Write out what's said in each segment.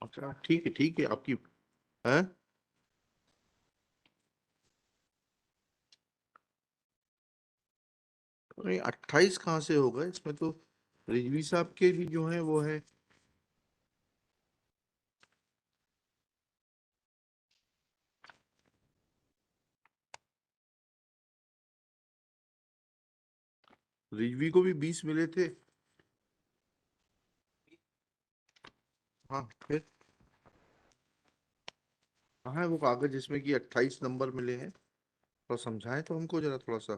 अच्छा ठीक है आपकी है। नहीं 28 कहाँ से होगा, इसमें तो रिजवी साहब के भी जो है वो है। रिजवी को भी 20 मिले थे। हाँ फिर कहाँ है वो कागज जिसमें कि 28 नंबर मिले हैं? थोड़ा समझाएं तो हमको जरा थोड़ा सा।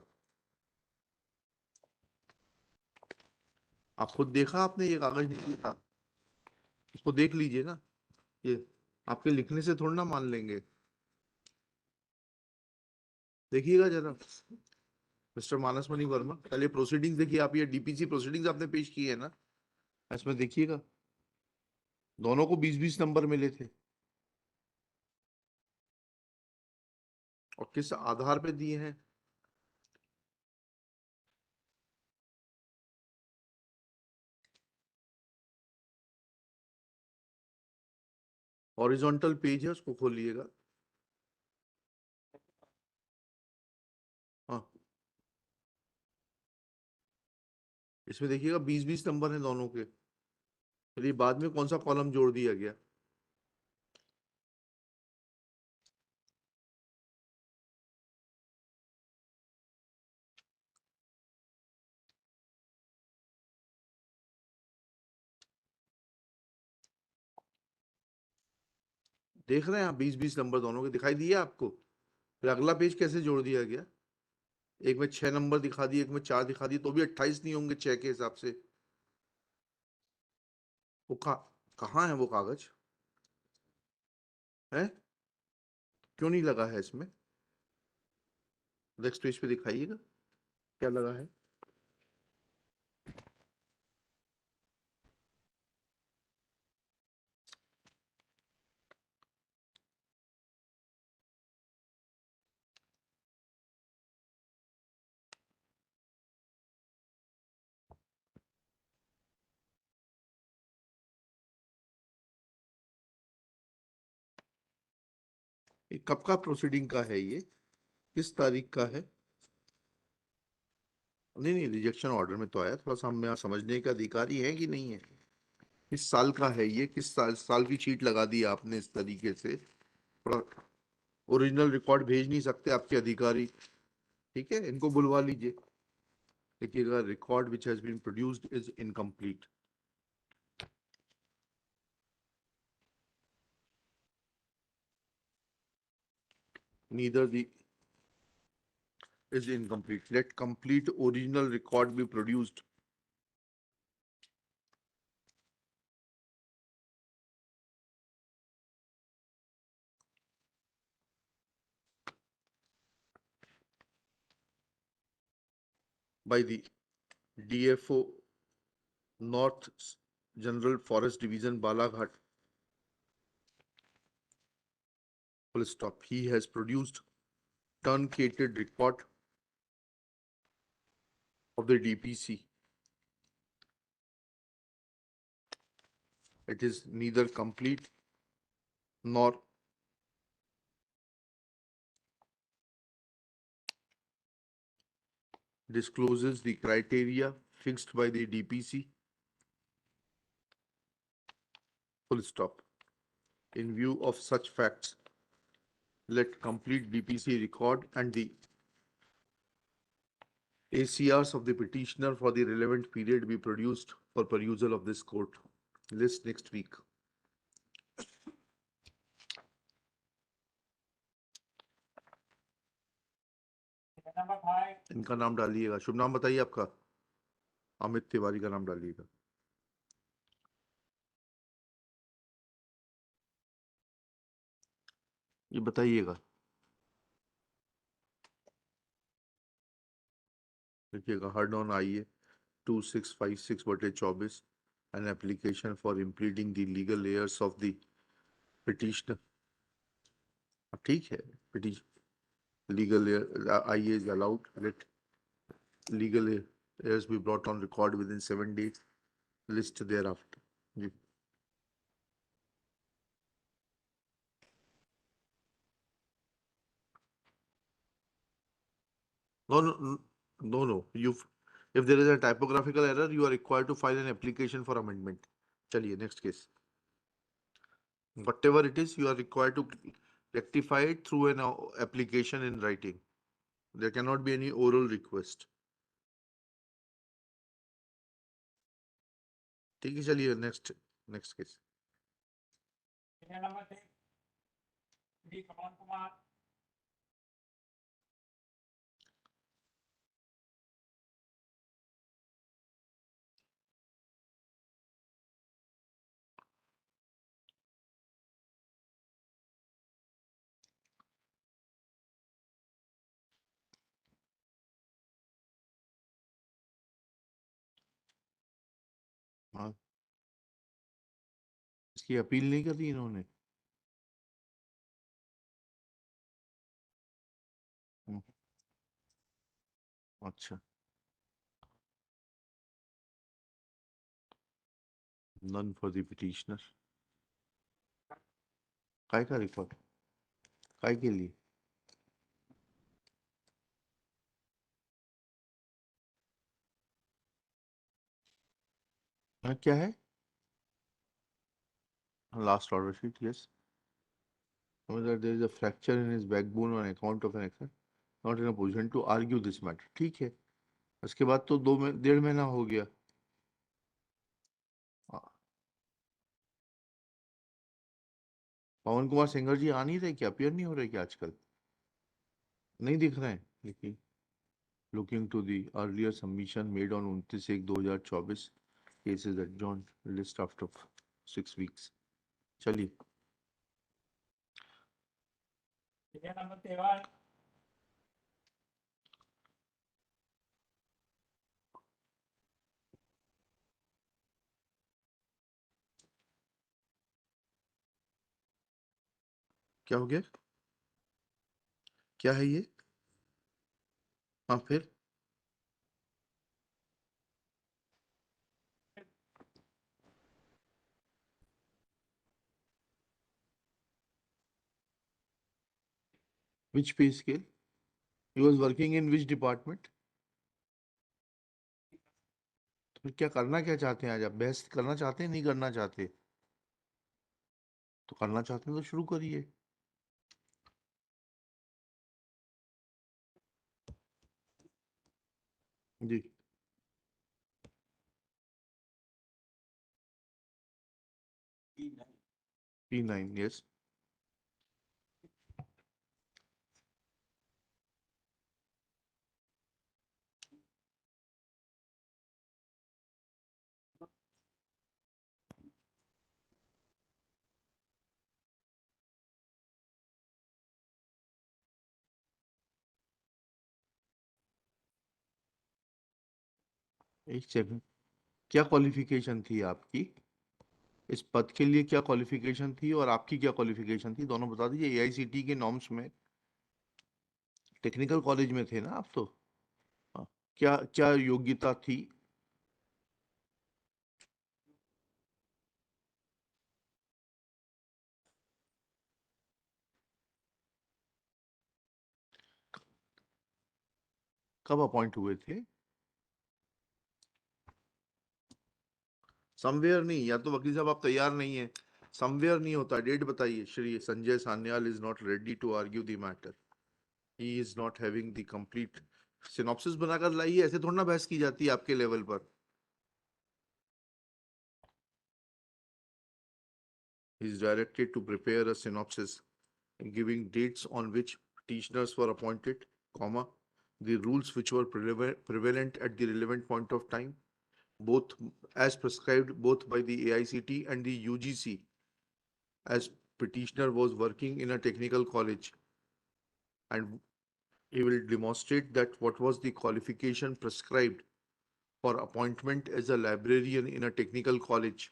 आप खुद देखा आपने ये कागज नहीं देखा? इसको देख लीजिए ना। ये आपके लिखने से थोड़ा ना मान लेंगे। देखिएगा जरा मिस्टर मानसमणि वर्मा, पहले प्रोसीडिंग्स देखिए आप, ये डीपीसी प्रोसीडिंग्स आपने पेश की है ना, इसमें देखिएगा दोनों को 20-20 नंबर मिले थे। और किस आधार पे दिए हैं? हॉरिजॉन्टल पेज है, उसको खोलिएगा। हाँ इसमें देखिएगा 20-20 नंबर हैं दोनों के। फिर ये बाद में कौन सा कॉलम जोड़ दिया गया? देख रहे हैं आप 20-20 नंबर दोनों के दिखाई दिए आपको? फिर अगला पेज कैसे जोड़ दिया गया? एक में 6 नंबर दिखा दिए, एक में 4 दिखा दिए, तो भी 28 नहीं होंगे 6 के हिसाब से? वो कहाँ है वो कागज है? क्यों नहीं लगा है इसमें? नेक्स्ट पेज पे दिखाइएगा क्या लगा है। ये कब का प्रोसीडिंग का है, ये किस तारीख का है? नहीं नहीं, रिजेक्शन ऑर्डर में तो आया, थोड़ा सा हम यहाँ समझने का अधिकारी है कि नहीं है? किस साल का है ये, किस साल की चीट लगा दी आपने इस तरीके से? थोड़ा ओरिजिनल रिकॉर्ड भेज नहीं सकते आपके अधिकारी? ठीक है, इनको बुलवा लीजिए। देखिएगा, record which has been produced is incomplete. Neither the is incomplete. Let complete original record be produced by the DFO, North General Forest Division, Balaghat. Full stop. He has produced truncated record of the DPC. It is neither complete nor discloses the criteria fixed by the DPC. Full stop. In view of such facts, let complete DPC record and the ACRs of the petitioner for the relevant period be produced for perusal of this court. List next week. इनका नाम डालिएगा। शुभ नाम बताइए आपका? अमित तिवारी का नाम डालिएगा। ये बताइएगा देखिएगा, हर्ड ऑन आइए 2656/24, an application for impleting the legal heirs of the petitioner. ठीक है, petition legal heir IA is allowed. Let legal heirs be brought on record within 7 days. List thereafter. Ji. No, no, no, no. If there is a typographical error, you are required to file an application for amendment. चलिए, next case. Whatever it is, you are required to rectify it through an application in writing. There cannot be any oral request. ठीक है, चलिए next case. हाँ, इसकी appeal नहीं करी इन्होंने? हम्म, अच्छा, none for the petitioner. काय का रिकॉर्ड? काय के लिए? हाँ, क्या है? Last order sheet, yes. That there is a fracture in his backbone on account of an accident, not in a position to argue this matter. ठीक है, उसके बाद तो 1.5 महीना हो गया. हाँ, पवन कुमार सिंगर जी आ नहीं रहे क्या? अपीयर नहीं हो रहे क्या आजकल? नहीं दिख रहे हैं? देखिए, looking to the earlier submission made on 29/1/2024, cases adjourned, list after 6 weeks. चलिए, क्या हो गया? क्या है ये? हाँ, फिर which pay scale? He was working in which department? तो फिर क्या करना क्या चाहते हैं? आज आप बहस करना चाहते हैं, नहीं करना चाहते? तो करना चाहते हैं तो शुरू करिए. जी. P9, yes. एक सेकंड, क्या क्वालिफिकेशन थी आपकी इस पद के लिए? क्या क्वालिफिकेशन थी और आपकी क्या क्वालिफिकेशन थी? दोनों बता दीजिए. एआईसीटी के नॉर्म्स में टेक्निकल कॉलेज में थे ना आप तो? हाँ. क्या क्या योग्यता थी? कब अपॉइंट हुए थे? समवेयर नहीं, या तो वकील साहब आप तैयार नहीं है. समवेयर नहीं होता, डेट बताइए. Shri Sanjay Sanyal is not ready to argue the matter. He is not having the complete synopsis बनाकर लाइए. ऐसे थोड़ा ना बहस की जाती है आपके लेवल पर. He is directed to prepare a synopsis giving dates on which petitioners were appointed, comma, the rules which were prevalent at the relevant point of time, both as prescribed both by the AICT and the UGC, as petitioner was working in a technical college and He will demonstrate that what was the qualification prescribed for appointment as a librarian in a technical college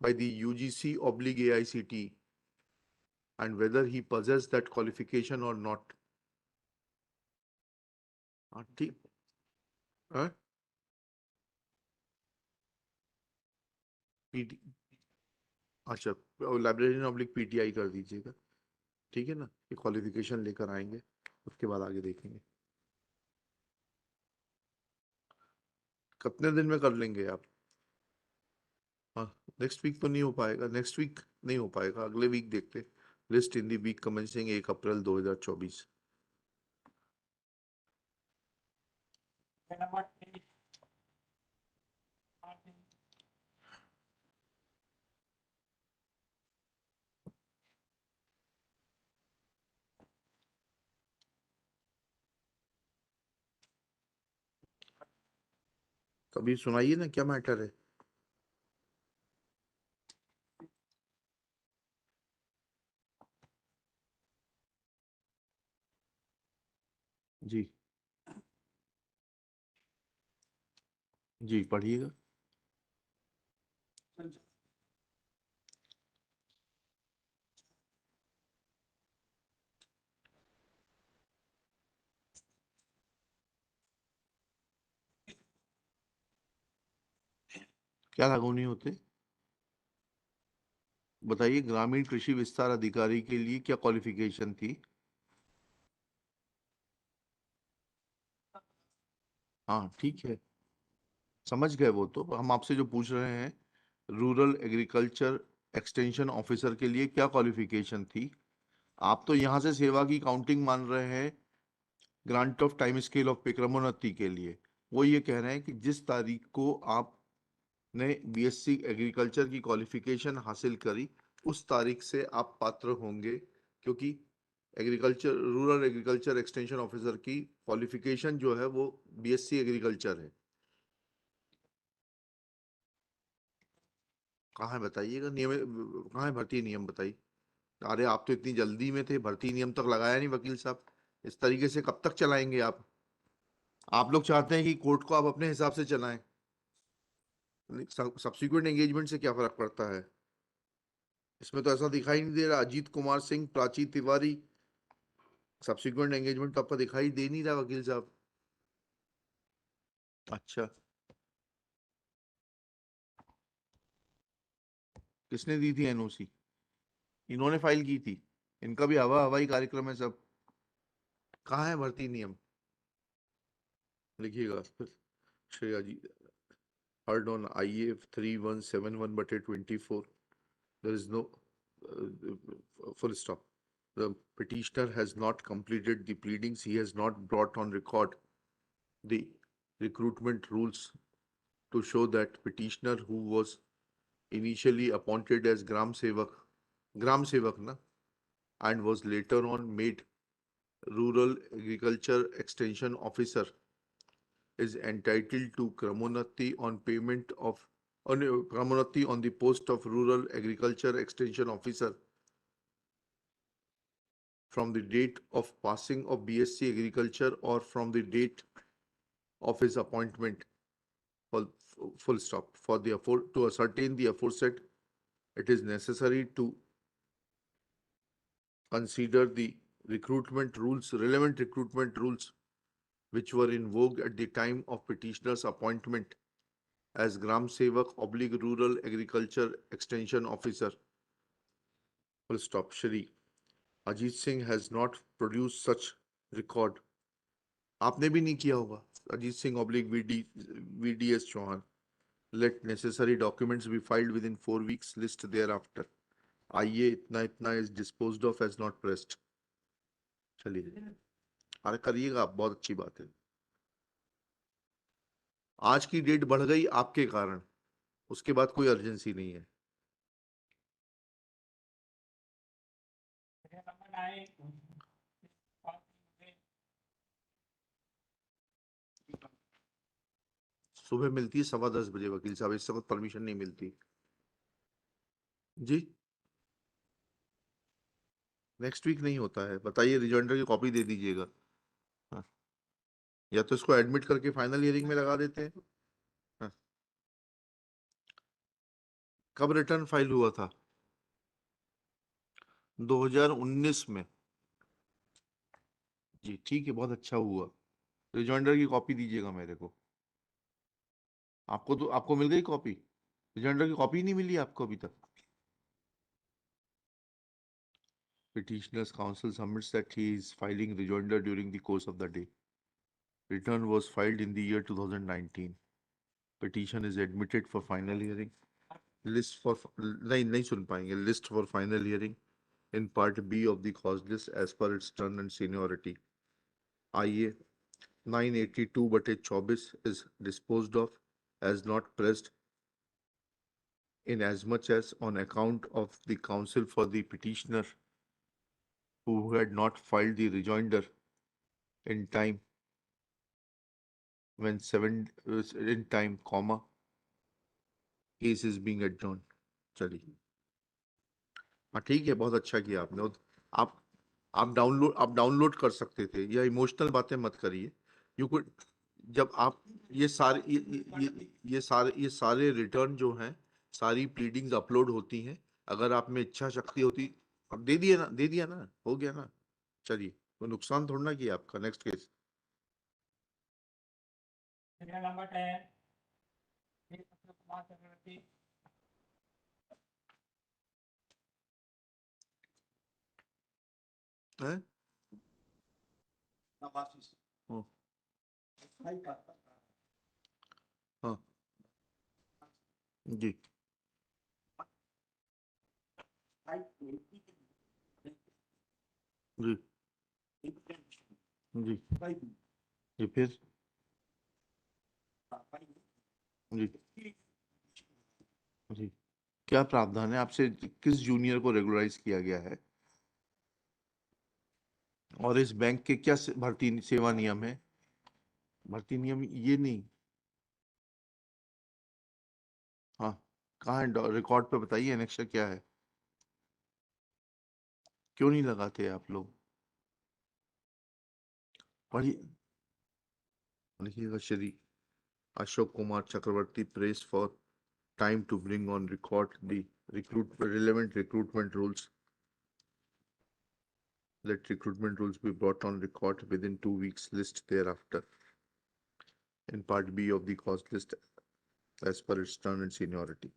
by the UGC oblique AICT, and whether he possessed that qualification or not. ठीक है? PT अच्छा, librarian oblique PTI कर दीजिएगा, ठीक है ना? ये qualification लेकर आएंगे, उसके बाद आगे देखेंगे कितने दिन में कर लेंगे आप। हाँ, नेक्स्ट वीक तो नहीं हो पाएगा, नेक्स्ट वीक नहीं हो पाएगा, अगले वीक देखते। लिस्ट इन दी वीक कमेंसिंग 1 अप्रैल 2024। तभी सुनाइए ना, क्या मैटर है। जी जी, पढ़िएगा। क्या लागू नहीं होते, बताइए। ग्रामीण कृषि विस्तार अधिकारी के लिए क्या क्वालिफिकेशन थी? हाँ ठीक है, समझ गए। वो तो हम आपसे जो पूछ रहे हैं, रूरल एग्रीकल्चर एक्सटेंशन ऑफिसर के लिए क्या क्वालिफिकेशन थी? आप तो यहाँ से सेवा की काउंटिंग मान रहे हैं grant of time scale of क्रमोन्नति के लिए। वो ये कह रहे हैं कि जिस तारीख को आपने बीएससी एग्रीकल्चर की क्वालिफिकेशन हासिल करी, उस तारीख से आप पात्र होंगे, क्योंकि agriculture rural agriculture extension officer की क्वालिफिकेशन जो है वो बीएससी एग्रीकल्चर है। कहाँ है बताइएगा नियम, कहाँ है भर्ती नियम, बताइए। अरे आप तो इतनी जल्दी में थे, भर्ती नियम तक लगाया नहीं वकील साहब। इस तरीके से कब तक चलाएंगे आप लोग चाहते हैं कि कोर्ट को आप अपने हिसाब से चलाएं। सब्सिक्वेंट एंगेजमेंट से क्या फर्क पड़ता है? इसमें तो ऐसा दिखाई नहीं दे रहा। अजीत कुमार सिंह, प्राची तिवारी, सब्सिक्वेंट एंगेजमेंट तो आपका दिखाई दे नहीं रहा वकील साहब। अच्छा, किसने दी थी एनओसी? इन्होंने फाइल की थी। इनका भी हवाई कार्यक्रम है सब। कहाँ है भर्ती नियम, लिखिएगा फिर। श्रेया जी, heard on IAF 3171/24, there is no full stop. The petitioner has not completed the pleadings. He has not brought on record the recruitment rules to show that petitioner, who was initially appointed as Gram Sevak na, and was later on made Rural Agriculture Extension Officer, is entitled to Kramonati on payment of Kramonati on the post of Rural Agriculture Extension Officer from the date of passing of BSc Agriculture or from the date of his appointment. Full stop. To ascertain the aforesaid, it is necessary to consider the relevant recruitment rules, which were in vogue at the time of petitioner's appointment as Gram Sevak oblique Rural Agriculture Extension Officer. Full stop. Shri Ajit Singh has not produced such record. आपने भी नहीं किया होगा। Ajit Singh oblique VDS Chauhan. Let necessary documents be filed within 4 weeks. List thereafter. आइए, इतना इतना is disposed of as not pressed. चलिए, अरे करिएगा आप, बहुत अच्छी बात है। आज की डेट बढ़ गई आपके कारण, उसके बाद कोई अर्जेंसी नहीं है। सुबह मिलती है 10:15 वकील साहब, इस वक्त परमिशन नहीं मिलती। जी, नेक्स्ट वीक नहीं होता है, बताइए। रिजॉइंडर की कॉपी दे दीजिएगा। या तो इसको एडमिट करके फाइनल हियरिंग में लगा देते हैं। हाँ। कब रिटर्न फाइल हुआ था? 2019 में। जी ठीक है, बहुत अच्छा हुआ। रिजॉइंडर की कॉपी दीजिएगा मेरे को। आपको तो आपको मिल गई कॉपी? रिजॉइंडर की कॉपी नहीं मिली आपको अभी तक? Petitioner's counsel submits that he is filing rejoinder during the course of the day. Return was filed in the year 2019. Petition is admitted for final hearing. List for नहीं सुन पाएंगे. List for final hearing in part B of the cause list as per its turn and seniority. IA 982/24 is disposed of as not pressed in as much as on account of the counsel for the petitioner who had not filed the rejoinder in time when in time, comma, case is being adjourned. चलिए, हाँ ठीक है, बहुत अच्छा किया आपने। आप आप डाउनलोड कर सकते थे, या इमोशनल बातें मत करिए। यू कुड, जब आप ये सारे ये सारे रिटर्न जो हैं, सारी प्लीडिंग्स अपलोड होती हैं। अगर आप में इच्छा शक्ति होती, अब दे दिया ना, हो गया ना। चलिए, कोई नुकसान थोड़ा ना किया आपका। Next case. नंबर 10 कुमार चक्रवर्ती। है? हाँ जी जी जी जी, फिर जी जी, क्या प्रावधान है? आपसे किस जूनियर को रेगुलराइज किया गया है? और इस बैंक के क्या भर्ती सेवा नियम है? भर्ती नियम ये नहीं। हाँ, कहाँ है रिकॉर्ड पे? बताइए, एनेक्शर क्या है? क्यों नहीं लगाते आप लोग? पढ़िए, लिखिएगा। Shri Ashok Kumar Chakraborty prays for time to bring on record the relevant recruitment rules. Let recruitment rules be brought on record within 2 weeks list thereafter in part B of the cause list as per its turn and seniority.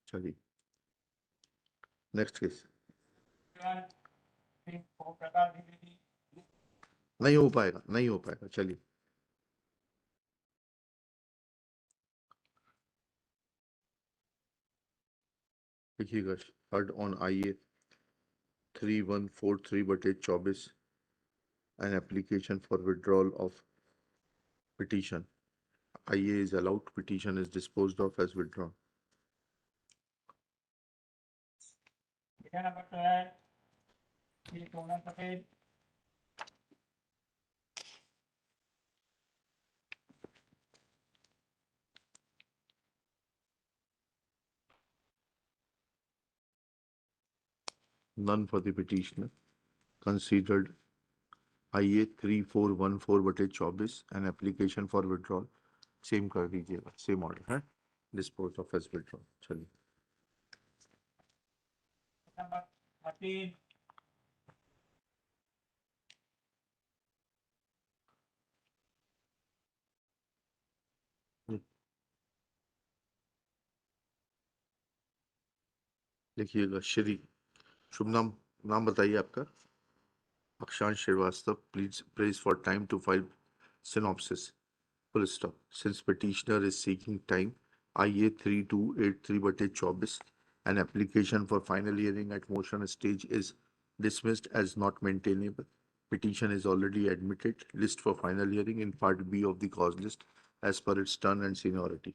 चलिए, next case. नहीं हो पाएगा, नहीं हो पाएगा। चलिए, लिखिएगा। Heard on IA 3143/24 an application for withdrawal of petition. IA is allowed, petition is disposed of as withdrawn. Number 12 Sonam Patel. None for the petitioner. Considered IA 3414/24 an application for withdrawal. Same कर दीजिएगा, सेम ऑर्डर है। Dispose of as withdrawal. चलिए, number 13 लिखिएगा। श्री, शुभ नाम, नाम बताइए आपका। Akshansh Srivastava, please prays for time to file synopsis. Full stop. Since petitioner is seeking time, IA 3283/24, an application for final hearing at motion stage is dismissed as not maintainable. Petition is already admitted. List for final hearing in part B of the cause list as per its turn and seniority.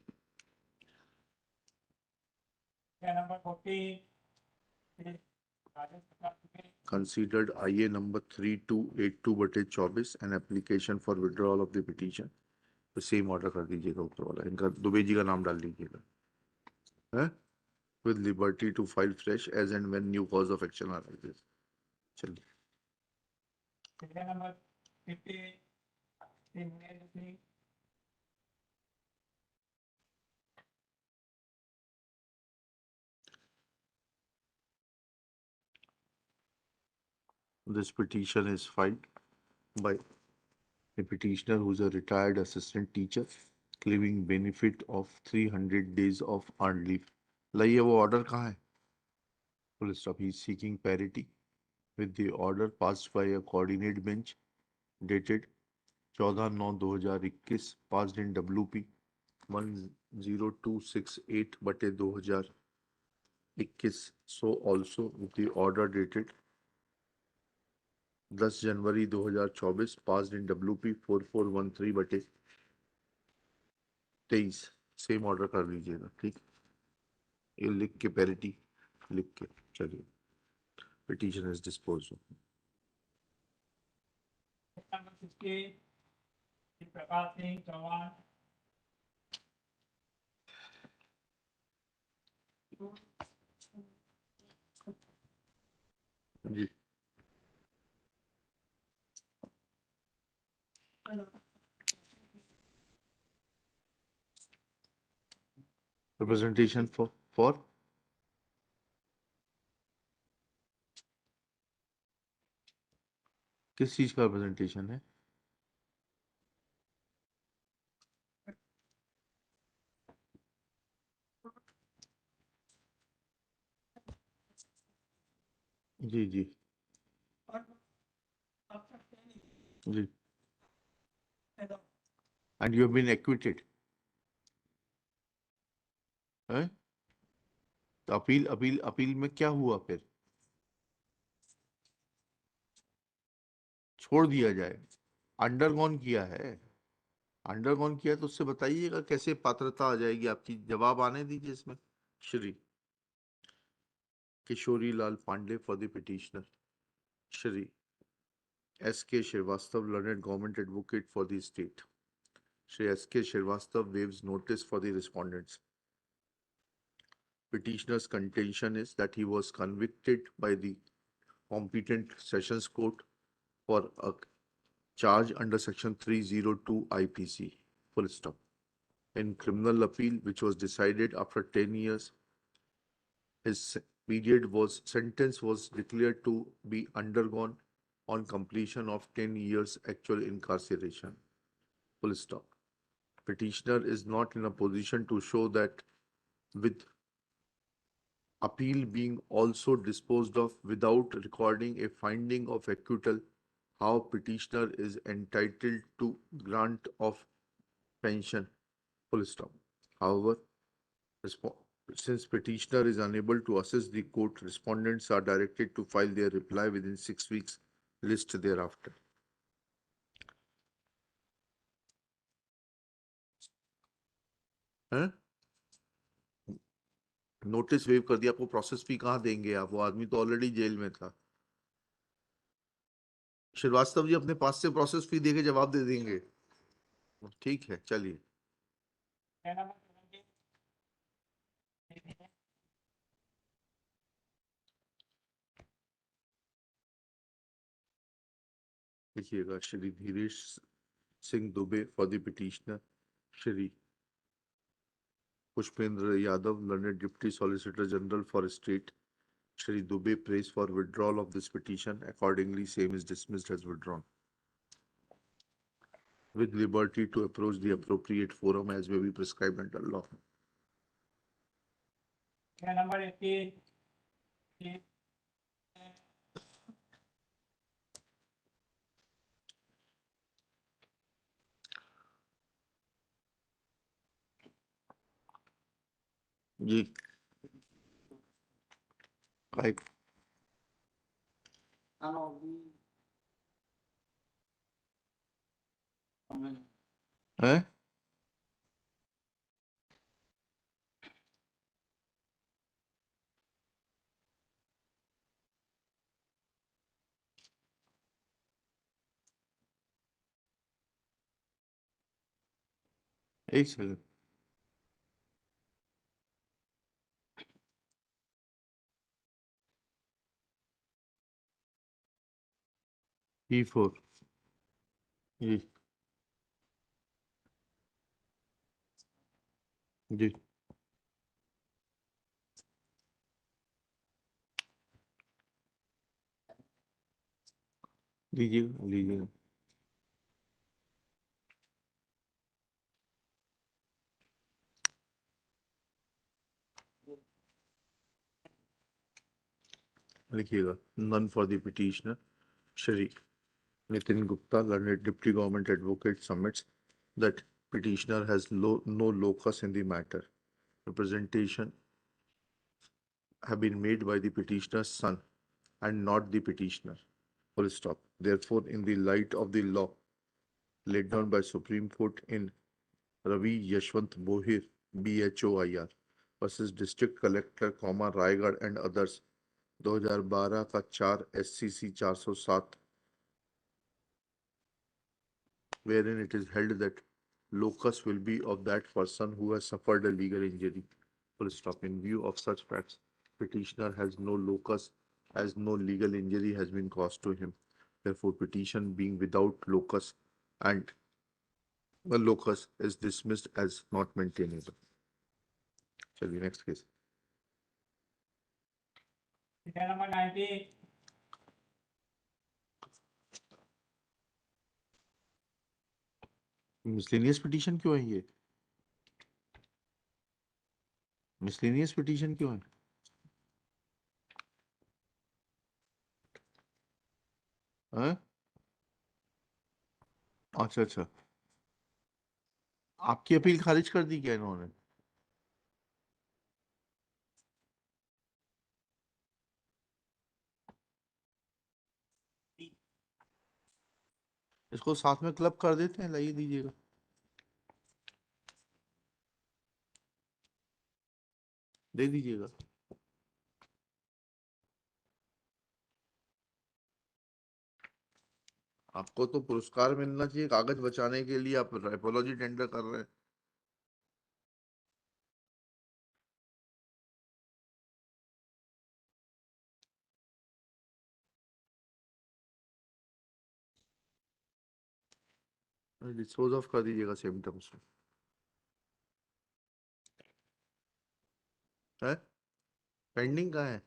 Number 14 Considered IA number 3282/24 an application for withdrawal of the petition. तो same order कर दीजिएगा ऊपर वाला, इनका दुबे जी का नाम डाल दीजिएगा, है? With liberty to file fresh as and when new cause of action arises. चलिए, number 15 This petition is filed by a petitioner who is a retired assistant teacher claiming benefit of 300 days of earned leave. लाइए वो order कहाँ है? Full stop. He is seeking parity with the order passed by a coordinate bench dated 14/9/2021 passed in WP 10268/2021. So also with the order dated 10 January 2024 passed in WP 4413/23. Same order कर लीजिएगा, ठीक? ये लिख के parity लिख के चलिए, petition is dispose. Number 60, Prakash Singh Chauhan. जी, रिप्रेजेंटेशन फॉर किस चीज का रिप्रेजेंटेशन है? जी जी जी। And you have been acquitted? है? तो अपील अपील अपील में क्या हुआ फिर? छोड़ दिया जाए? अंडरगॉन किया है? अंडरगॉन किया तो उससे बताइएगा कैसे पात्रता आ जाएगी आपकी, जवाब आने दीजिए इसमें। Shri Kishori Lal Pandey for the petitioner. Shri S.K. Srivastava, learned government advocate for the state. Shri S.K. Srivastava waives notice for the respondents. Petitioner's contention is that he was convicted by the competent sessions court for a charge under section 302 IPC. Full stop. In criminal appeal, which was decided after 10 years, his sentence was declared to be undergone on completion of 10 years actual incarceration. Full stop. Petitioner is not in a position to show that with appeal being also disposed of without recording a finding of acquittal, how petitioner is entitled to grant of pension. Full stop. However, since petitioner is unable to assess the court, respondents are directed to file their reply within 6 weeks, list thereafter. हैं? Notice wave कर दिया, आपको process फी कहाँ देंगे आप? वो आदमी तो ऑलरेडी जेल में था। श्रीवास्तव जी अपने पास से प्रोसेस फी देके जवाब दे देंगे। ठीक है, चलिए। देखिएगा, Shri Dhiresh Singh Dubey for the petitioner. Shri Pushpendra Yadav, learned deputy solicitor general for state. Shri Dubey prays for withdrawal of this petition. Accordingly, same is dismissed as withdrawn. With liberty to approach the appropriate forum as may be prescribed under law. Number 18. Ji, right. है? एक second. E4 जी जी लीजिए लीजिए। लिखिएगा, none for the petitioner Shri Nitin Gupta, learned deputy government advocate, submits that petitioner has no locus in the matter. Representation have been made by the petitioner's son and not the petitioner. Full stop. Therefore, in the light of the law laid down by Supreme Court in Ravi Yashwant Bohir, BHOIR versus District Collector, Raigad and others, 2012 का 4 SCC 407, wherein it is held that locus will be of that person who has suffered a legal injury. Full stop. In view of such facts, petitioner has no locus, as no legal injury has been caused to him. Therefore, petition being without locus and the locus is dismissed as not maintainable. चलिए next case. Case number 90. Miscellaneous petition क्यों है ये? Miscellaneous petition क्यों है? हैं? अच्छा अच्छा, आपकी अपील खारिज कर दी क्या इन्होंने? इसको साथ में क्लब कर देते हैं, लाइए दीजिएगा। दे दीजिएगा। आपको तो पुरस्कार मिलना चाहिए, कागज बचाने के लिए आप एपोलॉजी टेंडर कर रहे हैं। डिस्पोज ऑफ कर दीजिएगा सेम टर्म्स में। है? पेंडिंग का है?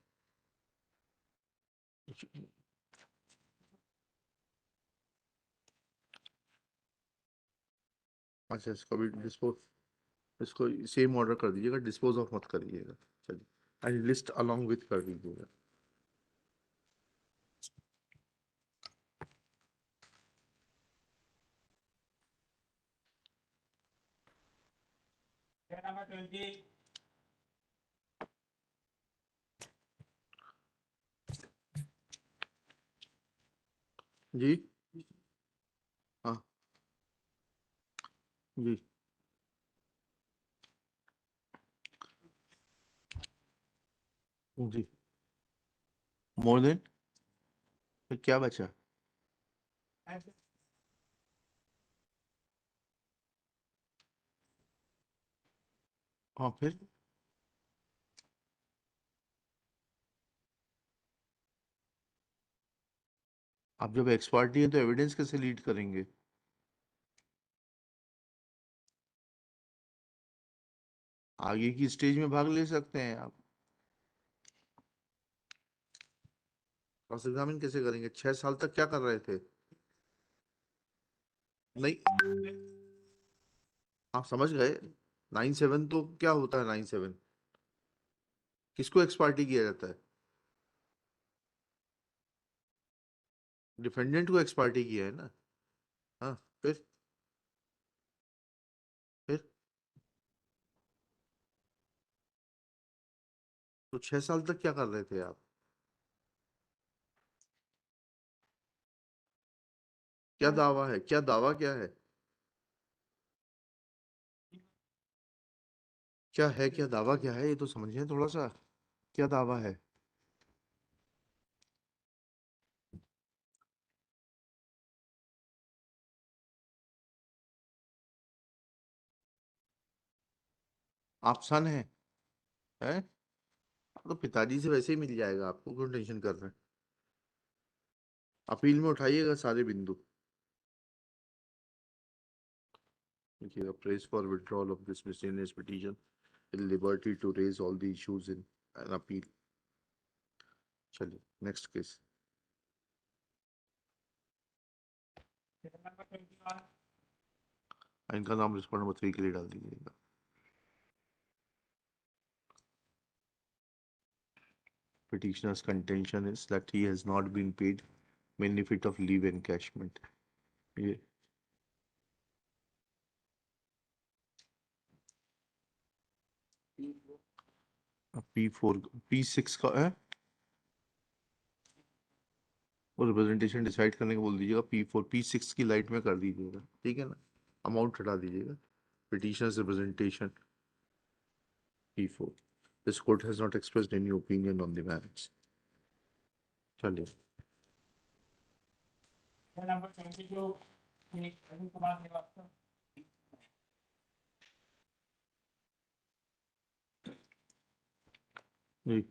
अच्छा, इसको भी डिस्पोज, इसको सेम ऑर्डर कर दीजिएगा, डिस्पोज ऑफ मत करिएगा। चलिए, एंड लिस्ट अलोंग विथ कर दीजिएगा। Case number 20. जी हाँ जी जी। मोर देन, फिर क्या बचा? हाँ फिर आप जब एक्सपर्टी है तो एविडेंस कैसे लीड करेंगे? आगे की स्टेज में भाग ले सकते हैं आप। क्रॉस एग्जामिन कैसे करेंगे? 6 साल तक क्या कर रहे थे? नहीं, आप समझ गए। 9/7 तो क्या होता है? 9/7 किसको एक्सपार्टी किया जाता है? डिफेंडेंट को एक्सपार्टी किया है ना। हाँ, फिर तो 6 साल तक क्या कर रहे थे आप? क्या दावा है? क्या दावा क्या है? क्या है? क्या दावा क्या है? ये तो समझिए थोड़ा सा। क्या दावा है? आप सन हैं? तो पिताजी से वैसे ही मिल जाएगा आपको, क्यों टेंशन कर रहे हैं? अपील में उठाइएगा सारे बिंदु। देखिएगा, praise for withdrawal of this miscellaneous petition, in liberty to raise all the issues in an appeal. चलिए नेक्स्ट केस। नंबर 21 इनका नाम रिस्पॉन्ड नंबर 3 के लिए डाल दीजिएगा। Petitioner's contention is that he has not been paid benefit of leave encashment. ये P4 P6 का है, वो रिप्रेजेंटेशन डिसाइड करने को बोल दीजिएगा। P4 P6 की लाइट में कर दीजिएगा, ठीक है ना, अमाउंट हटा दीजिएगा। Petitioner's representation P4, this court has not expressed any opinion on the merits। चलिए नंबर 22 अरुण कुमार श्रीवास्तव। जी,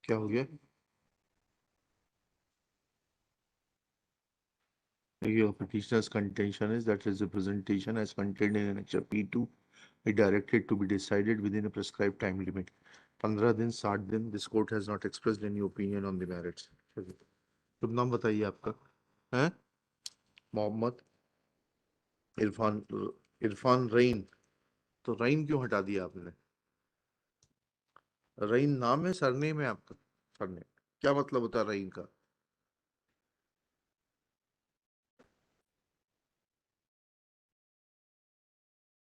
क्या हो गया? Your petitioner's contention is that his representation as contained in Annexure P2 is directed to be decided within a prescribed time limit. 15 दिन 60 दिन, this court has not expressed any opinion on the merits। शुभ नाम बताइए आपका? है मोहम्मद इरफान, इरफान रईन। तो रईन क्यों हटा दिया आपने? रईन नाम है, सरनेम है आपका? सरनेम क्या मतलब होता है रईन का?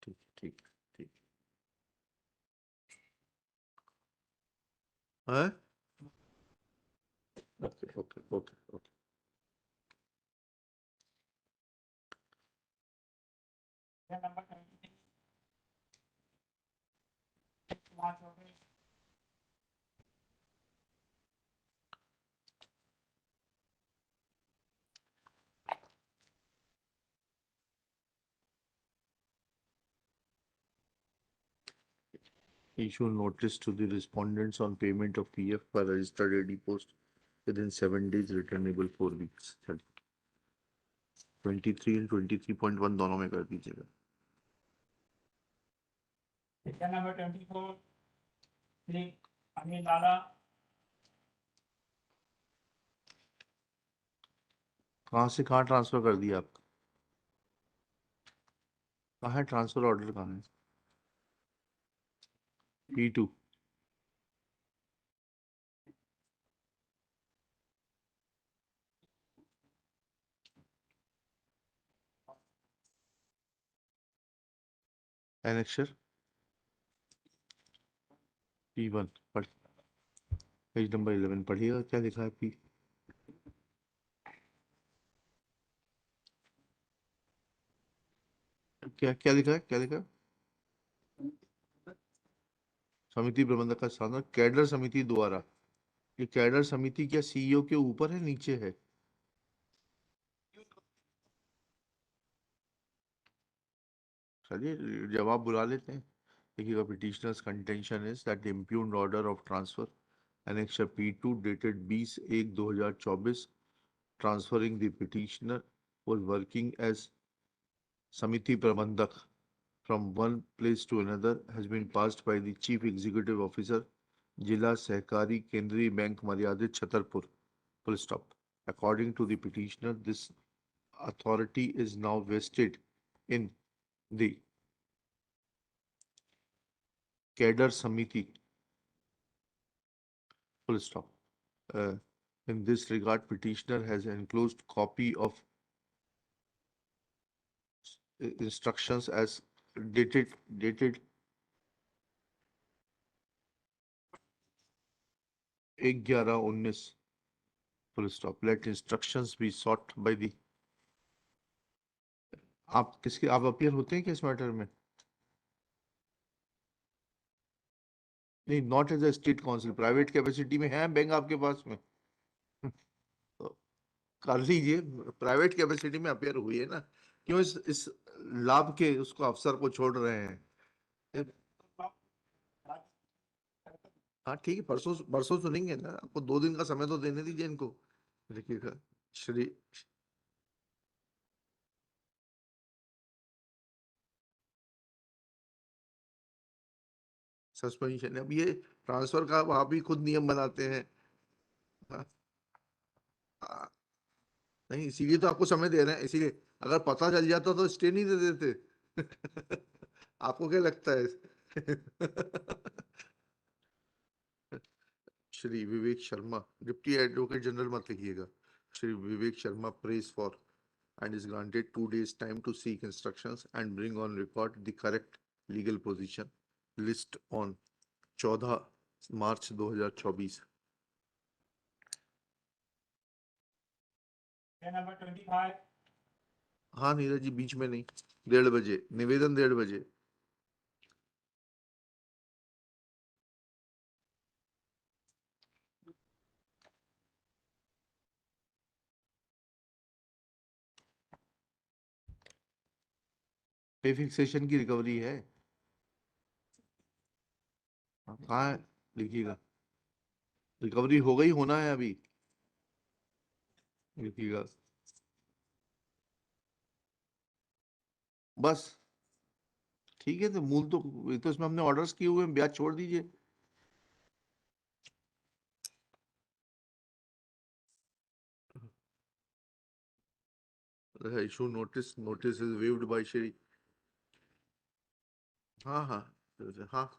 ठीक ठीक ठीक है, okay okay okay okay. Number 23 Kumar Chaudhary. Issue notice to the respondents on payment of PF by registered AD post within 7 days, returnable 4 weeks। 23 and 23.1 दोनों में कर दीजिएगा। नंबर 24 श्री अनिल लाला। कहाँ से कहाँ ट्रांसफर कर दिया आपका? कहाँ है ट्रांसफर ऑर्डर, कहाँ है? P2 एनेक्चर P1 पढ़, पेज नंबर 11 पढ़िएगा, क्या लिखा है? P क्या क्या लिखा है, क्या लिखा है? समिति प्रबंधक का स्थान कैडर समिति द्वारा। ये कैडर समिति क्या सीईओ के ऊपर है, नीचे है? चलिए जवाब बुला लेते हैं। देखिएगा, petitioner's contention is that the impugned order of transfer annexure P2 dated 20/1/2024 transferring the petitioner was working as Samiti Prabandhak from one place to another has been passed by the Chief Executive Officer, Jila Sehkari Kendriya Bank Maryadit Chhatarpur, full stop. According to the petitioner, this authority is now vested in the Cadre Samiti, full stop. In this regard, petitioner has enclosed copy of instructions as dated 1/11/19, full stop. Let instructions be sought by the, आप किसके, आप appear होते हैं किस matter में? नहीं, not as a state counsel, private capacity में है बैंक आपके पास में? तो कर लीजिए, प्राइवेट कैपेसिटी में अपीयर हुई है ना, क्यों इस लाभ के उसको अफसर को छोड़ रहे हैं? हाँ ठीक है, परसों परसों सुनेंगे ना, आपको 2 दिन का समय तो देने दीजिए इनको। देखिएगा, श्री सस्पेंशन, अब ये ट्रांसफर का आप ही खुद नियम बनाते हैं। हाँ, हाँ, नहीं इसीलिए तो आपको समय दे रहे हैं, इसीलिए अगर पता चल जाता तो स्टे नहीं दे देते। आपको क्या लगता है? Shri Vivek Sharma, deputy advocate general मत लिखिएगा। Shri Vivek Sharma prays for and is granted 2 days time to seek instructions and bring on record the correct legal position list on 14 March 2024। Number 25 हाँ नीरज जी, बीच में नहीं, 1:30 बजे निवेदन, 1:30 बजे। पे फिक्सेशन की रिकवरी है। हाँ, कहाँ है? लिखिएगा, रिकवरी हो गई, होना है अभी, लिखिएगा बस। ठीक है, तो मूल तो ये तो इसमें हमने ऑर्डर्स किए हुए हैं, ब्याज छोड़ दीजिए। Issue notice, notice is waived by Shri, हाँ हाँ हाँ,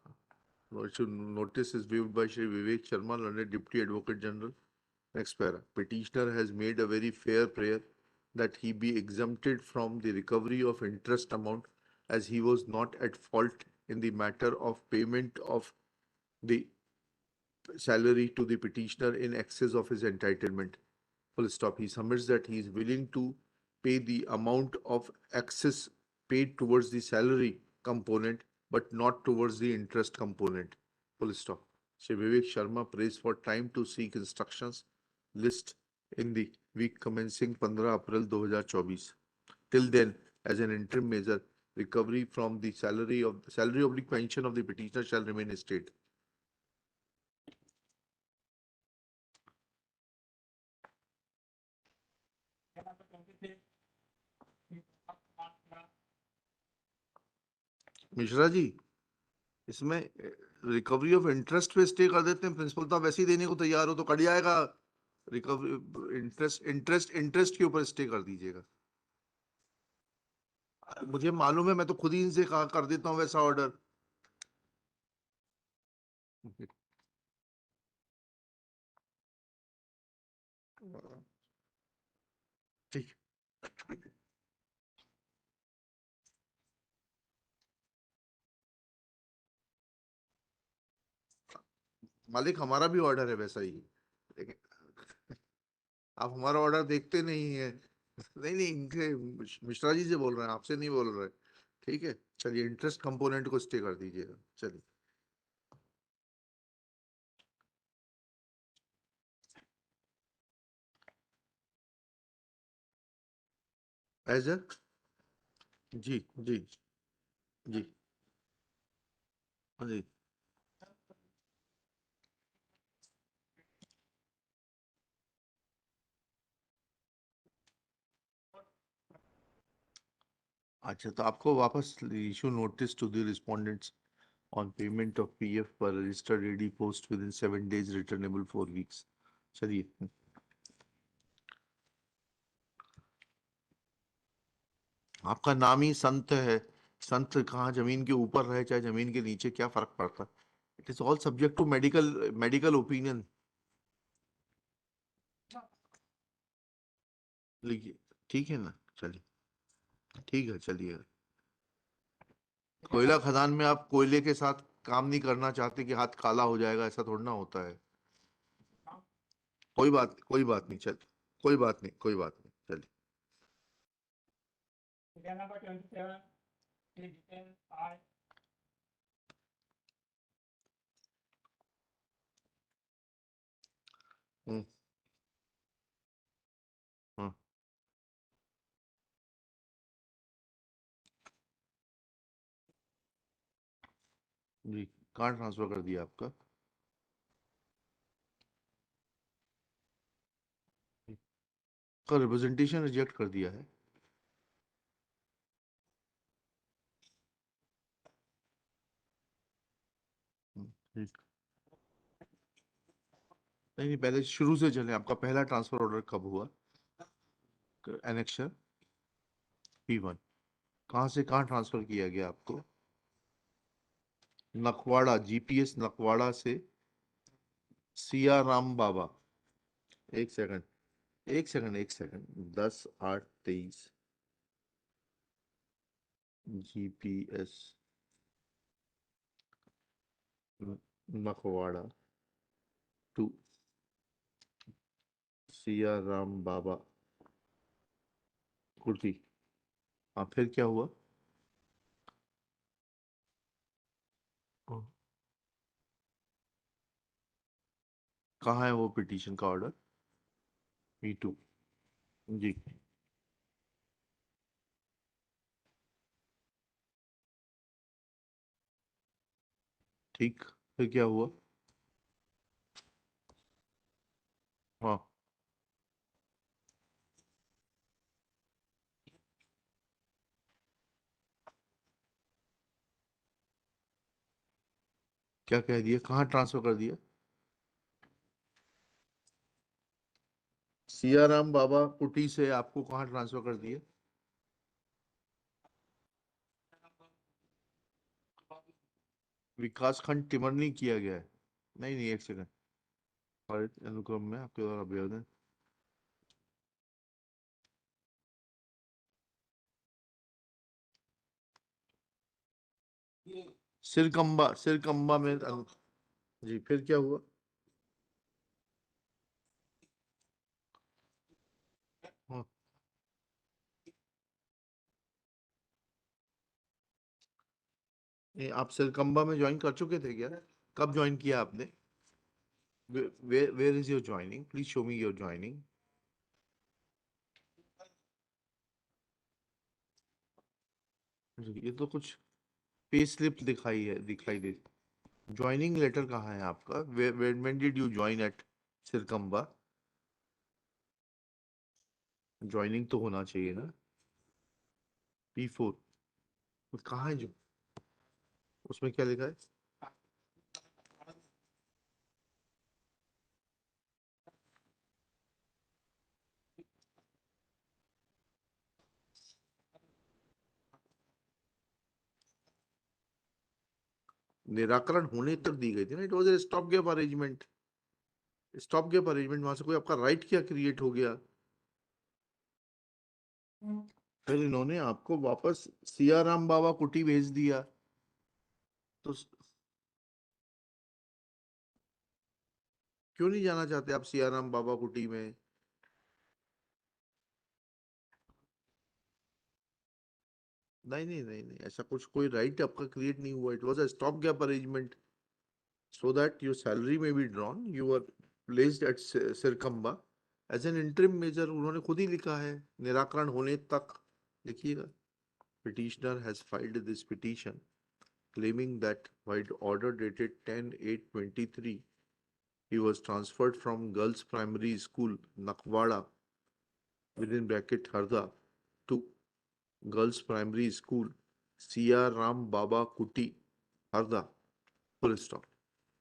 notice is viewed by Shri Vivek Sharma, learned Deputy Advocate General. Next para. Petitioner has made a very fair prayer that he be exempted from the recovery of interest amount, as he was not at fault in the matter of payment of the salary to the petitioner in excess of his entitlement. Full stop. He submits that he is willing to pay the amount of excess paid towards the salary component, but not towards the interest component. Full stop. Shri Vivek Sharma prays for time to seek instructions list in the week commencing 15 April 2024. Till then, as an interim measure, recovery from the salary of the pension of the petitioner shall remain a state. Number 26 Mishra ji, इसमें recovery of interest पे stay कर देते हैं, principal तो आप वैसे ही देने को तैयार हो तो कट जाएगा। रिकवरी इंटरेस्ट के ऊपर स्टे कर दीजिएगा। मुझे मालूम है, मैं तो खुद ही इनसे कहा कर देता हूँ वैसा ऑर्डर। ठीक, मालिक हमारा भी ऑर्डर है वैसा ही, लेकिन आप हमारा ऑर्डर देखते नहीं है। नहीं नहीं, इनके मिश्रा जी से बोल रहे हैं, आपसे नहीं बोल रहे। ठीक है, चलिए इंटरेस्ट कंपोनेंट को स्टे कर दीजिएगा। चलिए, एज ए, जी जी जी, हाँ जी। अच्छा, तो आपको वापस issue notice to the respondents on payment of PF per registered AD post within 7 days, returnable 4 weeks। चलिए, आपका नाम ही संत है, संत कहाँ जमीन के ऊपर रहे चाहे जमीन के नीचे, क्या फर्क पड़ता है? It is all subject to medical opinion. लिखिए, ठीक है ना, चलिए, ठीक है, चलिए। कोयला खदान में आप कोयले के साथ काम नहीं करना चाहते कि हाथ काला हो जाएगा, ऐसा थोड़ा ना होता है। कोई बात नहीं, चल, कोई बात नहीं, कोई बात नहीं, चलिए। नंबर 27 डिटेल आई हम्म, हाँ जी, कहाँ ट्रांसफर कर दिया आपका? का रिप्रेजेंटेशन रिजेक्ट कर दिया है। ठीक। नहीं नहीं, पहले शुरू से चले, आपका पहला ट्रांसफर ऑर्डर कब हुआ? एनेक्शर P1, कहाँ से कहाँ ट्रांसफर किया गया आपको? नकवाड़ा, GPS नकवाड़ा से सिया राम बाबा। एक सेकंड, एक second, 10/8/23 GPS Nakwada to Siya Ram Baba कुर्ती। हाँ, फिर क्या हुआ? कहाँ है वो पिटीशन का ऑर्डर? P2। जी। ठीक, फिर क्या हुआ? हाँ, क्या कह दिया, कहाँ ट्रांसफर कर दिया? सियाराम बाबा कुटी से आपको कहाँ ट्रांसफर कर दिया? विकास खंड टिमरनी किया गया है। नहीं नहीं, एक सेकंड। पारित अनुक्रम में आपके द्वारा अभ्यर्थन। सिरकंबा में जी, फिर क्या हुआ? हाँ, आप सिरकंबा में ज्वाइन कर चुके थे क्या? कब ज्वाइन किया आपने? Where is your joining, please show me your joining. ये तो कुछ पे स्लिप दिखाई दे। ज्वाइनिंग लेटर कहाँ है आपका? When did you join at Sirkamba? Joining तो होना चाहिए ना। P4 कहाँ है जो, उसमें क्या लिखा है? निराकरण होने तक दी गई थी ना, it was a stop gap arrangement. Stop gap arrangement, वहां से कोई आपका राइट क्या क्रिएट हो गया? फिर इन्होंने आपको वापस सियाराम बाबा कुटी भेज दिया। तो क्यों नहीं जाना चाहते आप सियाराम बाबा कुटी में? नहीं नहीं नहीं नहीं, ऐसा कुछ कोई राइट आपका क्रिएट नहीं हुआ, it was a stop gap arrangement so that your salary may be drawn. You were placed at Sirkamba as an interim major, उन्होंने खुद ही लिखा है, निराकरण होने तक। लिखिएगा, petitioner has filed this petition claiming that by order dated 10/8/23 he was transferred from girls primary school Nakwada within bracket Harda to girls primary school Siya Ram Baba Kuti Harda, full stop.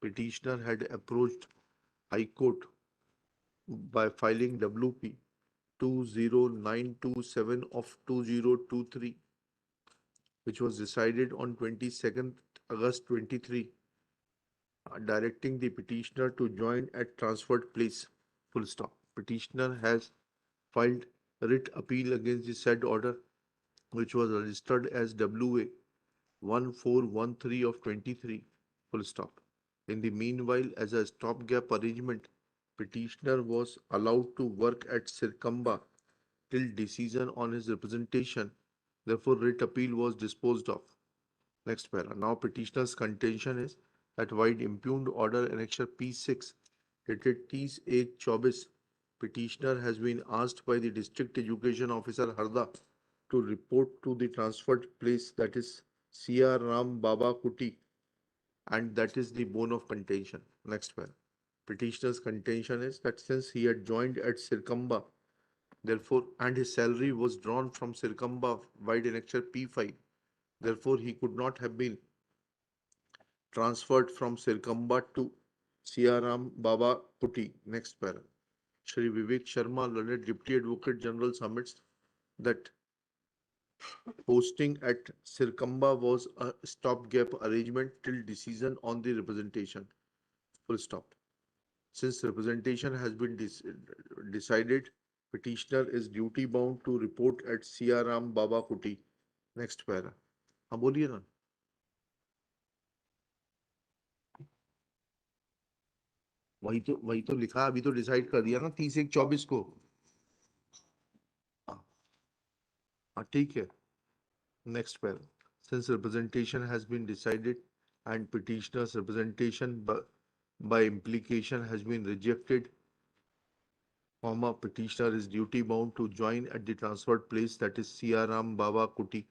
Petitioner had approached High Court by filing WP 20927 of 2023, which was decided on 22nd August 23, directing the petitioner to join at transferred place. Full stop. Petitioner has filed writ appeal against the said order, which was registered as WA 1413 of 23. Full stop. In the meanwhile, as a stopgap arrangement, petitioner was allowed to work at Sirkamba till decision on his representation. Therefore, writ appeal was disposed of. Next para. Now, petitioner's contention is that while impugned order annexure P6 dated 30/1/24, petitioner has been asked by the district education officer Harda to report to the transferred place, that is CR Ram Baba Kuti, and that is the bone of contention. Next para. Petitioner's contention is that since he had joined at Sirkamba Therefore, and his salary was drawn from Circumba wide annexure P5. Therefore, he could not have been transferred from Circumba to Siaram Baba Putti. Next para. Shri Vivek Sharma, learned Deputy Advocate General, submits that posting at Circumba was a stopgap arrangement till decision on the representation. Full stop. Since representation has been decided, petitioner is duty bound to report at Siaram Baba Kuti. Next para. हाँ बोलिए ना. वही तो लिखा, अभी तो decide कर दिया ना 30/1/24 को. हाँ हाँ, ठीक है. Next para. Since representation has been decided and petitioner's representation by implication has been rejected, petitioner is duty bound to join at the transferred place, that is Siaram Baba Kuti.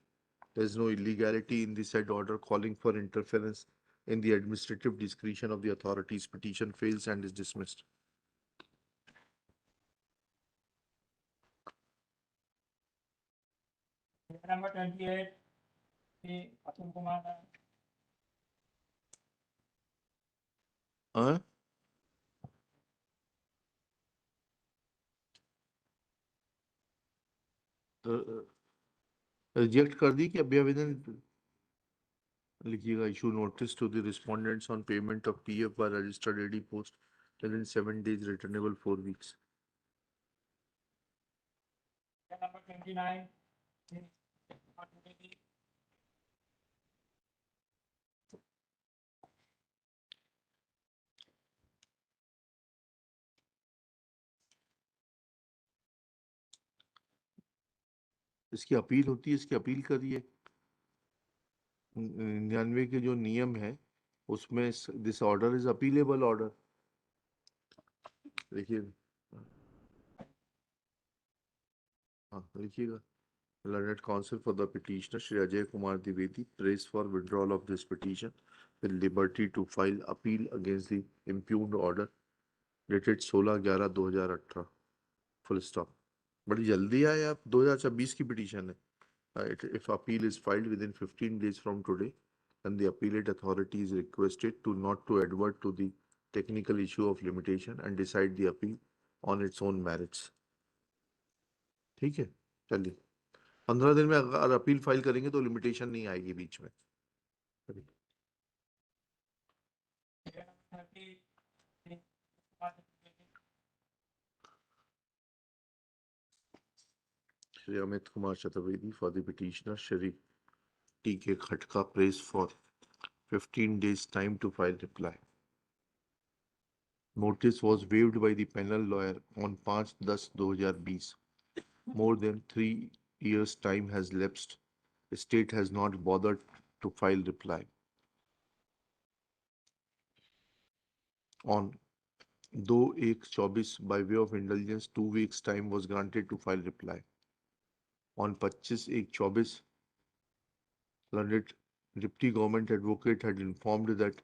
There is no illegality in the said order calling for interference in the administrative discretion of the authorities. Petition fails and is dismissed. Number 28, the Atul Kumar. हाँ, reject कर दी कि अभी आवेदन लिखिएगा. Issue notice to the respondents on payment of PF by registered AD post within 7 days, returnable 4 weeks. Number 29, the इसकी appeal होती है, इसकी अपील करिए. 99 के जो नियम है उसमें this order is appealable order. देखिए, हाँ लिखिएगा. Learned counsel for the petitioner Shri Ajay Kumar Dwivedi prays for withdrawal of this petition with liberty to file appeal against the impugned order dated 16/11/2018. Full stop. बड़ी जल्दी आए आप. 2026 की petition है. If appeal is filed within 15 days from today, then the appellate authority is requested to not to advert to the technical issue of limitation and decide the appeal on its own merits. ठीक है, चलिए. 15 दिन में अगर appeal file करेंगे तो limitation नहीं आएगी बीच में. Shri Amit Kumar Chaturvedi for the petitioner Shri T.K. Khatka prays for 15 days time to file reply. Notice was waived by the panel lawyer on 5/10/2020. More than 3 years time has lapsed. The state has not bothered to file reply. On 2/1/24 by way of indulgence 2 weeks time was granted to file reply. On 25/1/24, learned Deputy Government Advocate had informed that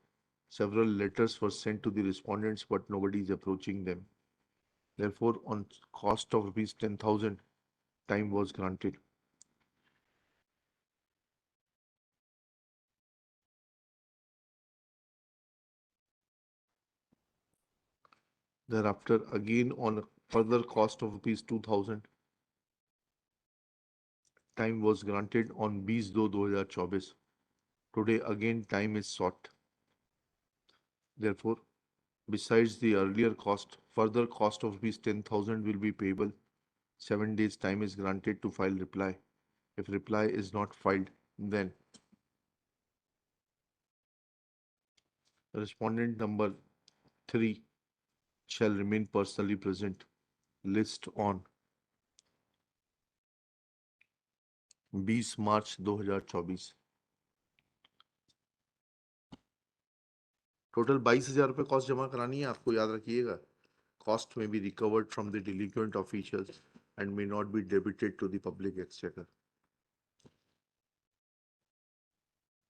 several letters were sent to the respondents, but nobody is approaching them. Therefore, on cost of rupees 10,000, time was granted. Thereafter, again on a further cost of rupees 2,000, time was granted on 20/2/2024. Today, again, time is sought. Therefore, besides the earlier cost, further cost of rupees 10,000 will be payable. 7 days time is granted to file reply. If reply is not filed, then respondent number 3 shall remain personally present. List on 20 March 2024. Total 22,000 रुपये cost जमा करानी है आपको, याद रखिएगा. Cost may be recovered from the delinquent officials and may not be debited to the public exchequer.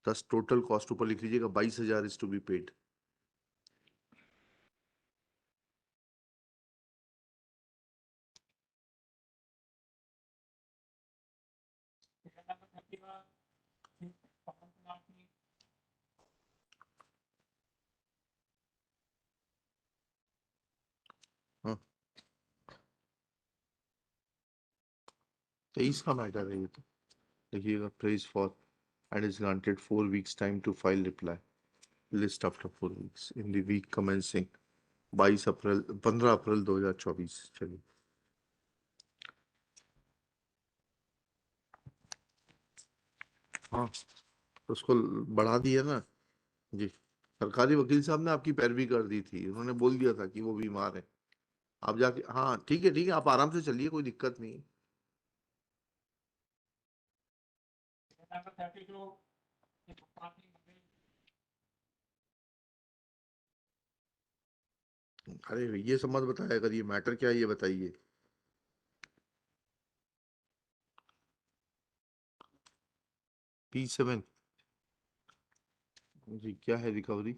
Thus, total cost ऊपर लिख लीजिएगा 22,000 is to be paid. 23 का मैटर है ये तो। देखिएगा, praise for and is granted 4 weeks time to file reply list after 4 weeks in the week commencing 22 अप्रैल 15 अप्रैल 2024। चलिए, हाँ, तो उसको बढ़ा दिया ना जी। सरकारी वकील साहब ने आपकी पैरवी कर दी थी, उन्होंने बोल दिया था कि वो बीमार है। आप जाके, हाँ ठीक है ठीक है, आप आराम से चलिए, कोई दिक्कत नहीं है। नंबर 30 जो ये भुगतान की मंजूरी अरे ये सब मत बताया करिए, मैटर क्या है ये बताइए। P7 जी, क्या है recovery?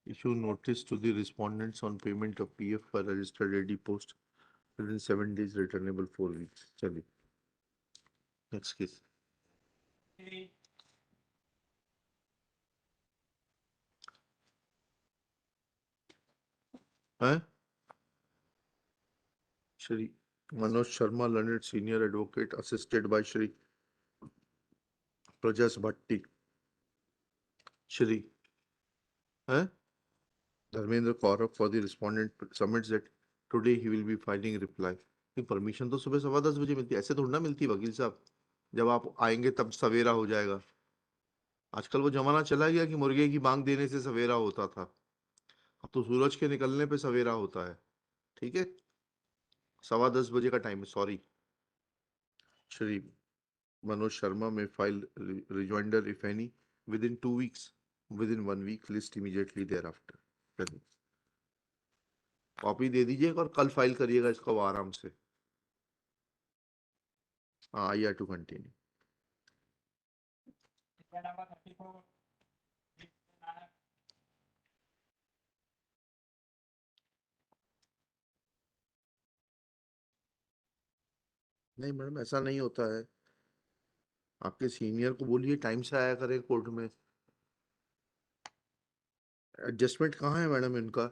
Issue notice to the respondents on payment of PF for registered ready post within 7 days, returnable 4 weeks। चलिए, नेक्स्ट केस की है। Shri Manoj Sharma, learned senior advocate, assisted by Shri Prajas Bhatti, Shri है Dharmendra Kaurav for the respondent submits that today he will be filing reply. Permission तो सुबह 10:15 बजे मिलती है, ऐसे थोड़ी ना मिलती वकील साहब, जब आप आएंगे तब सवेरा हो जाएगा। आजकल वो जमाना चला गया कि मुर्गे की बांग देने से सवेरा होता था, अब तो सूरज के निकलने पे सवेरा होता है। ठीक है, 10:15 बजे का टाइम है, सॉरी। श्री मनोज शर्मा में file rejoinder if any within 2 weeks, within 1 week, list immediately thereafter. Copy दे दीजिएगा और कल फाइल करिएगा इसको आराम से। हाँ, I are to continue. Number 34 नहीं मैडम, ऐसा नहीं होता है, आपके सीनियर को बोलिए टाइम से आया करे कोर्ट में। एडजस्टमेंट कहाँ है मैडम इनका?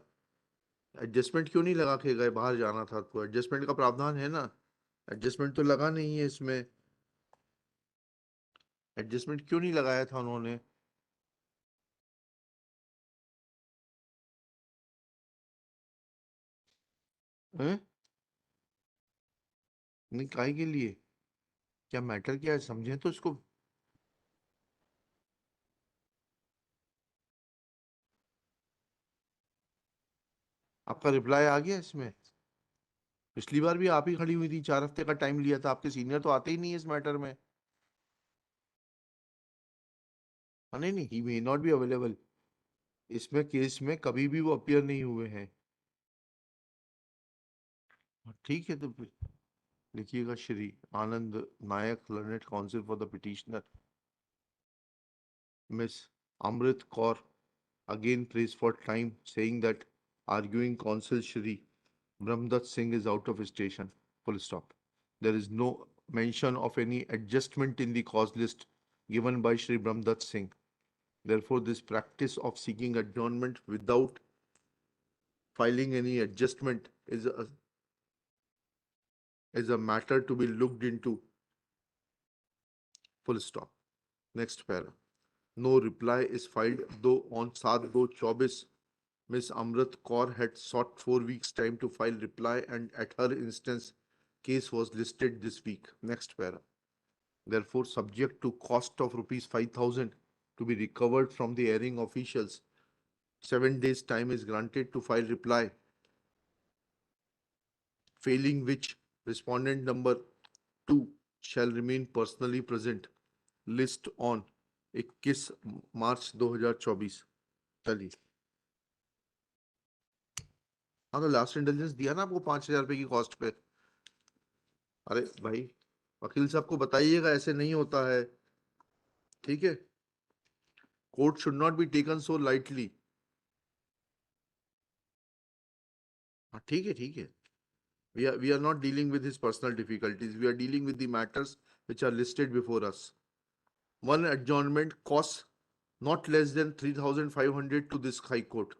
एडजस्टमेंट क्यों नहीं लगा के गए? बाहर जाना था तो एडजस्टमेंट का प्रावधान है ना, एडजस्टमेंट तो लगा नहीं है इसमें। एडजस्टमेंट क्यों नहीं लगाया था उन्होंने? हैं? नहीं, काहे के लिए? क्या मैटर क्या है, समझें तो इसको। आपका रिप्लाई आ गया इसमें? पिछली बार भी आप ही खड़ी हुई थी, 4 हफ्ते का टाइम लिया था, आपके सीनियर तो आते ही नहीं है इस मैटर में। हाँ, नहीं नहीं, ही मे नॉट बी अवेलेबल, इसमें केस में कभी भी वो अपीयर नहीं हुए हैं। हाँ, ठीक है, तो फिर लिखिएगा Shri Anand Nayak, learned counsel for the petitioner, miss Amrit Kaur, again praised for time, saying that arguing counsel Shri Brahmdatt Singh is out of station, full stop. There is no mention of any adjustment in the cause list given by Shri Brahmdatt Singh. Therefore, this practice of seeking adjournment without filing any adjustment is a matter to be looked into, full stop. Next para. No reply is filed, though on 7/2/24 Ms. Amrit Kaur had sought 4 weeks time to file reply, and at her instance, case was listed this week. Next para. Therefore, subject to cost of rupees 5,000 to be recovered from the erring officials, 7 days time is granted to file reply, failing which respondent number 2 shall remain personally present. List on 21 मार्च 2024। चलिए, हाँ, तो last intelligence दिया ना आपको 5,000 रुपए की cost पे। अरे भाई, वकील साहब को बताइएगा, ऐसे नहीं होता है, ठीक है? Court should not be taken so lightly. हाँ, ठीक है ठीक है, we are not dealing with his personal difficulties, we are dealing with the matters which are listed before us। one adjournment costs not less than 3,500 to this high court.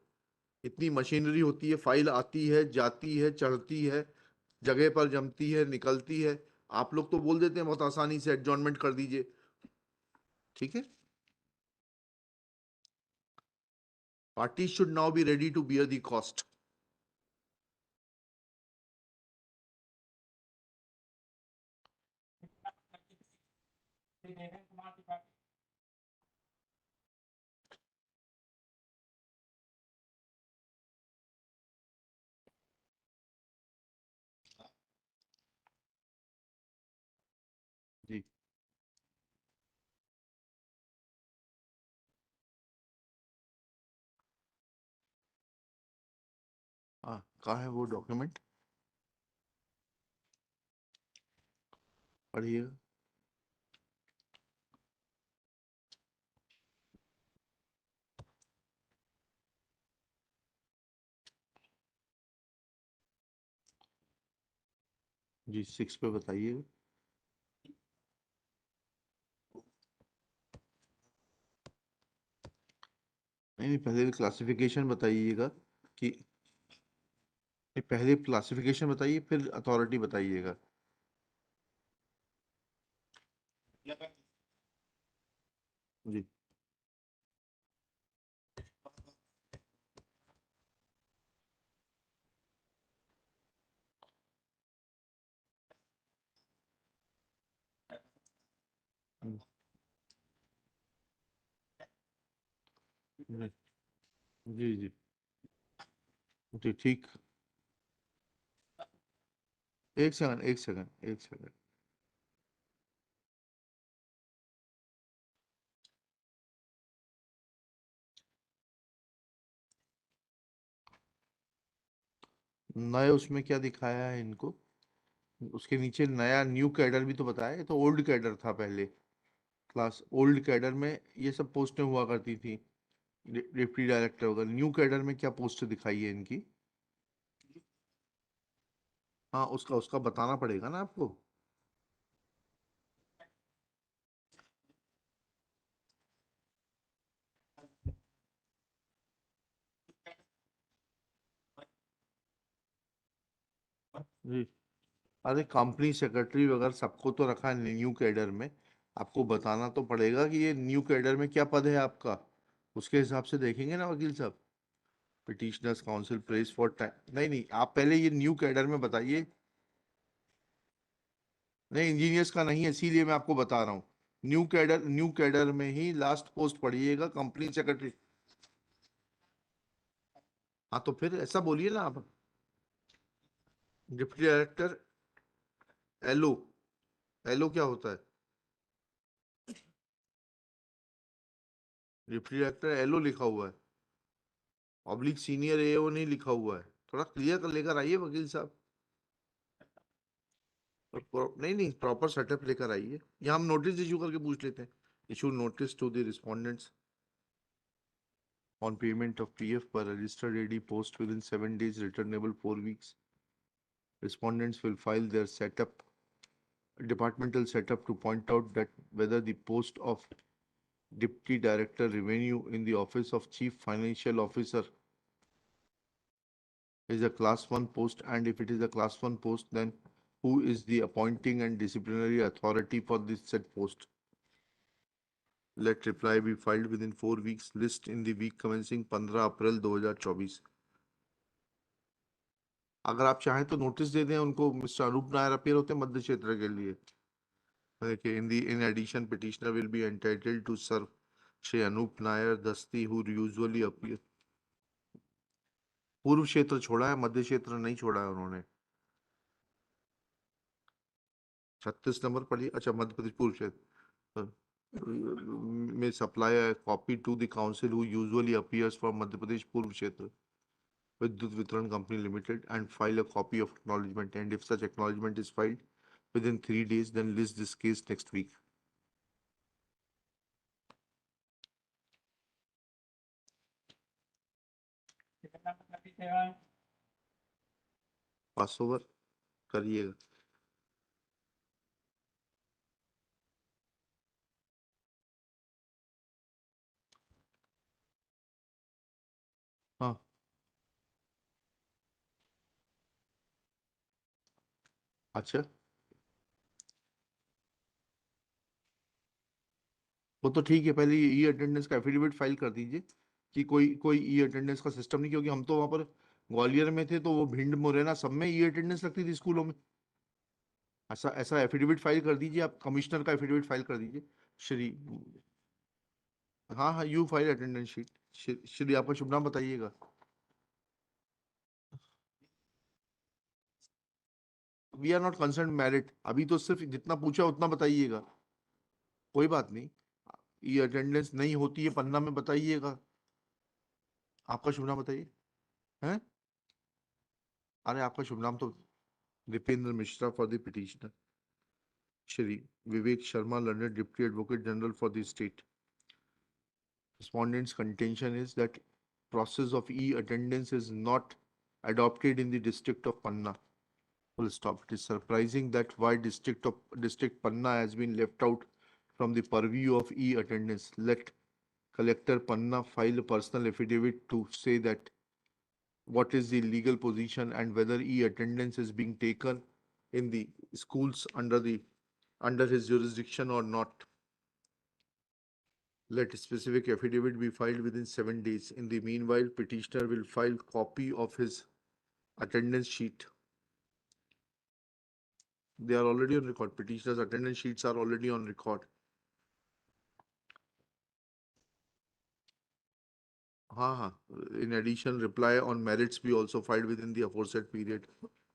इतनी machinery होती है, file आती है, जाती है, चढ़ती है, जगह पर जमती है, निकलती है। आप लोग तो बोल देते हैं बहुत आसानी से एडजॉर्नमेंट कर दीजिए, ठीक है। Party should now be ready to bear the cost. Devendra Kumar Tripathi. जी हाँ, कहाँ है वो डॉक्यूमेंट, पढ़िएगा। जी 6 पे बताइएगा। नहीं नहीं, पहले क्लासिफिकेशन बताइएगा कि, पहले क्लासिफिकेशन बताइए फिर अथॉरिटी बताइएगा। जी हम्म, जी जी जी जी, ठीक। एक सेकंड, एक सेकंड, एक सेकंड। नए उसमें क्या दिखाया है इनको, उसके नीचे नया न्यू कैडर भी तो बताया, ये तो ओल्ड कैडर था पहले। क्लास ओल्ड कैडर में ये सब पोस्टें हुआ करती थी, डिप्टी डायरेक्टर होगा। न्यू कैडर में क्या पोस्ट दिखाई है इनकी? हाँ, उसका उसका बताना पड़ेगा ना आपको। जी, अरे कंपनी सेक्रेटरी वगैरह सबको तो रखा है न्यू कैडर में, आपको बताना तो पड़ेगा कि ये न्यू कैडर में क्या पद है आपका, उसके हिसाब से देखेंगे ना वकील साहब। Petitioners council press for time, नहीं नहीं, आप पहले ये न्यू कैडर में बताइए। नहीं, इंजीनियर्स का नहीं है, इसीलिए मैं आपको बता रहा हूँ। न्यू कैडर में ही लास्ट पोस्ट पढ़िएगा, कंपनी सेक्रेटरी। हाँ तो फिर ऐसा बोलिए ना आप। डिप्टी डायरेक्टर, एलओ, एलओ क्या होता है? डिप्टी डायरेक्टर एलओ लिखा हुआ है, ऑब्लिक सीनियर एओ नहीं लिखा हुआ है। थोड़ा क्लियर कर लेकर आइए वकील साहब। नहीं नहीं, प्रॉपर सेटअप लेकर आइए, या हम नोटिस इशू करके पूछ लेते हैं। Issue notice to the respondents on payment of PF per registered AD post within 7 days, returnable 4 weeks. Respondents will file their setup, departmental setup to point out that whether the post of Deputy Director Revenue in the Office of Chief Financial Officer is a Class 1 post, and if it is a Class 1 post, then who is the appointing and disciplinary authority for this said post. Let reply be filed within 4 weeks. List in the week commencing 15 अप्रैल 2024। अगर आप चाहें तो notice दे दें उनको, mister Anoop Nair appear होते हैं मध्य क्षेत्र के लिए। देखिए, in addition petitioner will be entitled to serve Shri Anoop Nair दस्ती who usually appear। पूर्व क्षेत्र छोड़ा है, मध्य क्षेत्र नहीं छोड़ा है उन्होंने। 36 नंबर पढ़िए। अच्छा, मध्य प्रदेश पूर्व क्षेत्र में supply a copy to the council who usually appears for Madhya Pradesh पूर्व क्षेत्र विद्युत वितरण company limited and file a copy of acknowledgement, and if such acknowledgement is filed within 3 days, then list this case next week। Pass over करिएगा। अच्छा, वो तो ठीक है, पहले ई अटेंडेंस का एफिडेविट फाइल कर दीजिए कि कोई कोई ई अटेंडेंस का सिस्टम नहीं, क्योंकि हम तो वहां पर ग्वालियर में थे तो वो भिंड मुरैना सब में ई अटेंडेंस लगती थी स्कूलों में। ऐसा ऐसा एफिडेविट फाइल कर दीजिए, आप कमिश्नर का एफिडेविट फाइल कर दीजिए। श्री, हाँ हाँ, you file attendance sheet. Shri, आपका शुभ नाम बताइएगा। We are not concern merit, अभी तो सिर्फ जितना पूछा उतना बताइएगा, कोई बात नहीं। ये अटेंडेंस नहीं होती है पन्ना में बताइएगा। आपका शुभ नाम बताइए। हैं? अरे आपका शुभ नाम तो Dipendra Mishra for the petitioner. Shri Vivek Sharma, learned deputy advocate general for the state. Respondent's contention is that process of e-attendance is not adopted in the district of Panna. Full stop. It is surprising that why district Panna has been left out from the purview of e-attendance. Let Collector Panna file a personal affidavit to say that what is the legal position and whether e-attendance is being taken in the schools under his jurisdiction or not. Let specific affidavit be filed within 7 days. In the meanwhile, petitioner will file copy of his attendance sheet. They are already on record. Petitioner's attendance sheets are already on record. हाँ, in addition, reply on merits be also filed within the aforesaid period.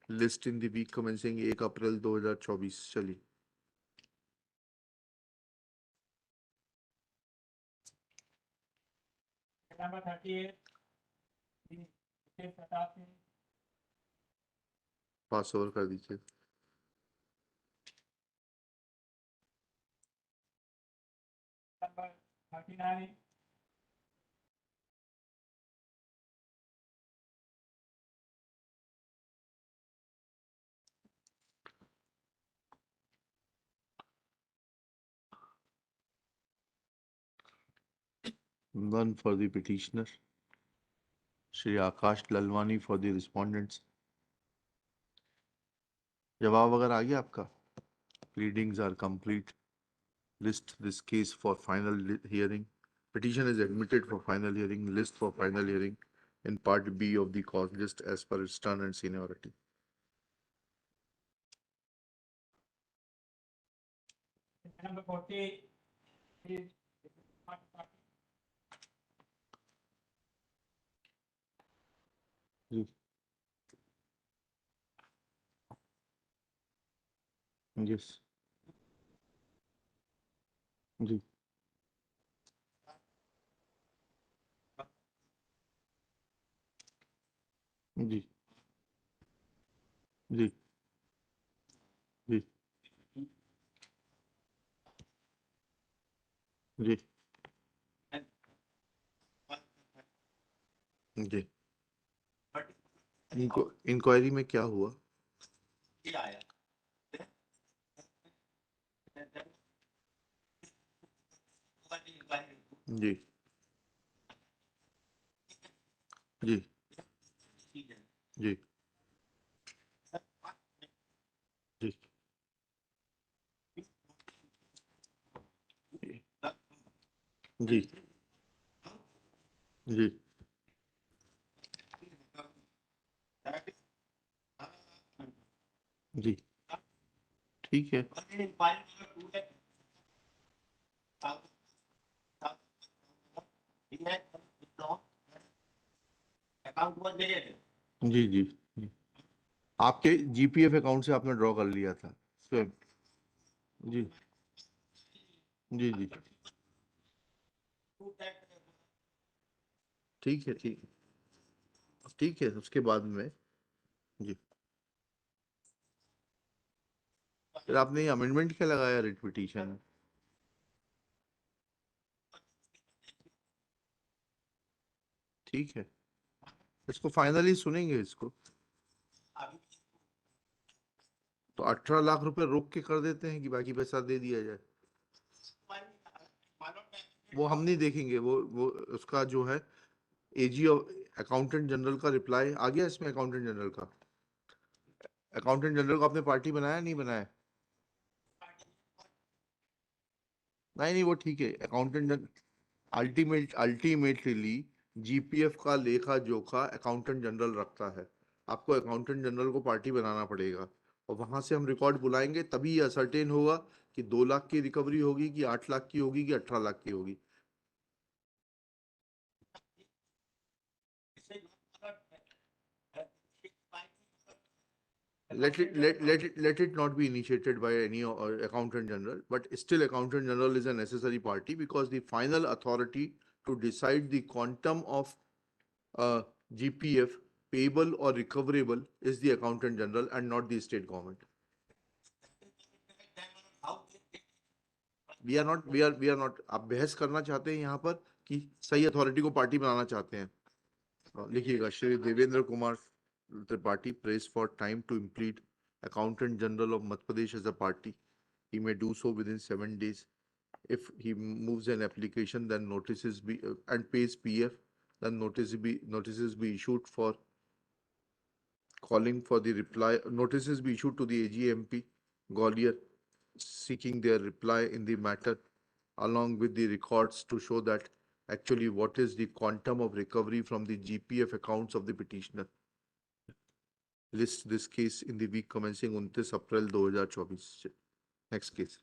List in the week commencing 1 April 2024. चलिए। Number 38 Pratap Singh. पास over कर दीजिए। Number 39 None for the petitioner. Shri Akash Lalwani for the respondents. जवाब अगर आ गया आपका? Pleadings are complete. List this case for final hearing. Petition is admitted for final hearing. List for final hearing in part B of the cause list as per its turn and seniority. Number 40 जी, yes, जी, जी, जी, जी, जी, जी। इनको inquiry में क्या हुआ? जी, जी, जी, जी, जी, जी, जी, ठीक है। जी, जी, जी। आपके जीपीएफ अकाउंट से आपने ड्रॉ कर लिया था स्वयं? जी, जी, जी, ठीक है, ठीक है, उसके बाद में। जी, फिर आपने अमेंडमेंट क्या लगाया रिट पिटीशन? ठीक है, इसको फाइनली सुनेंगे इसको। तो 18 लाख रुपए रोक के कर देते हैं कि बाकी पैसा दे दिया जाए। वो हम नहीं देखेंगे, वो उसका जो है एजी अकाउंटेंट जनरल का रिप्लाई आ गया इसमें, अकाउंटेंट जनरल का अकाउंटेंट जनरल को आपने पार्टी बनाया नहीं बनाया? नहीं वो ठीक है। अकाउंटेंट अल्टीमेटली जीपीएफ का लेखा जोखा अकाउंटेंट जनरल रखता है। आपको अकाउंटेंट जनरल को पार्टी बनाना पड़ेगा, और वहां से हम रिकॉर्ड बुलाएंगे, तभी ये असरटेन होगा कि 2 लाख की रिकवरी होगी कि 8 लाख की होगी कि 18 लाख की होगी। Let it not be initiated by any accountant general, but still accountant general is a necessary party, because the final authority to decide the quantum of GPF, payable or recoverable, is the accountant general and not the state government. We are not आप बहस करना चाहते हैं यहाँ पर कि सही authority को पार्टी बनाना चाहते हैं? लिखिएगा, Shri Devendra Kumar Tripathi prays for time to implead accountant general of Madhya Pradesh as a party. He may do so within 7 days. If he moves an application, then notices be and pays PF, then notices be issued for calling for the reply. Notices be issued to the AGMP Gwalior seeking their reply in the matter, along with the records to show that actually what is the quantum of recovery from the GPF accounts of the petitioner. List this case in the week commencing 29 April 2024. Next case.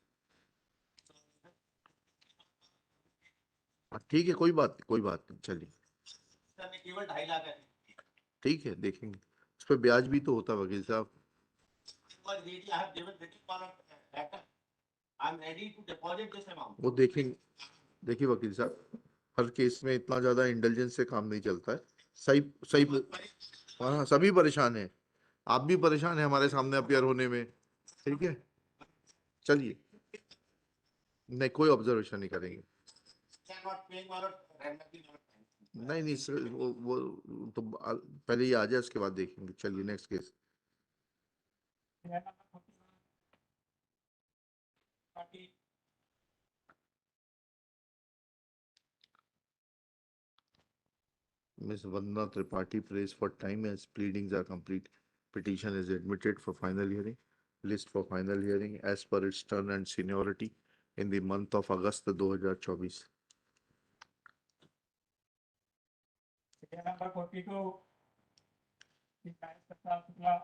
ठीक है, कोई बात नहीं, चलिए। केवल 2.5 लाख है। ठीक है, देखेंगे। उस पर ब्याज भी तो होता है वकील साहब। वो देखेंगे। देखिए वकील साहब, हर केस में इतना ज्यादा इंटेलिजेंस से काम नहीं चलता है। सही सही। हाँ, सभी परेशान हैं। आप भी परेशान हैं हमारे सामने अपियर होने में। ठीक है, चलिए। नहीं, कोई ऑब्जर्वेशन नहीं करेंगे। नहीं नहीं सर, वो तो पहले ही आ जाए, उसके बाद देखेंगे। चलिए next case. Ms. Vandana Tripathi prays for time as pleadings are complete. Petition is admitted for final hearing. List for final hearing as per its turn and seniority in the month of August 2024. Number 42, Shukla.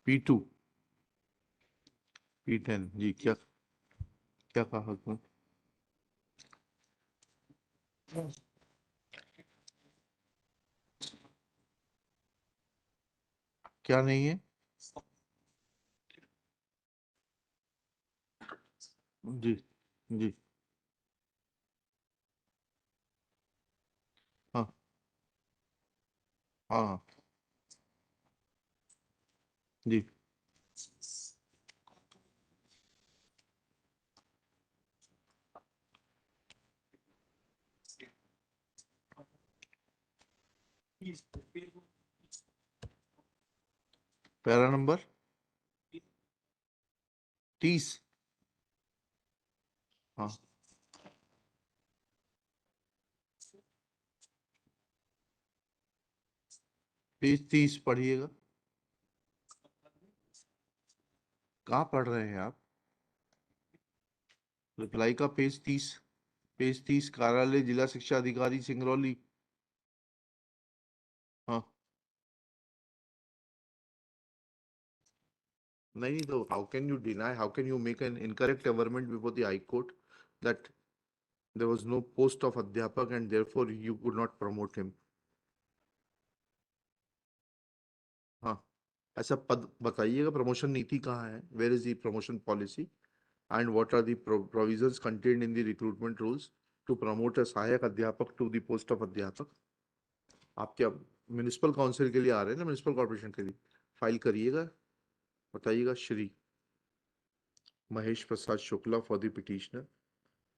P2 P10 जी, क्या क्या कहा हुक्म? क्या नहीं है? जी जी, हाँ हाँ जी। Para number 30। हाँ, पेज 30 पढ़िएगा। कहाँ पढ़ रहे हैं आप? रिप्लाई का पेज 30 कार्यालय जिला शिक्षा अधिकारी सिंगरौली। हाँ, नहीं तो how can you deny, how can you make an incorrect averment before the high court that there was no post of अध्यापक and therefore you could not promote him? हाँ, ऐसा पद बताइएगा। प्रमोशन नीति कहाँ है? Where is the promotion policy and what are the provisions contained in the recruitment rules to promote a सहायक अध्यापक टू द पोस्ट ऑफ अध्यापक? आप क्या म्युनिसिपल काउंसिल के लिए आ रहे हैं ना, म्युनिसिपल कॉर्पोरेशन के लिए? फाइल करिएगा, बताइएगा। Shri Mahesh Prasad Shukla for the petitioner.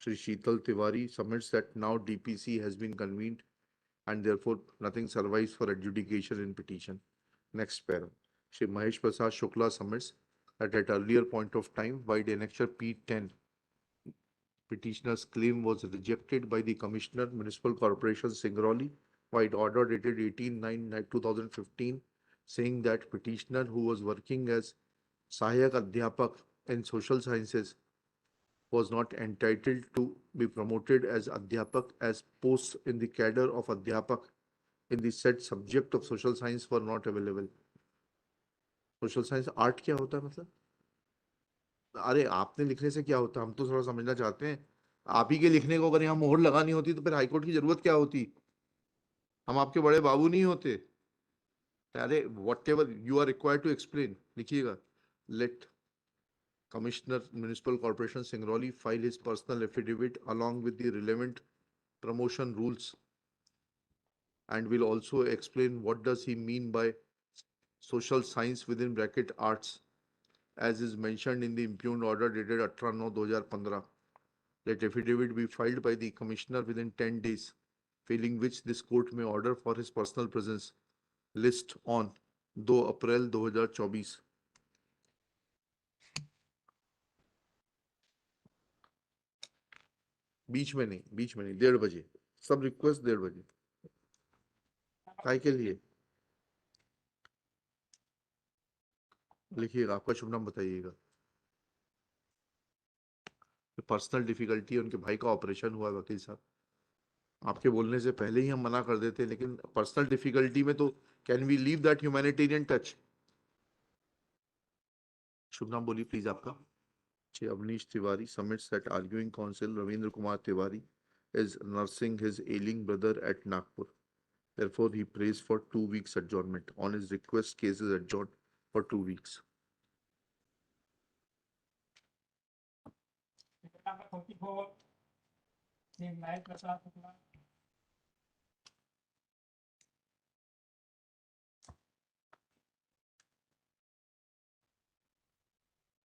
Shri Sheetal Tiwari submits that now DPC has been convened and therefore nothing survives for adjudication in petition. Next para. Shri Mahesh Prasad Shukla submits that at earlier point of time, by annexure P10, Petitioner's claim was rejected by the Commissioner, Municipal Corporation, Singrauli, by order dated 18/9/2015, saying that petitioner, who was working as Sahayak Adhyapak in Social Sciences, was not entitled to be promoted as Adhyapak, as posts in the cadre of Adhyapak in the said subject of social science were not available. Social science art क्या होता है मतलब? अरे आपने लिखने से क्या होता है, हम तो थोड़ा समझना चाहते हैं। आप ही के लिखने को अगर यहाँ मोहर लगानी होती तो फिर हाईकोर्ट की जरूरत क्या होती? हम आपके बड़े बाबू नहीं होते? अरे whatever you are required to explain, लिखिएगा। Let Commissioner, Municipal Corporation, Singrauli, file his personal affidavit along with the relevant promotion rules, and will also explain what does he mean by social science within bracket arts, as is mentioned in the impugned order dated 18/9/2015. Let affidavit be filed by the Commissioner within 10 days, failing which this court may order for his personal presence. List on 2 अप्रैल 2024। बीच में नहीं, 1:30 बजे सब request, 1:30 बजे। काय के लिए? लिखिएगा, आपका शुभ नाम बताइएगा। पर्सनल डिफिकल्टी है, उनके भाई का ऑपरेशन हुआ है वकील साहब। आपके बोलने से पहले ही हम मना कर देते, लेकिन पर्सनल डिफिकल्टी में तो can we leave that humanitarian touch? शुभ नाम बोलिए प्लीज आपका। Shri Avnish Tiwari submits that arguing counsel Ravindra Kumar Tiwari is nursing his ailing brother at Nagpur. Therefore, he prays for 2 weeks adjournment. On his request, case is adjourned for 2 weeks. number 44, name Nayal Prasad Shukla.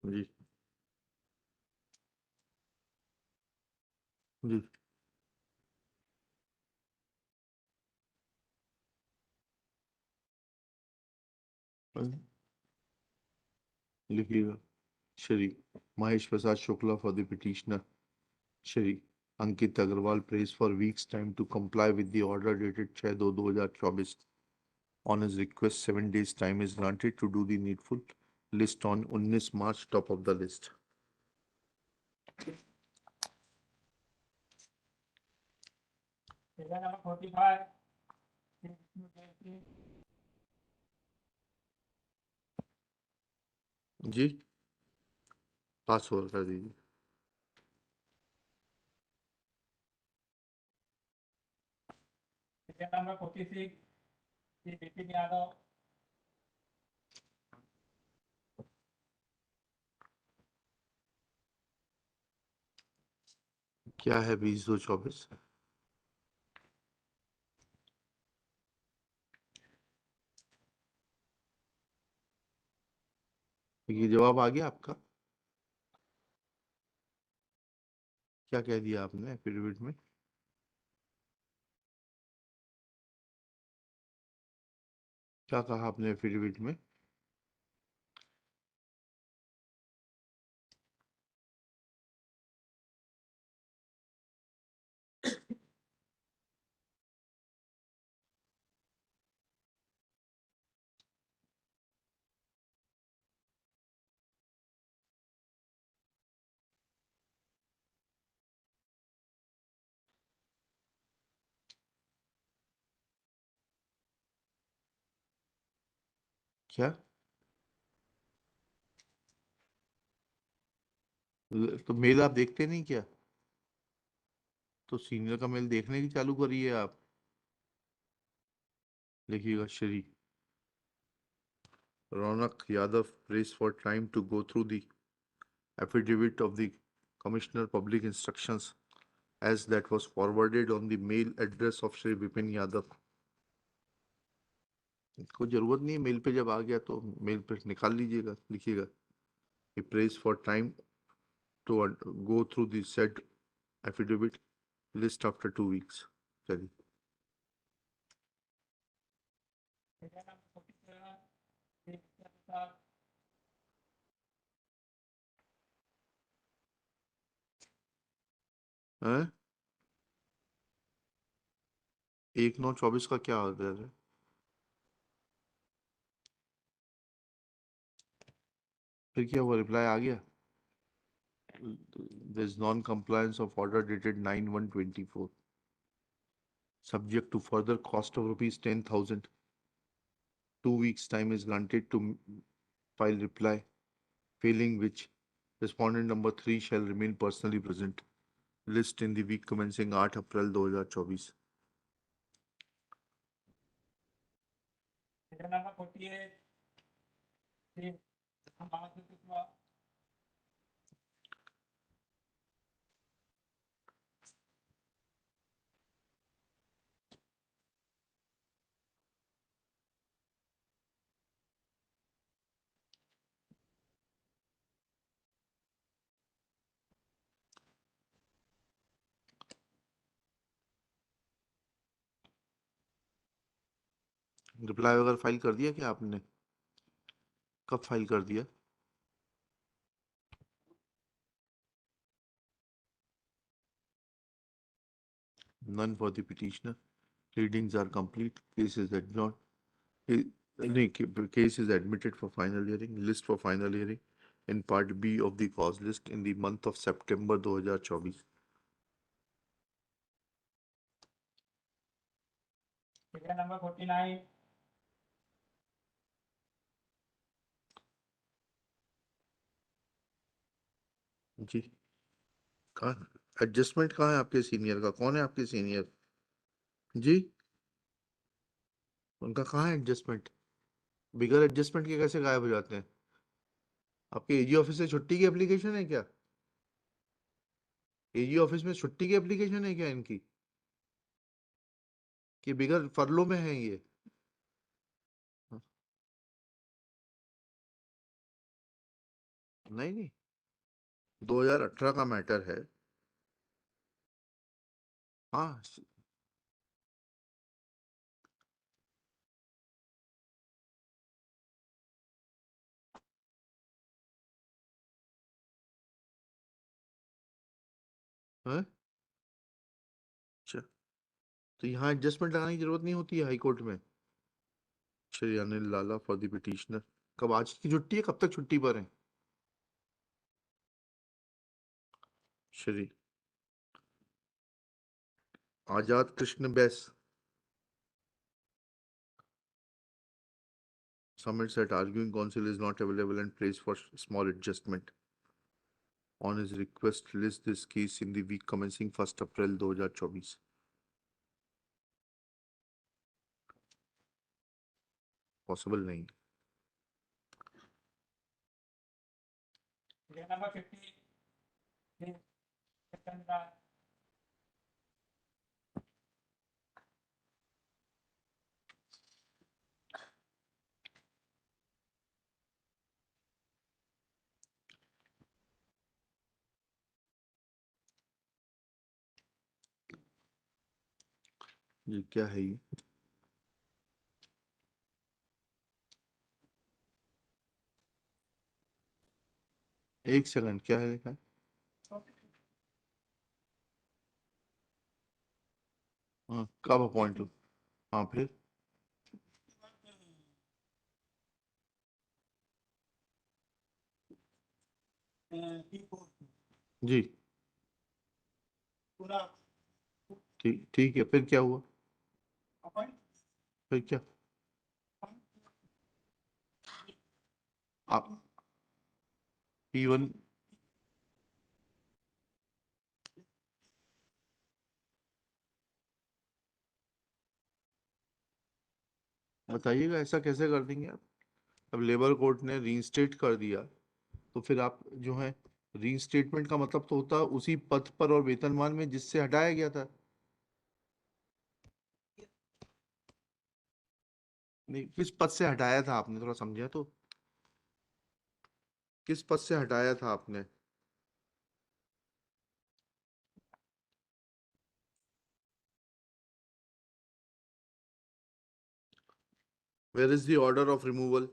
जी जी लिखिएगा। Shri Mahesh Prasad Shukla for the petitioner. Shri Ankit Agarwal prays for weeks time to comply with the order dated 6/2/2024. On his request, 7 days time is granted to do the needful. List on 19 March, top of the list. Figure number 45, Shri Vishnu Jayasri. Ji pass over कर दीजिए। Figure number 46, Shri Vipin Yadav. क्या है 20/2/24? ये जवाब आ गया आपका? क्या कह दिया आपने एफिडेविट में? क्या कहा आपने एफिडेविट में? क्या? तो मेल आप देखते नहीं क्या? तो सीनियर का मेल देखने की चालू करिए आप। लिखिएगा। Shri Ronak Yadav prays for time to go through the affidavit of the Commissioner Public Instructions as that was forwarded on the mail address of Shri Vipin Yadav. कोई जरूरत नहीं है, मेल पे जब आ गया तो मेल पे निकाल लीजिएगा। लिखिएगा। He prays for time to go through the said affidavit list after 2 weeks. चलिए। Figure number 47, Shri Vishnu Prasad. है? 1/9/24 का क्या ऑर्डर है? फिर क्या हुआ, रिप्लाई आ गया? There's non-compliance of order dated 9/1/24. Subject to further cost of rupees 10,000. 2 weeks time is granted to file reply, failing which respondent number 3 shall remain personally present. List in the week commencing 8 April 2024. Serial number 48. See, हम बात करते हुआ reply वगैरह file कर दिया क्या आपने? कब फाइल कर दिया? None for the petitioner. Readings are complete. Case is adjourned. Case is admitted for final hearing. List for final hearing in Part B of the cause list in the month of September 2024. serial number 49. जी, कहाँ adjustment कहाँ है आपके senior का? कौन है आपके senior? जी, उनका कहाँ है एडजस्टमेंट? बिगर एडजस्टमेंट के कैसे गायब हो जाते हैं? आपके एजी ऑफिस से छुट्टी की एप्लीकेशन है क्या? एजी ऑफिस में छुट्टी की एप्लीकेशन है क्या इनकी, कि बिगर फरलो में है ये? नहीं नहीं, 2018 का मैटर है। हाँ है? अच्छा, तो यहाँ एडजस्टमेंट लगाने की जरूरत नहीं होती है हाई कोर्ट में। श्री अनिल लाला फॉर द पिटिशनर। कब, आज की छुट्टी है? कब तक छुट्टी पर है? श्री आजाद कृष्ण बैस submits that arguing counsel is not available and prays for small adjustment. On his request, list this case in the week commencing 1 April 2024. Possible नहीं। Serial number 50. See, second round. ये क्या है ये? एक सेकंड, क्या है लिखा है? हाँ, कब अपॉइंट हो? हाँ फिर? जी, पूरा ठीक ठीक है, फिर क्या हुआ? अपॉइंट फिर क्या? आप P1 बताइएगा, ऐसा कैसे कर देंगे आप? अब लेबर कोर्ट ने रीइंस्टेट कर दिया, तो फिर आप जो है, रीइंस्टेटमेंट का मतलब तो होता है उसी पद पर और वेतनमान में जिससे हटाया गया था। नहीं, किस पद से हटाया था आपने, थोड़ा समझा तो? किस पद से हटाया था आपने? Where is the order of removal?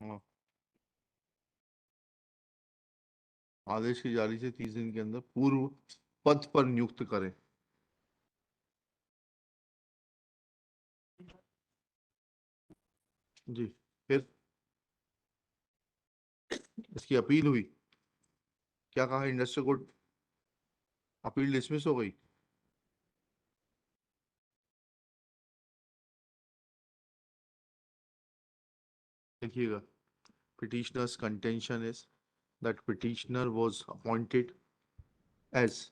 हाँ, आदेश की जारी से 30 दिन के अंदर पूर्व पद पर नियुक्त करें। जी, फिर इसकी अपील हुई, क्या कहा इंडस्ट्रियल कोर्ट, अपील डिसमिस हो गई। देखिएगा, petitioner's contention is that petitioner was appointed as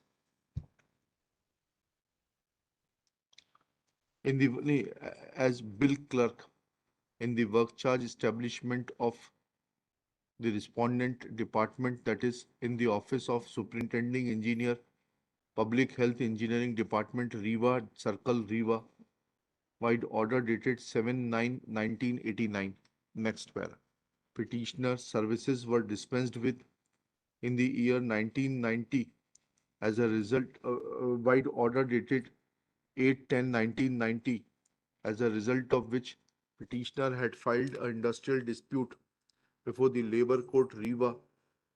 in the as bill clerk in the work charge establishment of the respondent department, that is in the office of superintending engineer, public health engineering department, Riva Circle, Riva, wide order dated 7/9/1989. Next para. Petitioner services were dispensed with in the year 1990 as a result, wide order dated 8/10/1990, as a result of which petitioner had filed an industrial dispute before the Labour Court Riva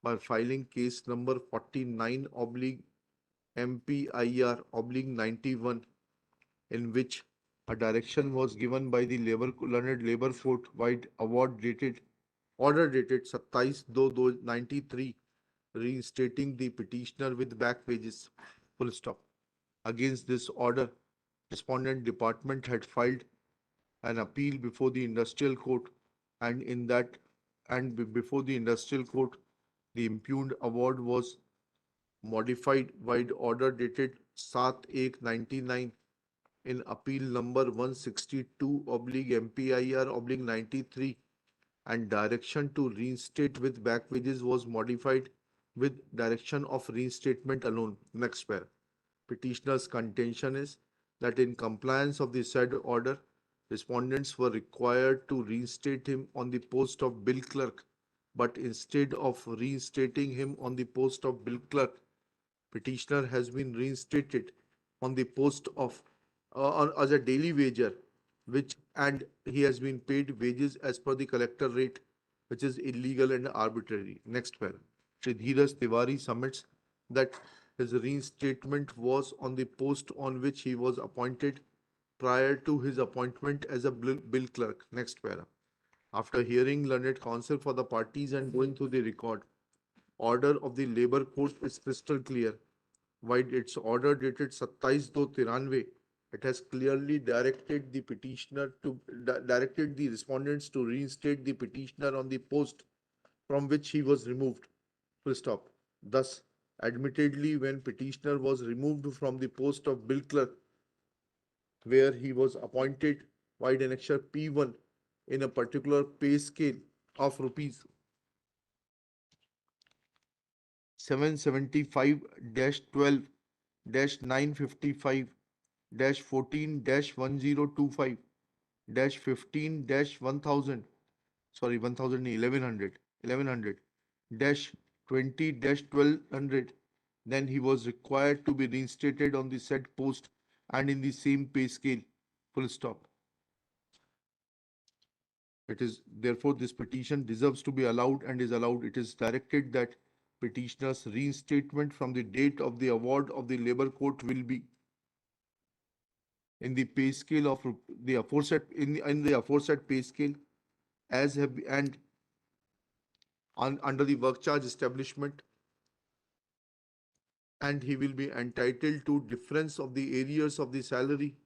by filing case number 49 oblique MPIR oblique 91, in which a direction was given by the Learned Labour Court wide order dated 27/2/93, reinstating the petitioner with back wages. Full stop. Against this order, respondent department had filed an appeal before the industrial court, and in that before the industrial court, the impugned award was modified wide order dated 7/1/99 in appeal number 162 oblique MPIR oblique 93, and direction to reinstate with back wages was modified with direction of reinstatement alone. Next pair. Petitioner's contention is that in compliance of the said order, respondents were required to reinstate him on the post of bill clerk, but instead of reinstating him on the post of bill clerk, petitioner has been reinstated on the post of as a daily wager, which and he has been paid wages as per the collector rate, which is illegal and arbitrary. Next paragraph. Shri Dheeraj Tiwari submits that his reinstatement was on the post on which he was appointed prior to his appointment as a bill clerk. Next paragraph. After hearing learned counsel for the parties and going through the record, order of the Labour Court is crystal clear. While its order dated 27/2/93, it has clearly directed the petitioner to directed the respondents to reinstate the petitioner on the post from which he was removed. Full stop. Thus, admittedly, when petitioner was removed from the post of bill clerk, where he was appointed wide annexure P1 in a particular pay scale of rupees 775-12-955-14-1025 -15-1000, sorry, 1100 dash 20-1200, then he was required to be reinstated on the said post and in the same pay scale. Full stop. It is therefore this petition deserves to be allowed and is allowed. It is directed that petitioner's reinstatement from the date of the award of the Labour Court will be in the pay scale of the aforesaid in the aforesaid pay scale as have and under the work charge establishment, and he will be entitled to difference of the arrears of the salary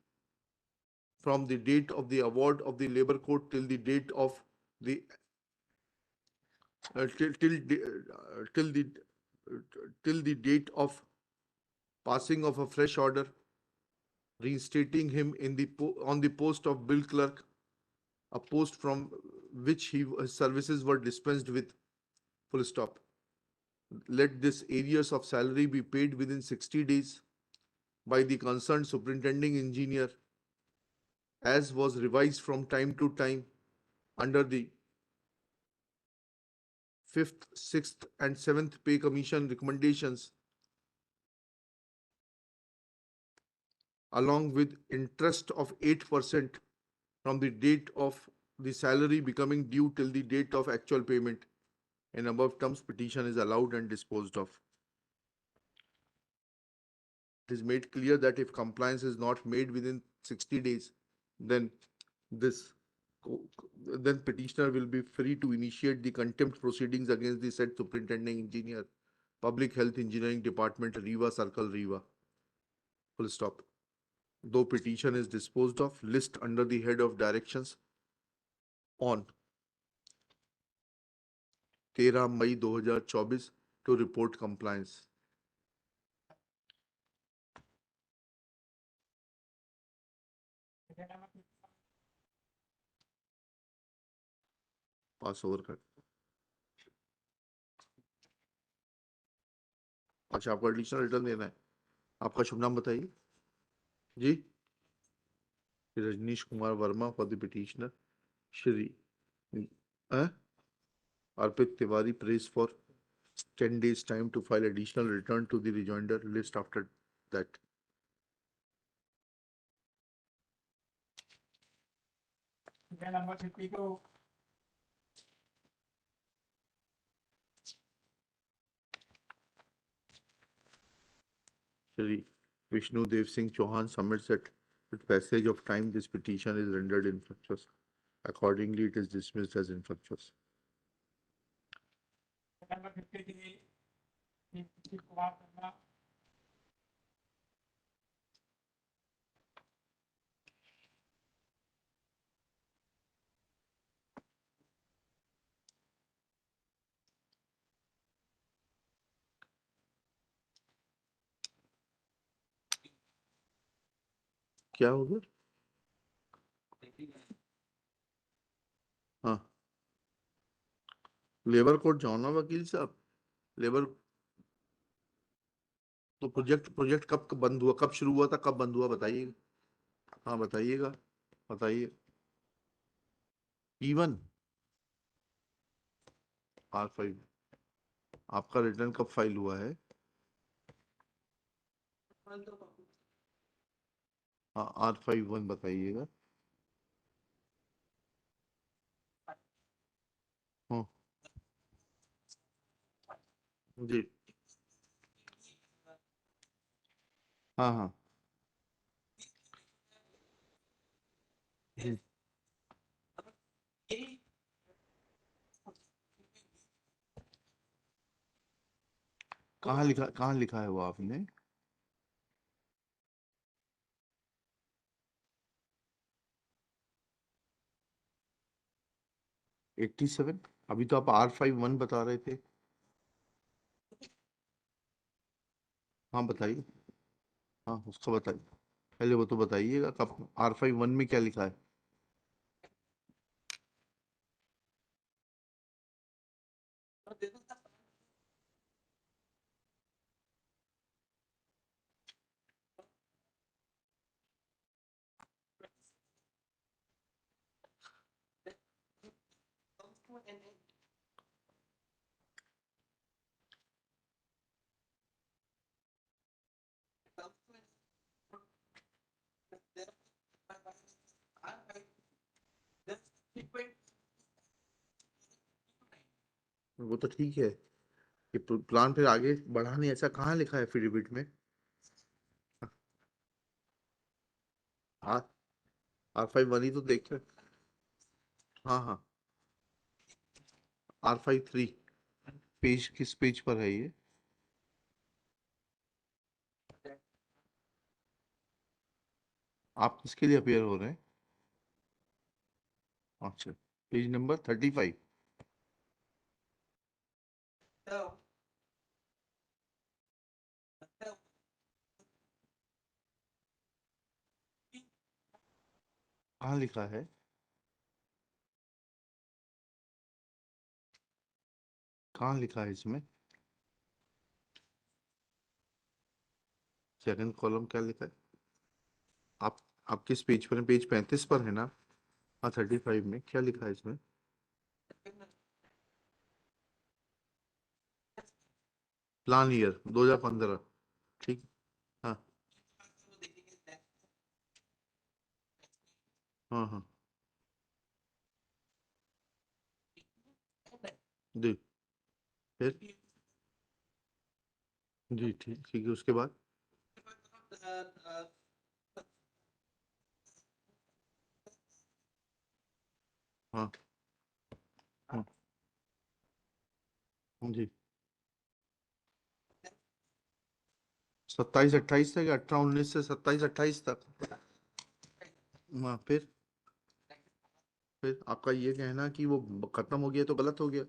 from the date of the award of the Labour Court till the date of the till the till the date of passing of a fresh order reinstating him in the on the post of bill clerk, a post from which his services were dispensed with. Full stop. Let this arrears of salary be paid within 60 days by the concerned superintending engineer, as was revised from time to time under the 5th, 6th, and 7th Pay Commission recommendations, along with interest of 8% from the date of the salary becoming due till the date of actual payment. In above terms, petition is allowed and disposed of. It is made clear that if compliance is not made within 60 days, then this then petitioner will be free to initiate the contempt proceedings against the said superintending engineer, Public Health Engineering Department, Rewa Circle, Rewa. Full stop. Though petition is disposed of, list under the head of directions on 13 May 2024 to report compliance. Pass over कर। अच्छा, आपको additional return देना है। आपका शुभ नाम बताइए जी। Rajnish Kumar Verma for the petitioner. Shri Arpit Tiwari prays for 10 days time to file additional return to the rejoinder list after that. Number 52. Shri Vishnu Dev Singh Chauhan submits that with passage of time this petition is rendered infructuous. Accordingly, it is dismissed as infructuous. Number 53. Kumar Verma. क्या हो गया? हाँ, labour court जाओ ना वकील साहब। Labour तो project कब बंद हुआ, कब शुरू हुआ था, कब बंद हुआ बताइए। हाँ बताइएगा, बताइए। E1 R5 आपका रिटर्न कब फाइल हुआ है? हाँ, R51 बताइएगा। हाँ जी, हाँ हाँ जी। कहाँ लिखा है वो आपने? $87? अभी तो आप R51 बता रहे थे। हाँ बताइए, हाँ उसका बताइए, पहले वो तो बताइएगा कब। R51 में क्या लिखा है? वो तो ठीक है कि प्लान फिर आगे बढ़ाने, ऐसा कहाँ लिखा है एफिडेविट में? आर R51 ही तो देख रहे। हाँ हाँ, R53 पेज किस पेज पर है ये? आप किसके लिए अपेयर हो रहे हैं? अच्छा, पेज नंबर 35। कहाँ लिखा है? कहाँ लिखा है इसमें? सेकंड कॉलम क्या लिखा है? आप आप किस पेज पर हैं? पेज 35 पर है ना? हाँ 35 में क्या लिखा है इसमें? Plan year 2015। ठीक। हाँ हाँ हाँ जी, फिर जी, ठीक ठीक है, उसके बाद हाँ हाँ जी, 27-28 तक, 18-19 से 27-28 तक। हाँ, फिर आपका ये कहना कि वो खत्म हो गया तो गलत हो गया।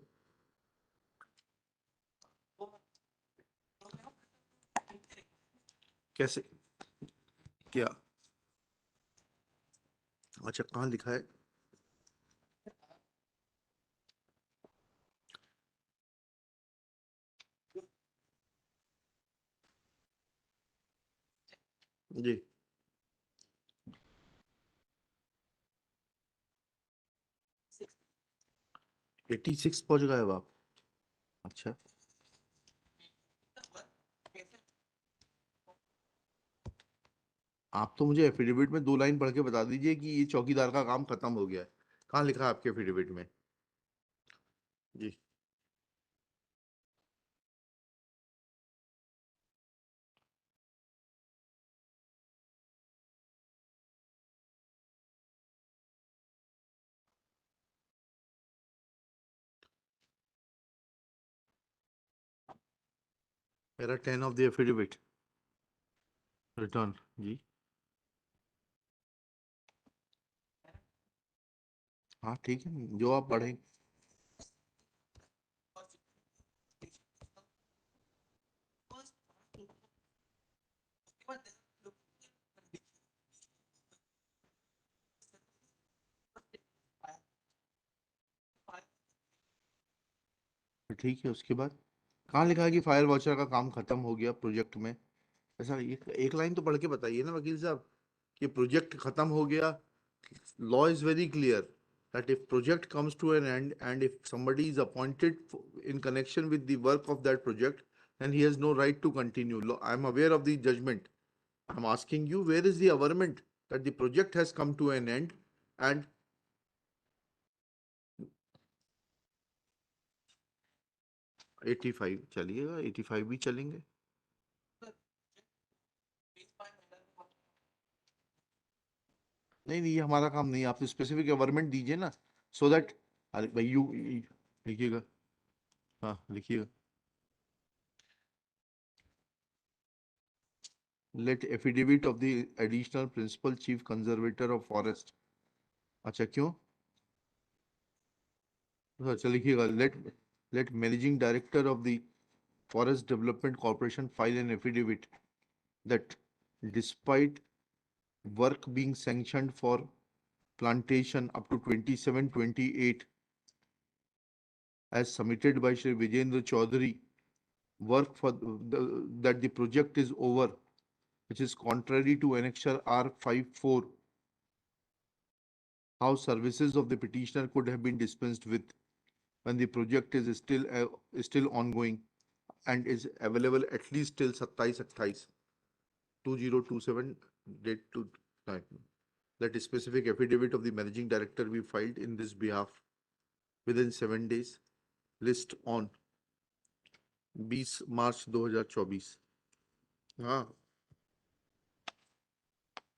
कैसे? क्या? अच्छा, कहाँ लिखा है? जी, 86 पहुंच गए अब आप? अच्छा, आप तो मुझे एफिडेविट में 2 लाइन पढ़ के बता दीजिए कि ये चौकीदार का काम खत्म हो गया है। कहाँ लिखा है आपके एफिडेविट में? जी, para 10 of the affidavit, return. जी, हाँ ठीक है, जो आप पढ़ें। ठीक है, उसके बाद कहाँ लिखा है कि फायर वॉचर का काम खत्म हो गया प्रोजेक्ट में? ऐसा एक लाइन तो पढ़ के बताइए ना वकील साहब, कि प्रोजेक्ट खत्म हो गया। Law is very clear that if project comes to an end and if somebody is appointed in connection with the work of that project, then he has no right to continue. I am aware of the judgment. I am asking you, where is the averment that the project has come to an end and 85 चलिएगा, 85 भी चलेंगे। नहीं नहीं, ये हमारा काम नहीं है, आप स्पेसिफिक गवर्नमेंट दीजिए ना, सो दैट। अरे भाई, यू लिखिएगा। हाँ, लिखिएगा। Let affidavit of the additional principal chief conservator of forest. अच्छा, क्यों? अच्छा, लिखिएगा। Let managing director of the forest development corporation file an affidavit that despite work being sanctioned for plantation up to 27-28 as submitted by Shri Vijendra Chaudhary, work for that the project is over, which is contrary to Annexure R54, how services of the petitioner could have been dispensed with when the project is still ongoing and is available at least till 27-28 2027 date to time. That specific affidavit of the managing director be filed in this behalf within 7 days. List on 20 मार्च 2024। हाँ,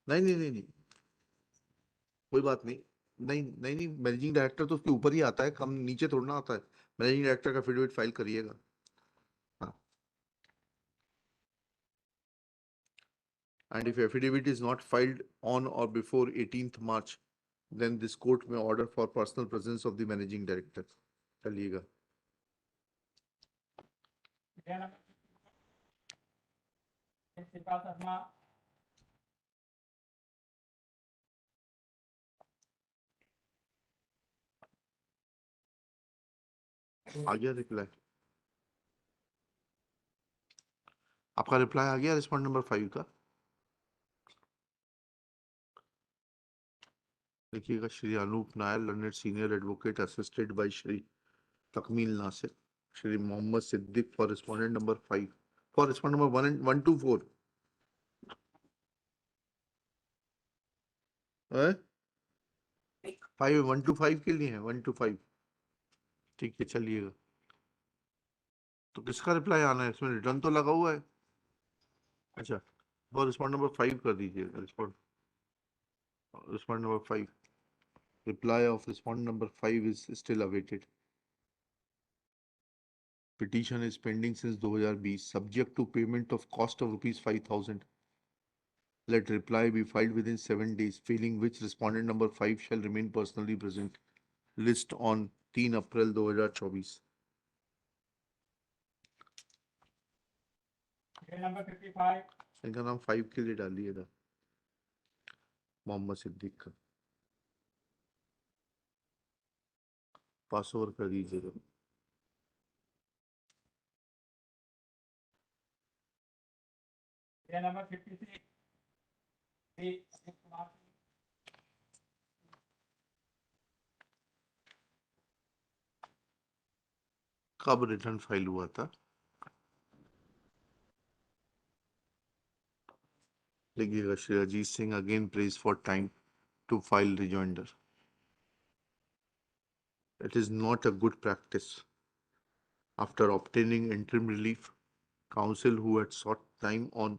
नहीं नहीं नहीं नहीं, कोई बात नहीं। नहीं नहीं नहीं, मैनेजिंग डायरेक्टर तो उसके ऊपर ही आता है, कम नीचे थोड़ा ना आता है। मैनेजिंग डायरेक्टर का एफिडेविट फाइल करिएगा। हाँ, and if affidavit is not filed on or before 18th March, then this court may order for personal presence of the managing director। चलिएगा। शर्मा आ गया रिप्लाई? आपका रिप्लाई आ गया रिस्पॉन्ड नंबर 5 का? देखिएगा, Shri Anoop Nair, learned senior advocate, assisted by Shri Takmeel Nasir, Shri Mohammad Siddique for respondent number 5, for respondent number 1 1 2 4। 5 1 to 5 के लिए है, 1 to 5। ठीक है, चलिएगा। तो किसका रिप्लाई आना है इसमें? रिटर्न तो लगा हुआ है। अच्छा, वो रिस्पॉन्ड नंबर 5 कर दीजिए। Respond number 5, reply of respondent number 5 is still awaited. Petition is pending since 2020, subject to payment of cost of rupees 5,000. Let reply be filed within 7 days, failing which respondent number 5 shall remain personally present. List on 3 April 2024। Number 55 इनका नाम 5 के लिए डालिएगा, मोहम्मद सिद्दीक का। पास over कर दीजिएगा। Number 56 कब return file हुआ था? लिखिएगा, Shri Ajit Singh again praise for time to file rejoinder. It is not a good practice. After obtaining interim relief, counsel who had sought time on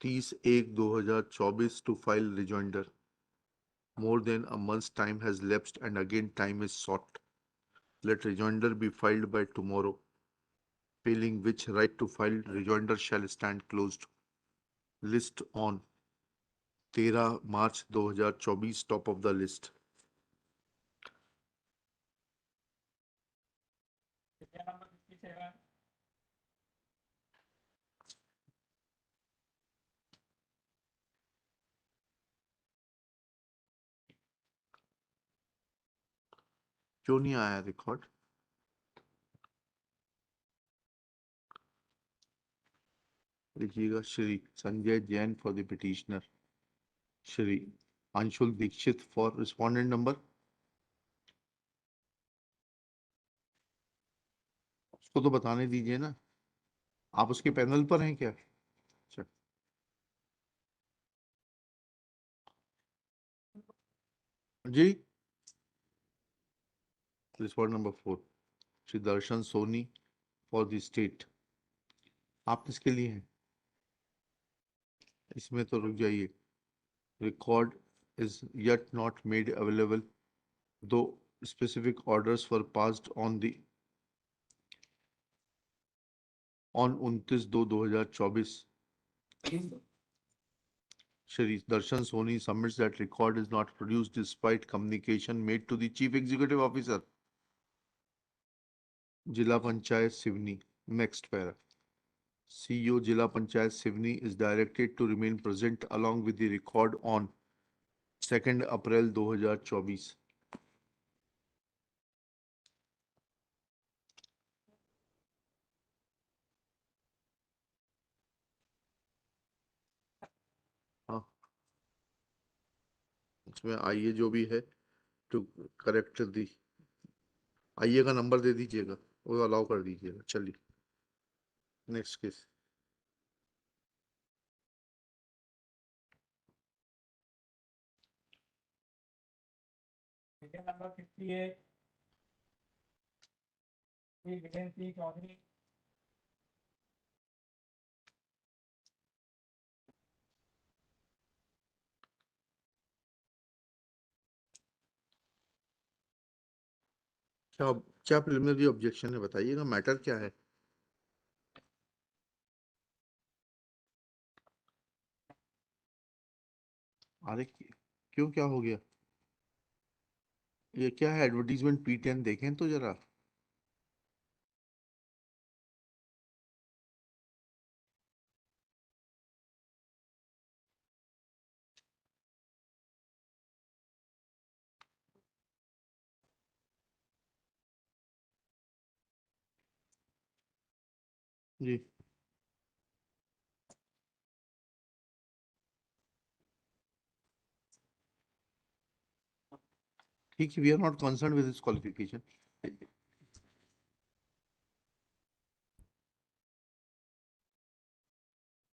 30/1/2024 to file rejoinder. More than a month's time has lapsed and again time is sought. Let rejoinder be filed by tomorrow, failing which right to file rejoinder shall stand closed. List on 13 March 2024, top of the list. Number 57 क्यों नहीं आया record? लिखिएगा, Shri Sanjay Jain for the petitioner, Shri Anshul Dikshit for respondent number. उसको तो बताने दीजिए ना, आप उसके पैनल पर हैं क्या? अच्छा जी। Respondent number 4, Shri Darshan Soni for the state. आप किसके लिए हैं? इसमें तो रुक जाइए। Record is yet not made available, though specific orders were passed on 29/2/2024. Shri Darshan Soni submits that record is not produced despite communication made to the Chief Executive Officer, Jila Panchayat Sivni. Next para. CEO Jila Panchayat Sivni is directed to remain present along with the record on 2 April 2024. हाँ, इसमें आइए जो भी है to correct दी, आइए का number दे दीजिएगा, वो अलाउ कर दीजिएगा। चलिए next case. Number 58 Vijay Singh Chaudhary क्या क्या प्रिलिमिनरी ऑब्जेक्शन है, बताइएगा, मैटर क्या है? अरे क्यों, क्या हो गया? ये क्या है? एडवर्टीजमेंट P10 देखें तो जरा। जी ठीक है, we are not concern with this qualification.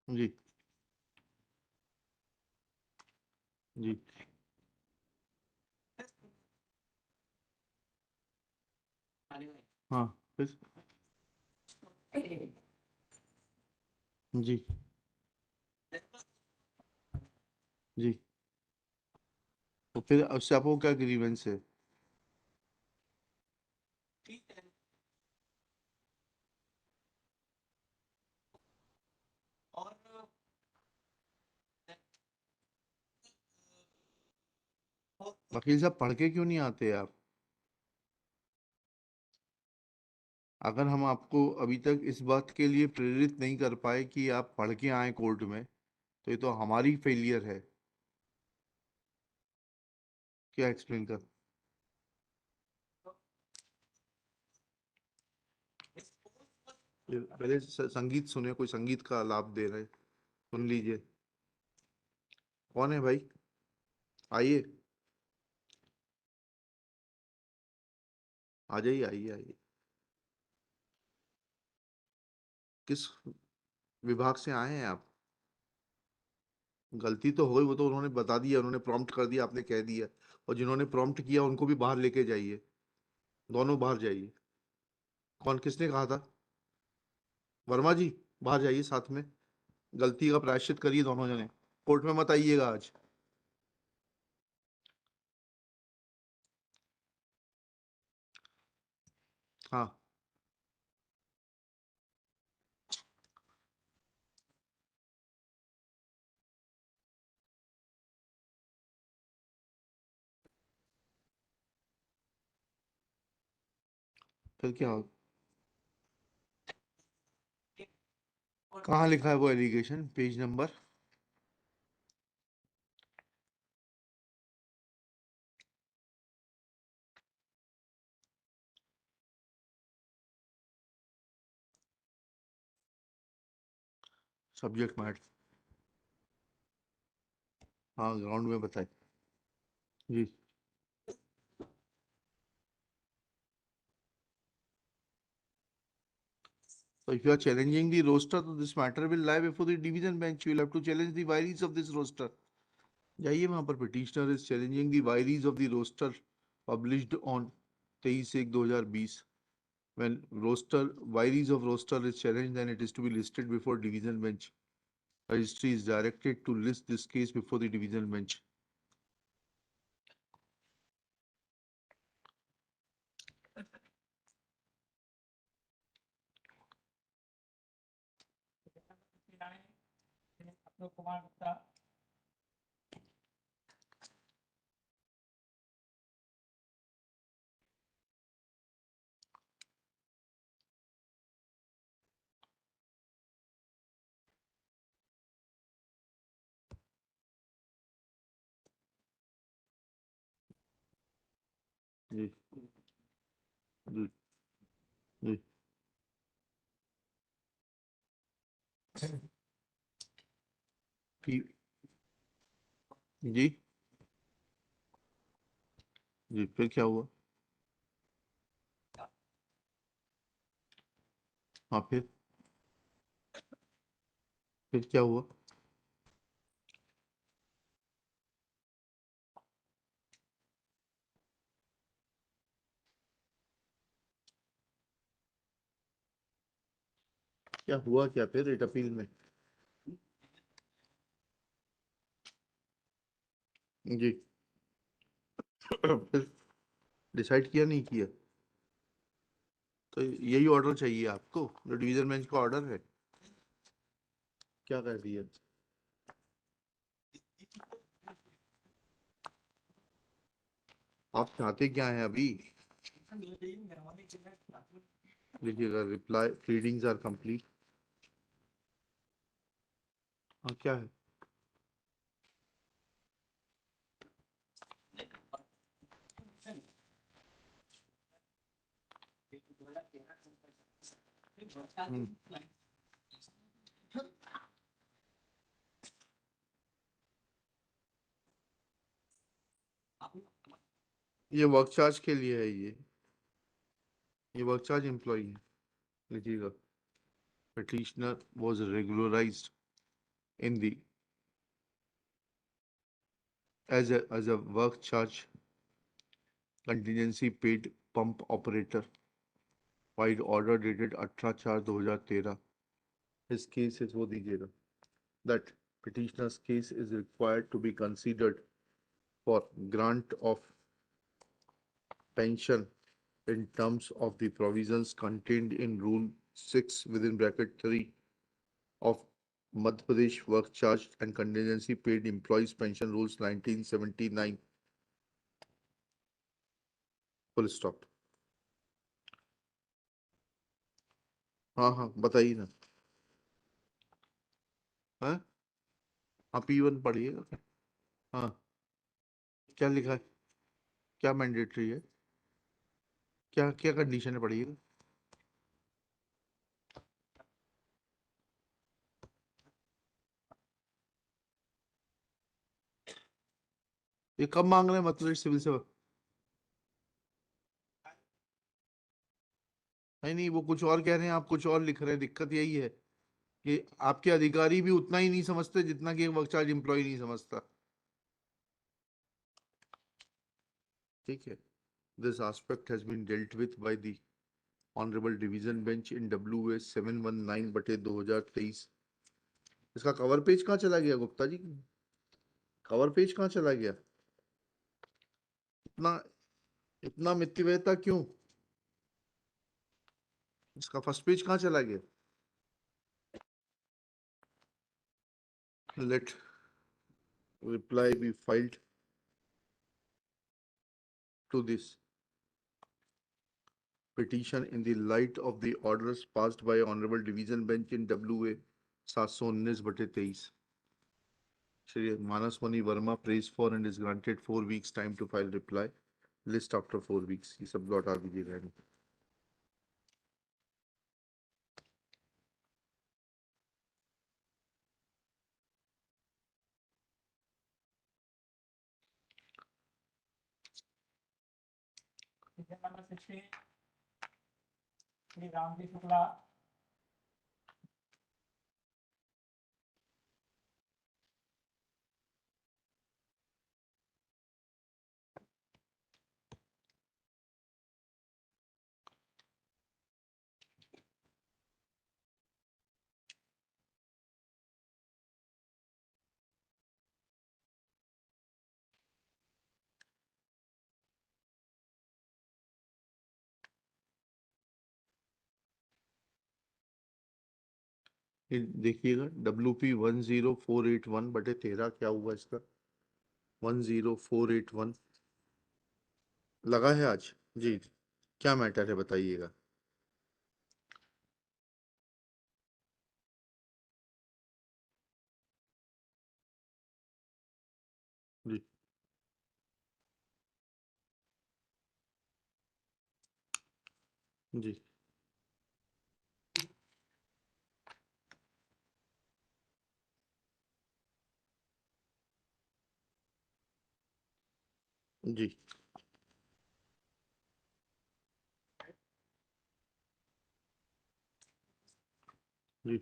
जी जी हाँ फिर जी जी, तो फिर उससे आपको क्या ग्रीवेंस है? वकील साहब, पढ़ के क्यों नहीं आते आप? अगर हम आपको अभी तक इस बात के लिए प्रेरित नहीं कर पाए कि आप पढ़ के आए कोर्ट में, तो ये तो हमारी फेलियर है। क्या एक्सप्लेन कर? पहले संगीत सुने, कोई संगीत का लाभ दे रहे, सुन लीजिए। कौन है भाई? आइए, आ जाइए, आइए आइए। किस विभाग से आए हैं आप? गलती तो हो गई, वो तो उन्होंने बता दिया, उन्होंने प्रॉम्प्ट कर दिया, आपने कह दिया। और जिन्होंने प्रॉम्प्ट किया उनको भी बाहर लेके जाइए, दोनों बाहर जाइए। कौन, किसने कहा था? वर्मा जी, बाहर जाइए साथ में। गलती का प्रायश्चित करिए दोनों जने, कोर्ट में मत आइएगा आज। हाँ, फिर क्या हो? कहाँ लिखा है वो allegation, page number? Subject matter? हाँ, ग्राउंड में बताए जी। So if you are challenging the roster, तो this matter will lie before the division bench. You will have to challenge the vires of this roster. जाइए वहां पर, petitioner is challenging the vires of the roster published on 23/1/2020. When roster vires of roster is challenged, then it is to be listed before division bench. Registry is directed to list this case before the division bench. Kumar Gupta. जी जी जी ठीक। जी जी, फिर क्या हुआ? हाँ, फिर क्या हुआ? क्या हुआ क्या फिर रेट अपील में? जी फिर डिसाइड किया नहीं किया? तो यही ऑर्डर चाहिए आपको, जो डिवीजन बेंच का ऑर्डर है? क्या कर दिया? आप चाहते क्या हैं अभी? देखिएगा, रिप्लाई प्लीडिंग्स आर कंप्लीट। हाँ, क्या है? हम्म, ये वर्क चार्ज के लिए है, ये वर्क चार्ज एम्प्लॉय है। लिखिएगा, petitioner was regularized in the as a work charge contingency paid pump operator file order dated 18/4/2013. His case is वो दीजिएगा. That petitioner's case is required to be considered for grant of pension in terms of the provisions contained in Rule 6 within bracket 3 of Madhya Pradesh Work Charge and Contingency Paid Employees Pension Rules 1979. Full stop. हाँ हाँ बताइए ना. हाँ आप P1 पढ़िएगा. हाँ क्या लिखा है, क्या मैंडेटरी है, क्या क्या कंडीशन है, पढ़िएगा. ये कब मांग रहे हैं मध्य प्रदेश सिविल से? नहीं नहीं वो कुछ और कह रहे हैं, आप कुछ और लिख रहे हैं. दिक्कत यही है कि आपके अधिकारी भी उतना ही नहीं समझते जितना कि एक वर्क चार्ज एम्प्लॉय नहीं समझता. ठीक है. This aspect has been dealt with by the honourable division bench in WA 719/2023. इसका कवर पेज कहाँ चला गया गुप्ता जी? कवर पेज कहाँ चला गया? इतना इतना मितव्ययिता क्यों? इसका फर्स्ट पेज कहाँ चला गया? Let reply be filed to this petition in the light of the orders passed by Honorable Division Bench in WA 719/23. Shri Manaswani Verma prays for and is granted 4 weeks time to file reply. List after 4 weeks. ये सब लौटा दीजिएगा. Petition number 16, Shri Ramji Shukla. ये देखिएगा WP 10481/13 क्या हुआ इसका? 10481 लगा है आज जी. क्या मैटर है बताइएगा. जी जी जी जी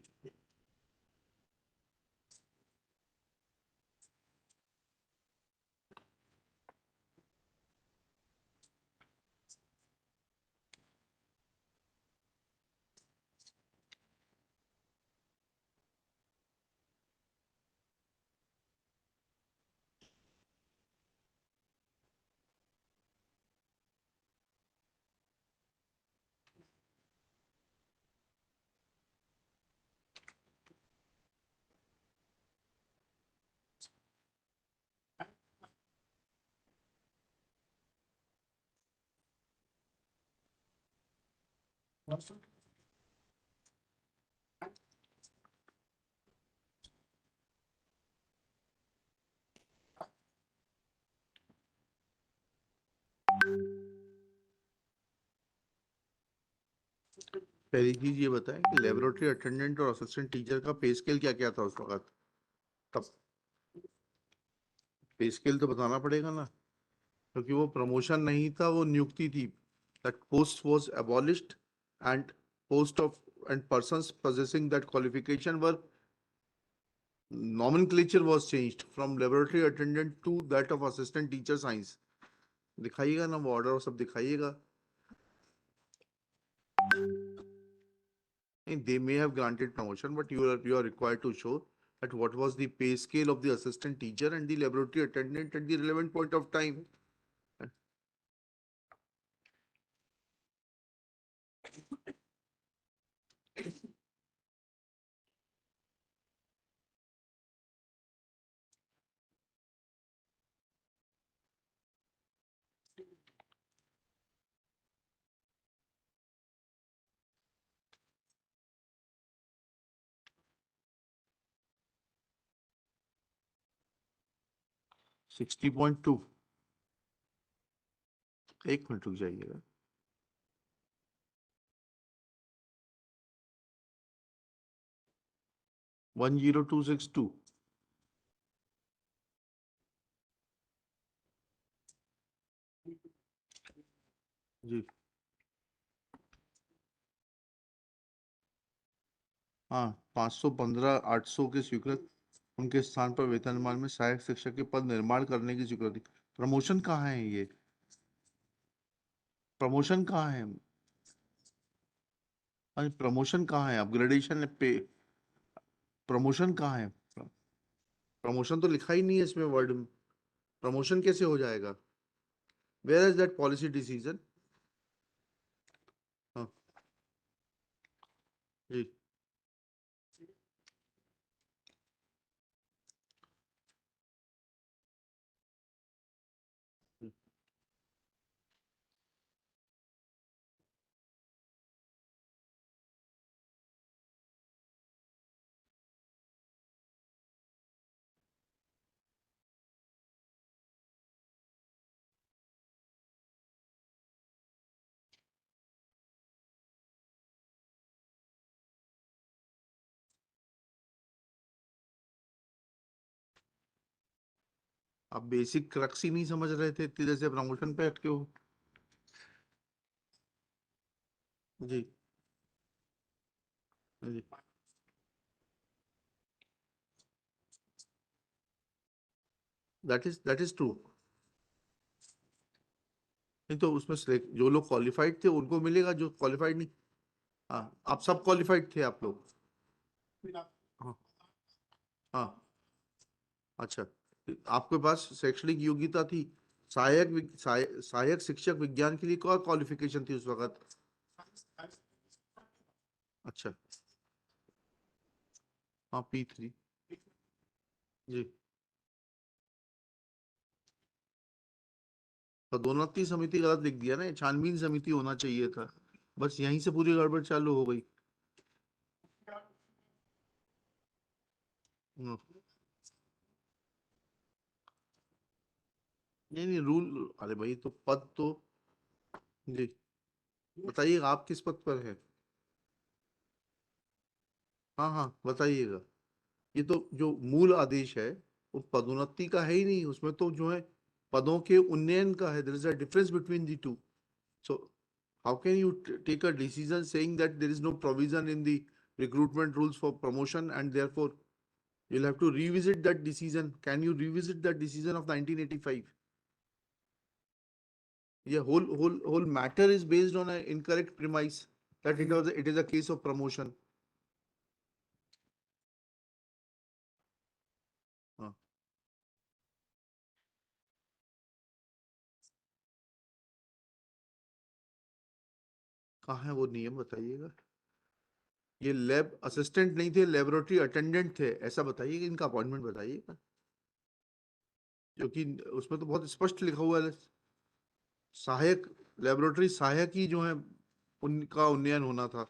पहली चीज ये बताएं कि लेबोरेटरी अटेंडेंट और असिस्टेंट टीचर का पे स्केल क्या क्या था उस वक्त? तब पे स्केल तो बताना पड़ेगा ना, क्योंकि वो प्रमोशन नहीं था, वो नियुक्ति थी. That post was abolished and post of and persons possessing that qualification were nomenclature was changed from laboratory attendant to that of assistant teacher science. दिखाइएगा ना वो ऑर्डर, सब दिखाइएगा. They may have granted promotion, but you are required to show that what was the pay scale of the assistant teacher and the laboratory attendant at the relevant point of time. 60.2। एक minute रुक जाइएगा। 10262। जी हाँ, 515 800 के स्वीकृत, उनके स्थान पर वेतनमान में सहायक शिक्षक के पद निर्माण करने की स्वीकृति। प्रमोशन कहाँ है ये? प्रमोशन कहाँ है? अरे प्रमोशन कहाँ है? अपग्रेडेशन पे प्रमोशन कहाँ है? प्रमोशन तो लिखा ही नहीं है इसमें वर्ड में। प्रमोशन कैसे हो जाएगा? Where is that policy decision? हाँ जी। आप बेसिक क्रक्स ही नहीं समझ रहे थे, इतनी देर से प्रमोशन पे अटके हो। जी जी। That is true. नहीं तो उसमें जो लोग क्वालिफाइड थे उनको मिलेगा, जो क्वालिफाइड नहीं। हाँ, आप सब क्वालिफाइड थे आप लोग। हाँ हाँ। अच्छा, आपके पास शैक्षणिक योग्यता थी। सहायक शिक्षक विज्ञान के लिए क्या क्वालिफिकेशन थी उस वक्त? अच्छा। हाँ, P3। जी। पदोन्नति समिति गलत लिख दिया ना, ये छानबीन समिति होना चाहिए था। बस यहीं से पूरी गड़बड़ चालू हो गई। हम्म, नहीं नहीं, रूल, अरे भाई तो पद तो। जी, बताइए आप किस पद पर है? हाँ हाँ, बताइएगा। ये तो जो मूल आदेश है वो पदोन्नति का है ही नहीं, उसमें तो जो है पदों के उन्नयन का है। There is a difference between the two. So how can you take a decision saying that there is no provision in the recruitment rules for promotion, and therefore you'll have to revisit that decision? Can you revisit that decision of 1985? Yeah, whole matter is based on an incorrect premise that it is a case of promotion. हाँ, कहाँ है वो नियम, बताइएगा। ये lab assistant नहीं थे, laboratory attendant थे, ऐसा बताइए, इनका अपॉइंटमेंट बताइएगा। क्योंकि उसमें तो बहुत स्पष्ट लिखा हुआ है, सहायक, लेबोरेटरी सहायक ही जो है उनका उन्नयन होना था।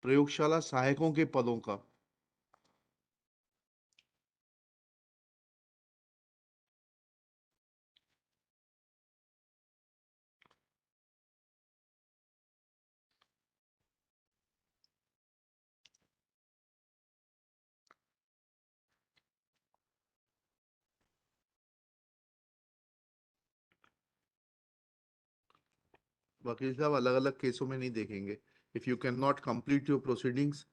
प्रयोगशाला सहायकों के पदों का। वकील साहब अलग अलग केसों में नहीं देखेंगे। If you can not complete your proceedings,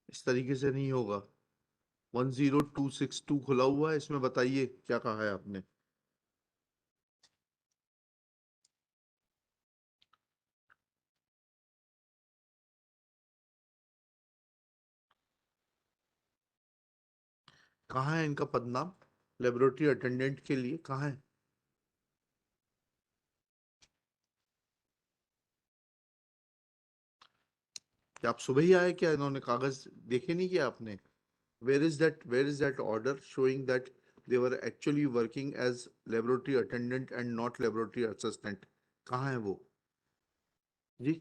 इस तरीके से नहीं होगा। 10262 खुला हुआ है, इसमें बताइए क्या कहा है आपने। कहाँ है इनका पदनाम लेबोरेटरी अटेंडेंट के लिए, कहाँ है? क्या आप सुबह ही आए क्या? इन्होंने कागज देखे नहीं क्या आपने? Where is that order showing that they were actually working as laboratory attendant and not laboratory assistant? कहाँ है वो जी?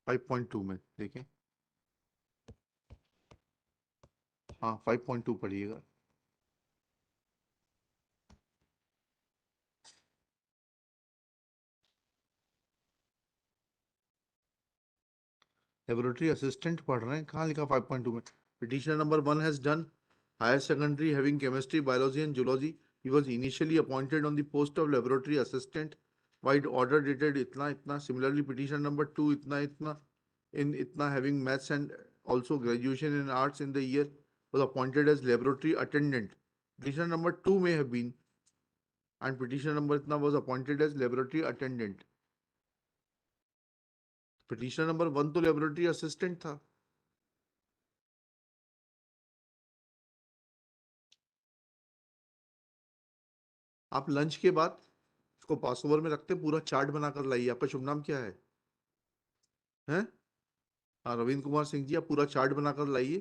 5.2 में देखें। हाँ 5.2 पढ़िएगा। लेबोरेटरी असिस्टेंट पढ़ रहे हैं, कहाँ लिखा 5.2 में? Petitioner number 1 has done higher secondary having chemistry biology and zoology. He was initially appointed on the post of laboratory assistant vide order dated इतना इतना। सिमिलरली पिटिशन नंबर 2 इतना इतना in itna having maths and also graduation in arts in the year was appointed as laboratory attendant. Petition number 2 may have been, and petition number itna was appointed as laboratory attendant. Petition number 1 तो laboratory assistant था। आप lunch के बाद इसको पास over में रखते पूरा chart बनाकर लाइए। आपका शुभ नाम क्या है? हैं? हाँ रविंद्र कुमार सिंह जी, आप पूरा चार्ट बनाकर लाइए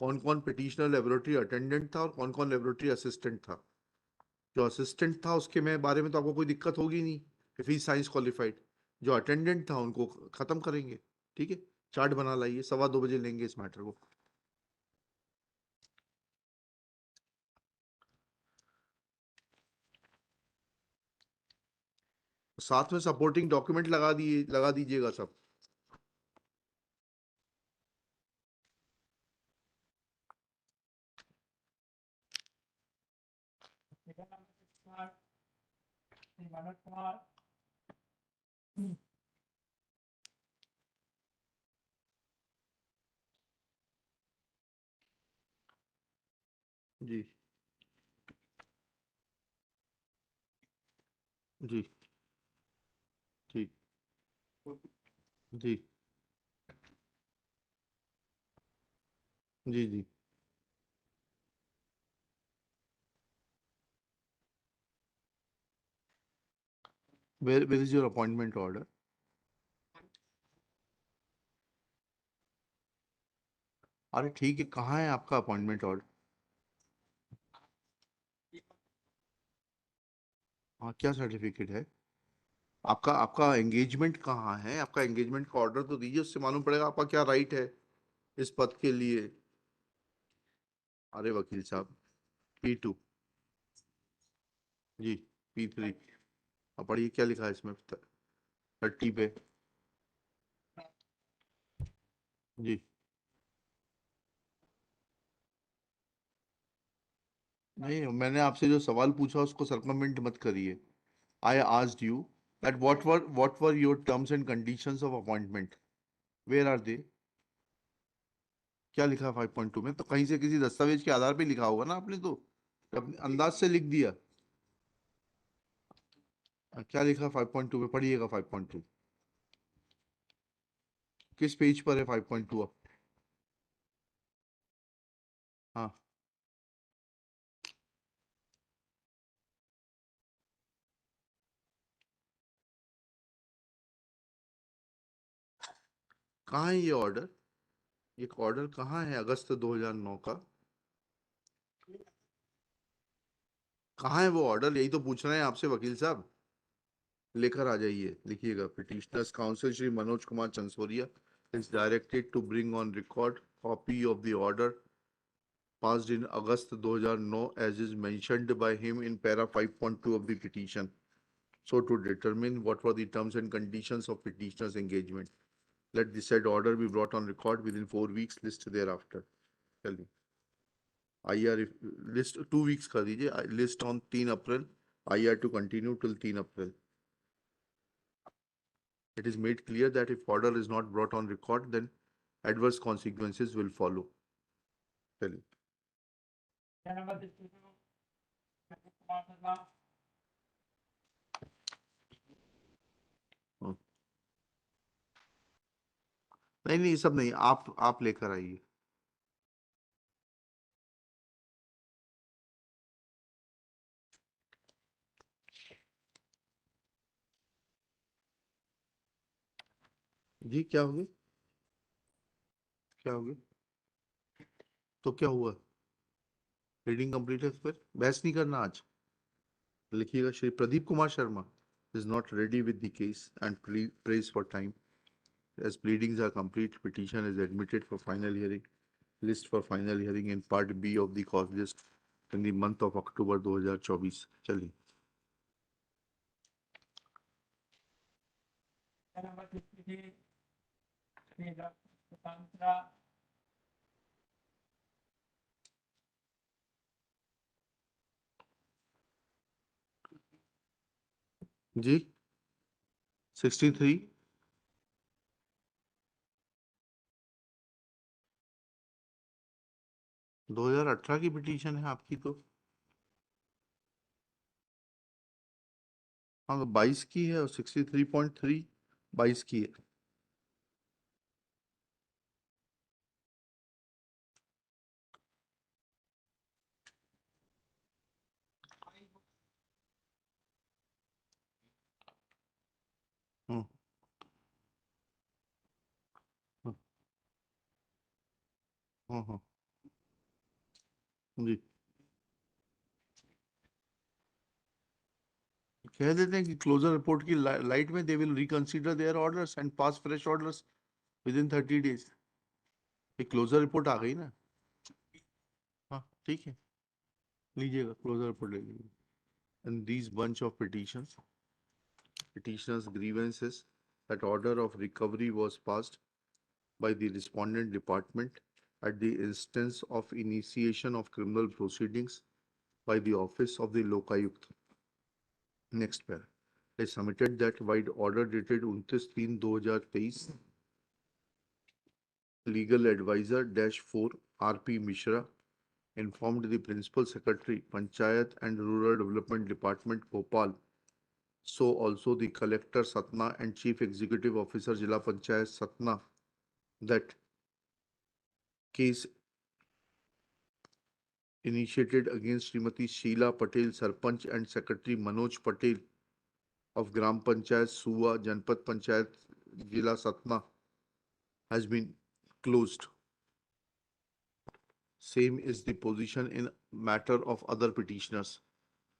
कौन कौन पिटिशनर लेबोरेटरी अटेंडेंट था और कौन कौन लेबोरेटरी असिस्टेंट था। जो असिस्टेंट था उसके में बारे में तो आपको कोई दिक्कत होगी नहीं, इफ ही साइंस क्वालिफाइड। जो अटेंडेंट था उनको खत्म करेंगे। ठीक है, चार्ट बना लाइए, 2:15 लेंगे इस मैटर को। साथ में सपोर्टिंग डॉक्यूमेंट लगा दीजिएगा सब। Petition number 6 Shri Manoj Kumar. जी जी जी जी जी जी। Where is your appointment order? अरे ठीक है, कहाँ है आपका अपॉइंटमेंट ऑर्डर? हाँ क्या सर्टिफिकेट है आपका? आपका एंगेजमेंट कहाँ है? आपका एंगेजमेंट का ऑर्डर तो दीजिए, उससे मालूम पड़ेगा आपका क्या राइट है इस पद के लिए। अरे वकील साहब, P2 जी, P3। अब पढ़िए क्या लिखा है इसमें 30 पे। जी नहीं, मैंने आपसे जो सवाल पूछा उसको सर्कमवेंट मत करिए। I asked you that what were your terms and conditions of appointment, where are they? क्या लिखा है 5.2 में? तो कहीं से किसी दस्तावेज के आधार पे लिखा होगा ना आपने तो, अपने अंदाज से लिख दिया। क्या लिखा है 5.2 में? पढ़िएगा 5.2 किस पेज पर है 5.2 अब? हाँ कहाँ है ये ऑर्डर? ये ऑर्डर कहाँ है अगस्त 2009 का? कहाँ है वो ऑर्डर? यही तो पूछ रहे हैं आपसे वकील साहब। लेकर आ जाइए, लिखिएगा। Petitioner's counsel Shri Manoj Kumar Chansoria is directed to bring on record copy of the order passed in August 2009 as is mentioned by him in para 5.2 of the petition, so to determine what were the terms and conditions of petitioner's engagement. Let the said order be brought on record within 4 weeks, list thereafter. Tell me. IR list 2 weeks कर दीजिए, list on 3 April, IR to continue till 3 April. It is made clear that if order is not brought on record, then adverse consequences will follow. Tell me. Petition number 62 Manoj Kumar Sharma. हाँ। नहीं नहीं, ये सब नहीं, आप लेकर आइए। जी क्या हो गया? क्या हो गया? तो क्या हुआ? रीडिंग कंप्लीट है, फिर बहस नहीं करना आज। लिखिएगा, Shri Pradeep Kumar Sharma is not ready with the case and prays for time. As pleadings are complete, petition is admitted for final hearing. List for final hearing in part B of the cause list in the month of October 2024. चलिए। Number 53 Shri स्वतंत्रा जी 63 2018 की petition है आपकी तो। हाँ तो 22 की है और 63.3 22 की है। हम्म हम्म हम्म, जी कह देते हैं कि क्लोजर रिपोर्ट की लाइट में they will reconsider there orders and pass fresh orders with in 30 days. ये क्लोजर रिपोर्ट आ गई ना। हाँ ठीक है, लीजिएगा क्लोजर रिपोर्ट ले लीजिए। In these bunch of petitioners' grievances, that order of recovery was passed by the respondent department at the instance of initiation of criminal proceedings by the office of the Lokayukt. Next pair. They submitted that by order dated 29/3/2023, legal advisor -4 R.P. Mishra informed the Principal Secretary, Panchayat and Rural Development Department, Bhopal, so also the Collector Satna and Chief Executive Officer Jila Panchayat Satna, that case initiated against Srimati Sheila Patel, Sarpanch, and Secretary Manoj Patel of Gram Panchayat Suwa, Janpat Panchayat Jila Satna has been closed. Same is the position in matter of other petitioners.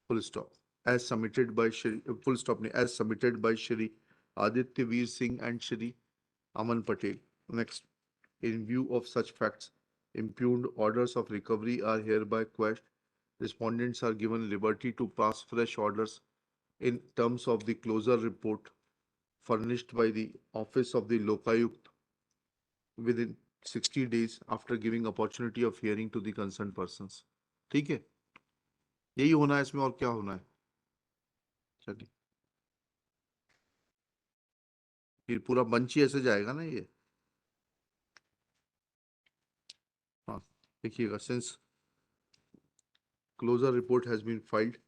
Full stop. As submitted by Shri, full stop, as submitted by Shri Aditya Veer Singh and Shri Aman Patel. Next, in view of such facts, impugned orders of recovery are hereby quashed. Respondents are given liberty to pass fresh orders in terms of the closure report furnished by the office of the Lokayukt within 60 days after giving opportunity of hearing to the concerned persons. ठीक है, यही होना है इसमें, और क्या होना है? चलिए, फिर पूरा बंच ही ऐसे जाएगा ना ये। हाँ देखिएगा, since closure report has been filed,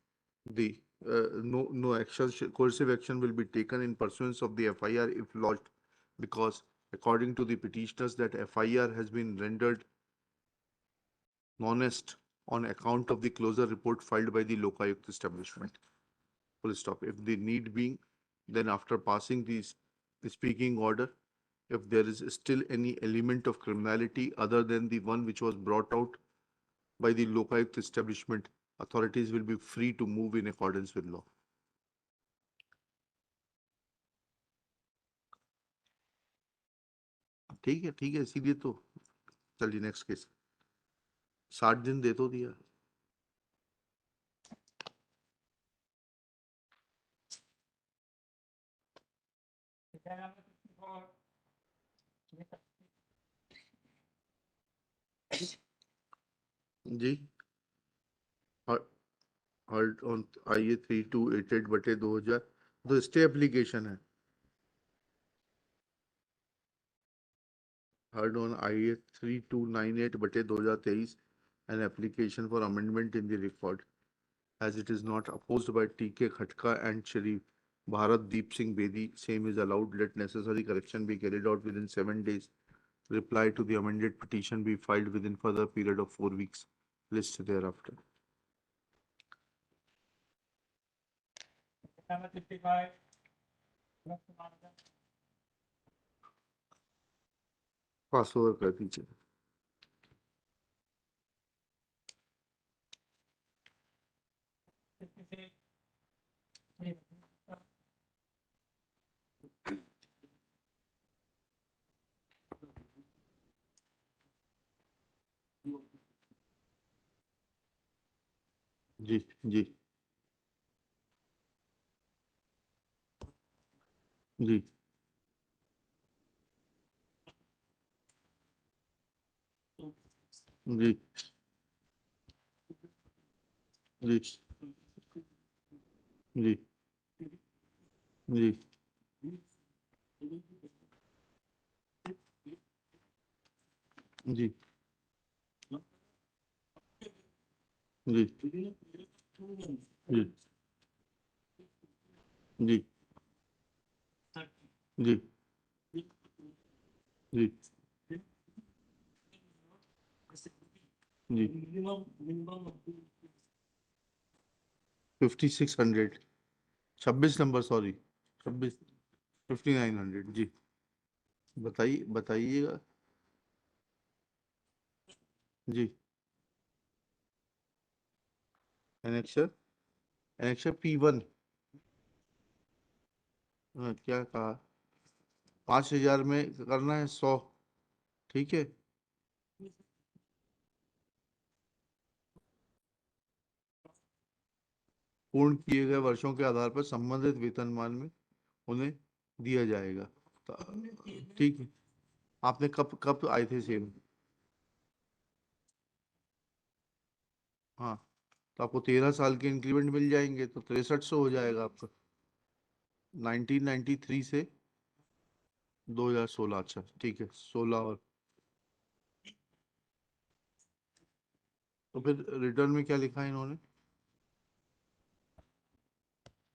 the no action, coercive action will be taken in pursuance of the FIR if lodged, because according to the petitioners that FIR has been rendered honest on account of the closure report filed by the Lokayukt establishment. Full stop. If the need being, then after passing the speaking order, if there is still any element of criminality other than the one which was brought out by the Lokayukt establishment, authorities will be free to move in accordance with law. ठीक है, ठीक है, इसीलिए तो। चलिए next case. 60 दिन दे तो दिया। नंबर 54 जी हर्ड ऑन IA 3288/2000, तो स्टे एप्लीकेशन है। heard on IA 3298/2023 an application for amendment in the record, as it is not opposed by TK Khatka and Shri Bharat Deep Singh Bedi. Same is allowed. Let necessary correction be carried out within 7 days. Reply to the amended petition be filed within further period of 4 weeks. List thereafter. Number 55 pass over कर दीजिए। जी जी जी जी जी जी जी जी जी जी जी जी जी जी 5600, 26 नंबर, सॉरी, 5900 जी। बताइए बताइएगा। जी। Annexure, annexure P1। क्या कहा? 5000 में करना है 100। ठीक है। पूर्ण किए गए वर्षों के आधार पर संबंधित वेतनमान में उन्हें दिया जाएगा। ठीक है। आपने कब कब आए थे सेम? हाँ, तो आपको 13 साल के इंक्रीमेंट मिल जाएंगे, तो 6300 हो जाएगा आपका। 1993 से 2016। अच्छा ठीक है, 16 और। तो फिर रिटर्न में क्या लिखा है इन्होंने?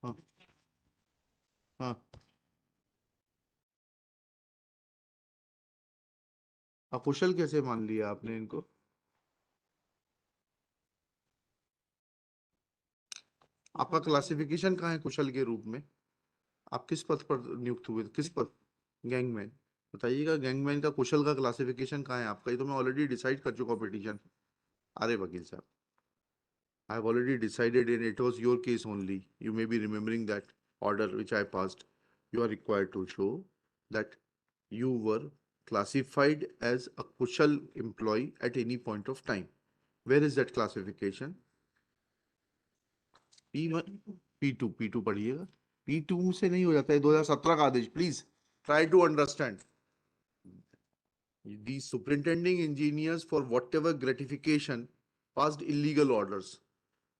हाँ हाँ। अकुशल कैसे मान लिया आपने इनको? आपका क्लासिफिकेशन कहाँ है कुशल के रूप में? आप किस पद पर नियुक्त हुए, किस पद? गैंगमैन। बताइएगा, गैंगमैन का कुशल का क्लासिफिकेशन कहाँ है आपका? ये तो मैं ऑलरेडी डिसाइड कर चुका पिटीशन। अरे वकील साहब, I have already decided, and it was your case only. You may be remembering that order which I passed. You are required to show that you were classified as a Kushal employee at any point of time. Where is that classification? P1, P2, P2 पढ़िएगा। P2 से नहीं हो जाता है, 2017 का आदेश। Please try to understand. These superintending engineers, for whatever gratification, passed illegal orders.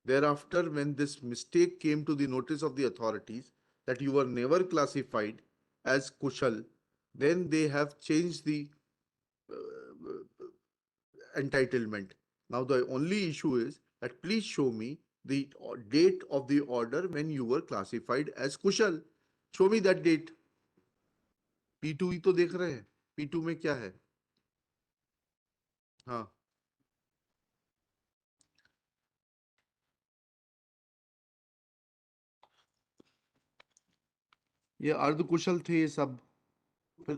Thereafter, when this mistake came to the notice of the authorities that you were never classified as Kushal, then they have changed the entitlement. Now, the only issue is that please show me the date of the order when you were classified as Kushal. Show me that date. P2 ही तो देख रहे हैं, P2 में क्या है? हाँ, ये अर्ध कुशल थे ये सब। फिर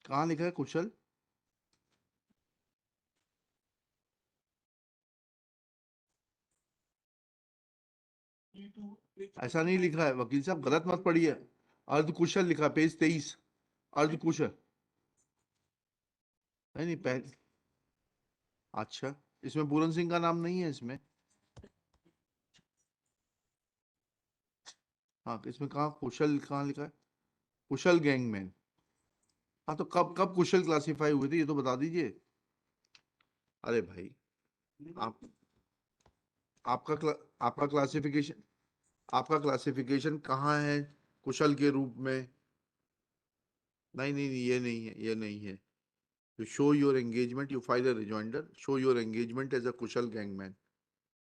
कहाँ लिखा है कुशल? ऐसा नहीं लिखा है वकील साहब, गलत मत पढ़िए। अर्धकुशल लिखा, पेज 23। अर्धकुशल। नहीं नहीं, पहले। अच्छा, इसमें पूरन सिंह का नाम नहीं है इसमें? हाँ, इसमें कहाँ कुशल कहाँ लिखा है? कुशल गैंगमैन। हाँ, तो कब कब कुशल क्लासिफाई हुए थे ये तो बता दीजिए। अरे भाई, आप आपका आपका क्लासिफिकेशन, आपका क्लासिफिकेशन कहाँ है कुशल के रूप में? नहीं नहीं नहीं, ये नहीं है, ये नहीं है। You show your engagement, you file a rejoinder, show your engagement as a Kusal gangman.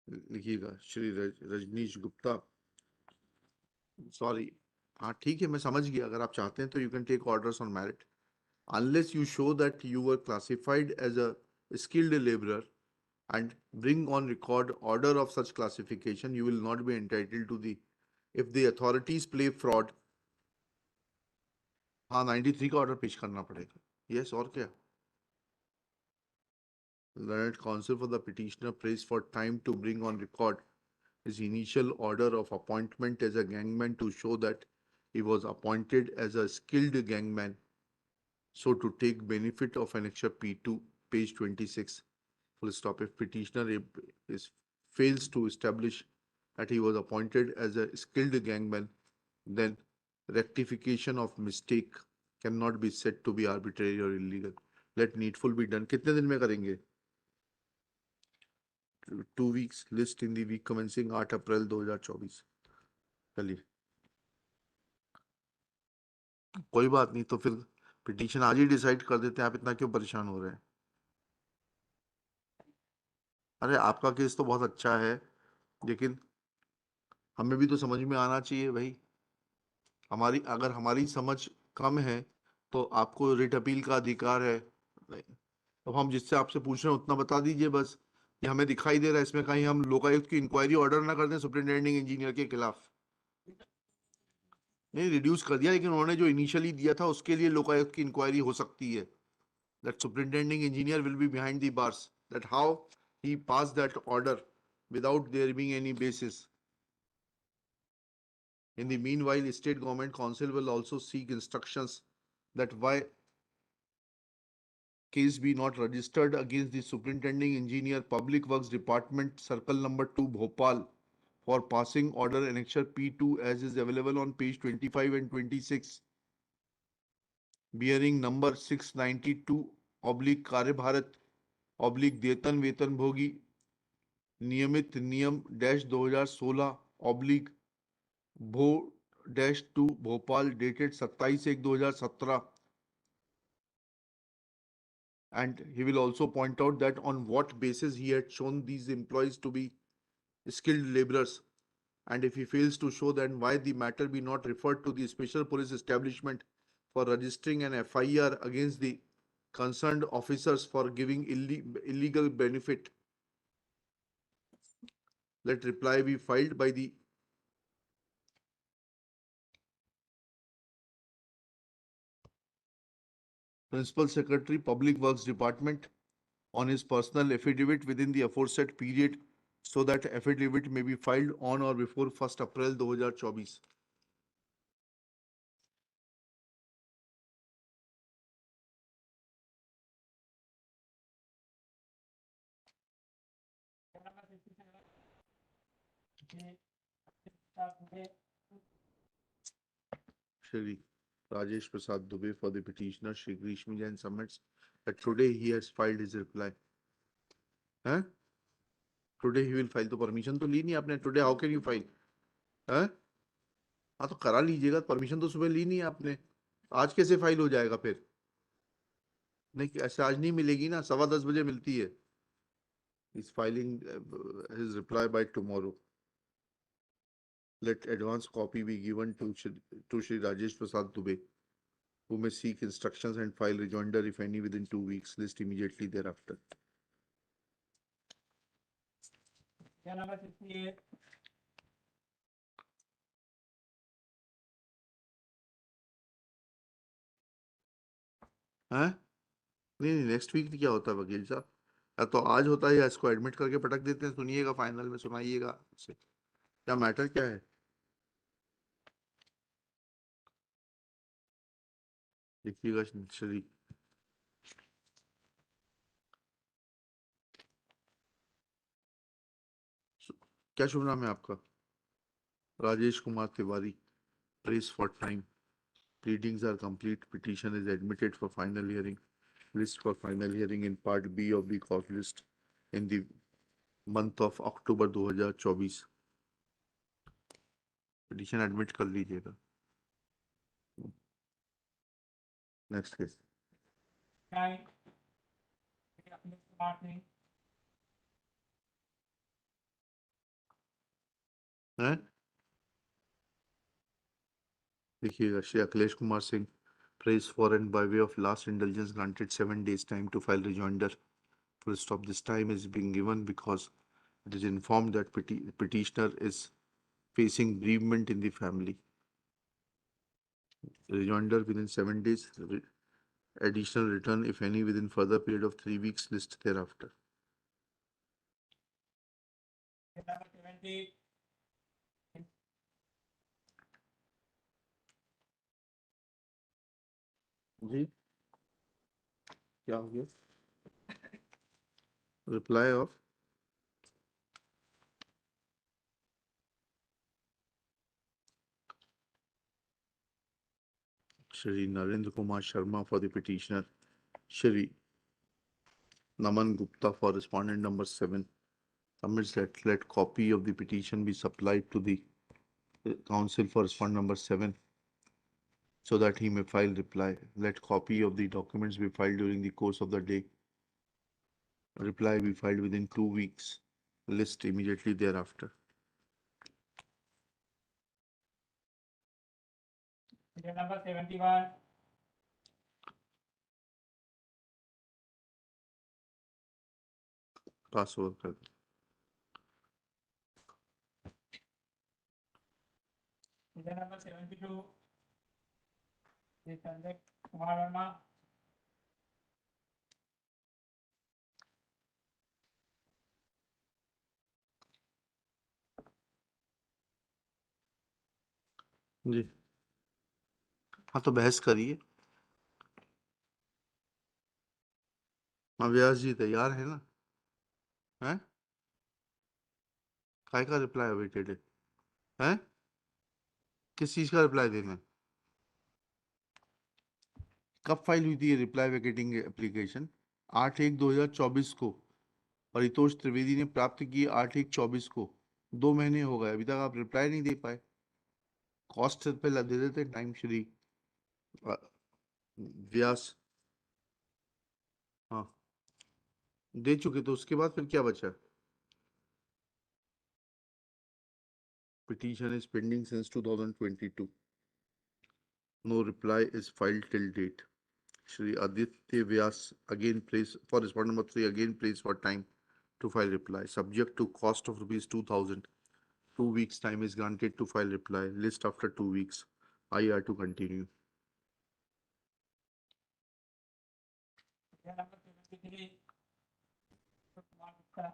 लिखिएगा, श्री रजनीश गुप्ता। सॉरी। हाँ ठीक है, मैं समझ गया। अगर आप चाहते हैं तो you can take orders on merit. Unless you show that you were classified as a skilled laborer and bring on record order of such classification, you will not be entitled to the if the authorities play fraud, हाँ 93 का order पेश करना पड़ेगा. Yes, और क्या. Learned counsel for the petitioner praised for time to bring on record his initial order of appointment as a gangman to show that he was appointed as a skilled gangman, so to take benefit of annexure P2, page 26. Full stop. If petitioner fails to establish that he was appointed as a skilled gangman, then rectification of mistake cannot be said to be arbitrary or illegal. Let needful be done. कितने दिन में करेंगे? 2 weeks. List in the week commencing 8 अप्रैल 2024. चलिए, कोई बात नहीं, तो फिर पिटीशन आज ही डिसाइड कर देते हैं. आप इतना क्यों परेशान हो रहे हैं? अरे आपका केस तो बहुत अच्छा है, लेकिन हमें भी तो समझ में आना चाहिए भाई. अगर हमारी समझ कम है तो आपको रिट अपील का अधिकार है. तो हम जिससे आपसे पूछ रहे हैं उतना बता दीजिए बस. ये हमें दिखाई दे रहा है इसमें कहीं हम लोकायुक्त की इंक्वायरी ऑर्डर ना कर दें सुपरिटेंडिंग इंजीनियर के खिलाफ. नहीं, रिड्यूस कर दिया, लेकिन उन्होंने जो इनिशियली दिया था उसके लिए लोकायुक्त की इंक्वायरी हो सकती है. That superintending engineer will be behind the bars, that how he pass that order without there being any basis. In the meanwhile, state government council will also seek instructions that why case be not registered against the superintending engineer, public works department, circle number 2, Bhopal, for passing order annexure P2 as is available on page 25 and 26, bearing number 692 oblique कार्य Bharat oblique देतन वेतन भोगी नियमित नियम dash 2016 oblique भो dash 2 Bhopal dated 27/1/2017. And he will also point out that on what basis he had shown these employees to be skilled laborers, and if he fails to show, then why the matter be not referred to the special police establishment for registering an FIR against the concerned officers for giving illegal benefit. Let reply be filed by the Principal Secretary, Public Works Department, on his personal affidavit within the aforesaid period, so that affidavit may be filed on or before 1st April 2024. Shri Rajesh Prasad Dubey for the petitioner. Shri Grishmi Jain submits that today he has filed his reply. Huh? Today he will file. तो permission तो ली नहीं आपने. Today how can you file? हाँ, हाँ तो करा लीजिएगा. Permission तो सुबह ली नहीं आपने. आज कैसे फाइल हो जाएगा फिर? नहीं, ऐसे आज नहीं मिलेगी ना, 10:15 मिलती है. He's filing his reply by tomorrow. Let advance copy be given to Shri Rajesh Prasad Dubey, who may seek instructions and file rejoinder if any within 2 weeks. List immediately thereafter. हाँ, नहीं, नेक्स्ट वीक क्या होता है वकील साहब? या तो आज होता है या इसको एडमिट करके पटक देते हैं. सुनिएगा, फाइनल में सुनाइएगा. क्या मैटर क्या है? देखिएगा श्री. क्या शुभ नाम है आपका? Rajesh Kumar Tiwari. Press for time. Pleadings are complete. Petition is admitted for final hearing. List for final hearing in part B of the court list in the month of October 2024. Petition admit कर लीजिएगा. Next case. हैं? देखिएगा, Shri Akhilesh Kumar Singh, praise for and by way of last indulgence granted 7 days time to file rejoinder. Full stop. This time is being given because it is informed that petitioner is facing bereavement in the family. Rejoinder within 7 days. Additional return, if any, within further period of 3 weeks, list thereafter. Number 70. जी क्या हो गया? Reply of Shri Narendra Kumar Sharma for the petitioner, Shri Naman Gupta for respondent number 7. Submits that let copy of the petition be supplied to the council for respondent number 7 so that he may file reply. Let copy of the documents be filed during the course of the day. Reply be filed within 2 weeks. List immediately thereafter. Number 71. Pass over कर दो. Number 72. Sanjay Kumar Verma. जी हाँ तो बहस करिए. हाँ व्यास जी तैयार है ना? हैं? काय का रिप्लाई अवेटेड है? हैं? किस चीज का रिप्लाई देना है? कब फाइल हुई थी ये रिप्लाई वेकेटिंग एप्लीकेशन? 8/1/2024 को. परितोष त्रिवेदी ने प्राप्त की 8/1/24 को. 2 महीने हो गए, अभी तक आप रिप्लाई नहीं दे पाए. कॉस्ट पे दे देते टाइम. श्री व्यास हाँ दे चुके, तो उसके बाद फिर क्या बचा? Petition is pending since 2022. No reply is filed till date. Shri Aditya Vyas again prays for respondent number 3, again prays for time to file reply. Subject to cost of rupees 2,000. 2 weeks time is granted to file reply. List after 2 weeks. IR to continue. Number 73. Kumar Gupta.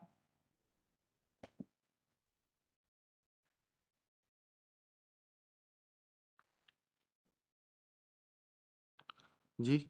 जी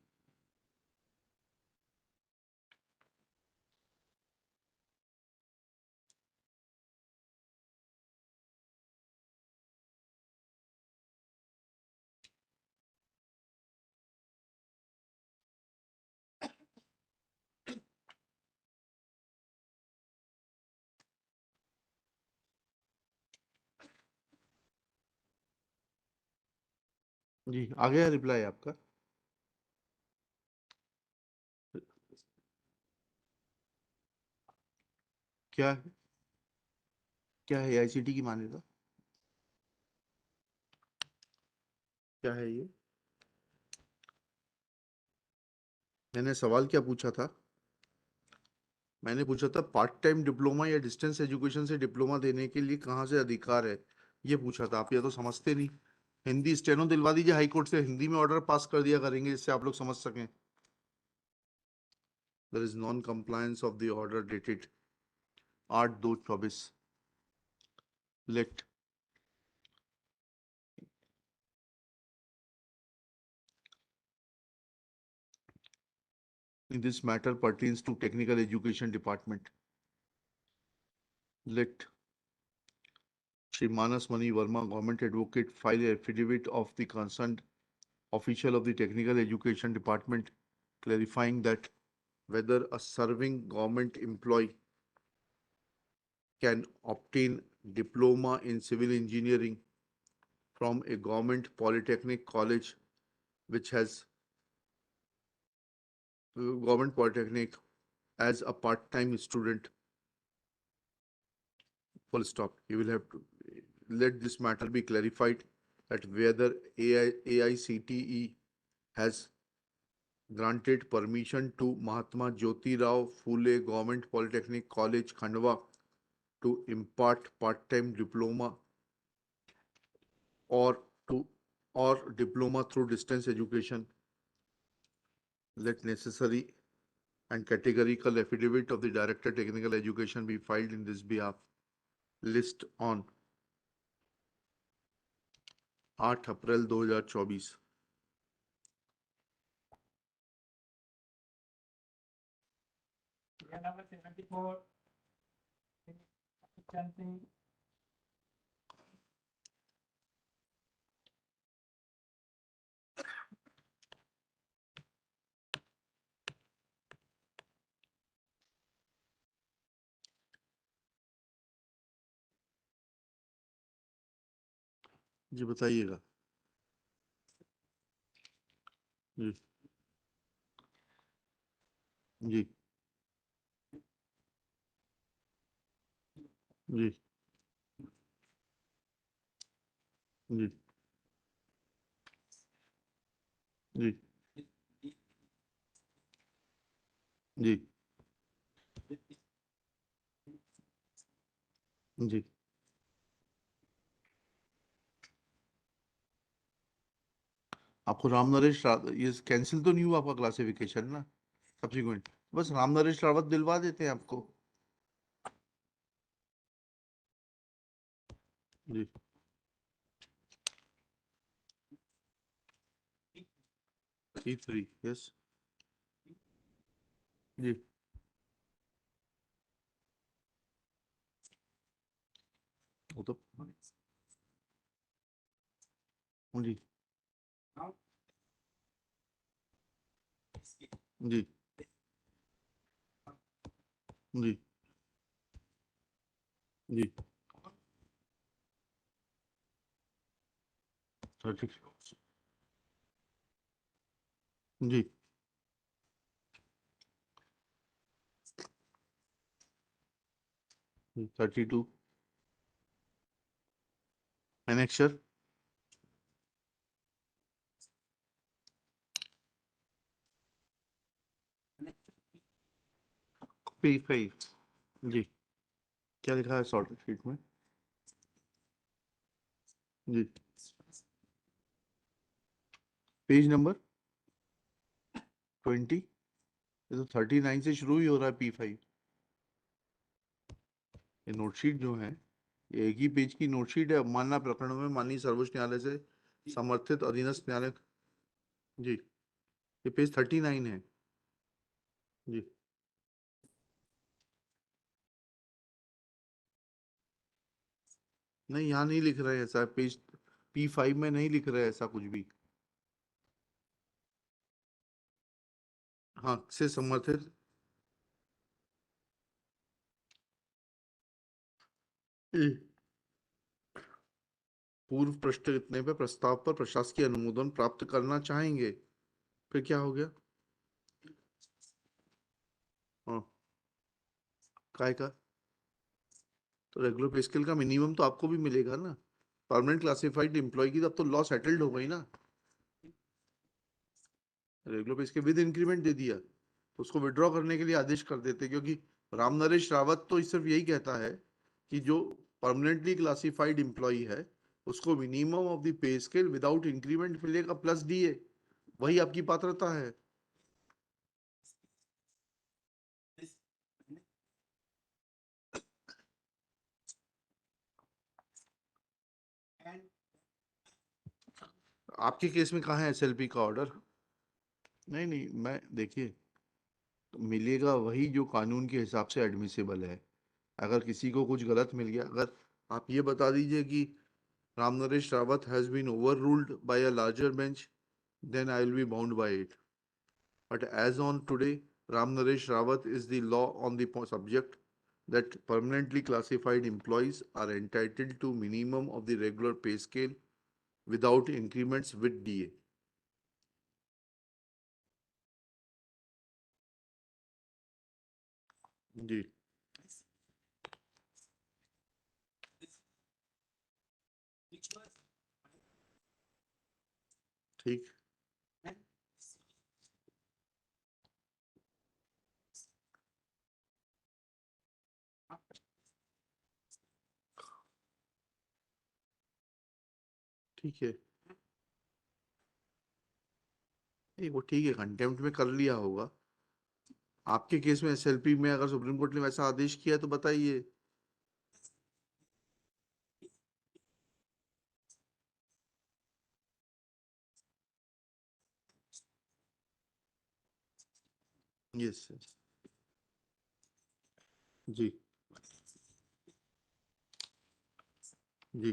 जी आ गया reply आपका. क्या है? क्या है ICT की मान्यता? क्या है ये? मैंने सवाल क्या पूछा था? मैंने पूछा था पार्ट टाइम डिप्लोमा या डिस्टेंस एजुकेशन से डिप्लोमा देने के लिए कहाँ से अधिकार है, ये पूछा था. आप ये तो समझते नहीं. हिंदी स्टेनो दिलवा दीजिए हाई कोर्ट से, हिंदी में ऑर्डर पास कर दिया करेंगे जिससे आप लोग समझ सकें. There is non-compliance of the order dated 8/2/24. Let in this matter pertains to technical education department. Let Shri Manas Mani Verma, government advocate, file a affidavit of the concerned official of the technical education department clarifying that whether a serving government employee can obtain diploma in civil engineering from a government polytechnic college which has government polytechnic as a part-time student. Full stop. You will have to let this matter be clarified that whether AICTE has granted permission to Mahatma Jyoti Rao Phule Government Polytechnic College, Khandwa to impart part-time diploma or to or diploma through distance education, let necessary and categorical affidavit of the Director Technical Education be filed in this behalf. List on 8 April 2024। number 74, efficiency, जी बताइएगा। जी जी जी जी जी जी जी। आपको राम नरेश ये cancel तो नहीं हुआ आपका क्लासिफिकेशन ना सब्सिक्वेंट? बस राम नरेश रावत दिलवा देते हैं आपको। जी E3 यस जी वो तो जी जी जी जी 30 जी 32 एनेक्शर P5 जी। क्या लिखा है शॉर्ट शीट में? जी पेज नंबर 20। ये तो 39 से शुरू ही हो रहा है P5। ये नोटशीट जो है ये एक ही पेज की नोटशीट है। अवमानना प्रकरणों में माननीय सर्वोच्च न्यायालय से समर्थित अधीनस्थ न्यायालय। जी ये पेज 39 है। जी नहीं यहाँ नहीं लिख रहे हैं ऐसा। पेज P5 में नहीं लिख रहे हैं ऐसा कुछ भी। हाँ से समर्थित पूर्व पृष्ठ इतने पे प्रस्ताव पर प्रशासकीय अनुमोदन प्राप्त करना चाहेंगे। फिर क्या हो गया? हाँ काय का? तो रेगुलर पे स्केल का मिनिमम तो आपको भी मिलेगा ना। परमानेंट क्लासिफाइड एम्प्लॉय की तब तो लॉ सेटल्ड हो गई ना। रेगुलर पे स्केल विद इंक्रीमेंट दे दिया तो उसको विड्रॉ करने के लिए आदेश कर देते, क्योंकि राम नरेश रावत तो सिर्फ यही कहता है कि जो परमानेंटली क्लासिफाइड एम्प्लॉय है उसको minimum of the pay scale without increment मिलेगा प्लस डीए। वही आपकी पात्रता है। आपके केस में कहाँ है एसएलपी का ऑर्डर? नहीं नहीं मैं देखिए तो मिलेगा वही जो कानून के हिसाब से एडमिसिबल है। अगर किसी को कुछ गलत मिल गया, अगर आप ये बता दीजिए कि Ram Naresh Rawat has been overruled by a larger bench, then I will be bound by it. But as on today, Ram Naresh Rawat is the law on the subject that permanently classified employees are entitled to minimum of the regular pay scale without increments with DA. जी ठीक ठीक है, नहीं वो ठीक है, contempt में कर लिया होगा। आपके केस में एसएलपी में अगर सुप्रीम कोर्ट ने वैसा आदेश किया तो बताइए। यस जी जी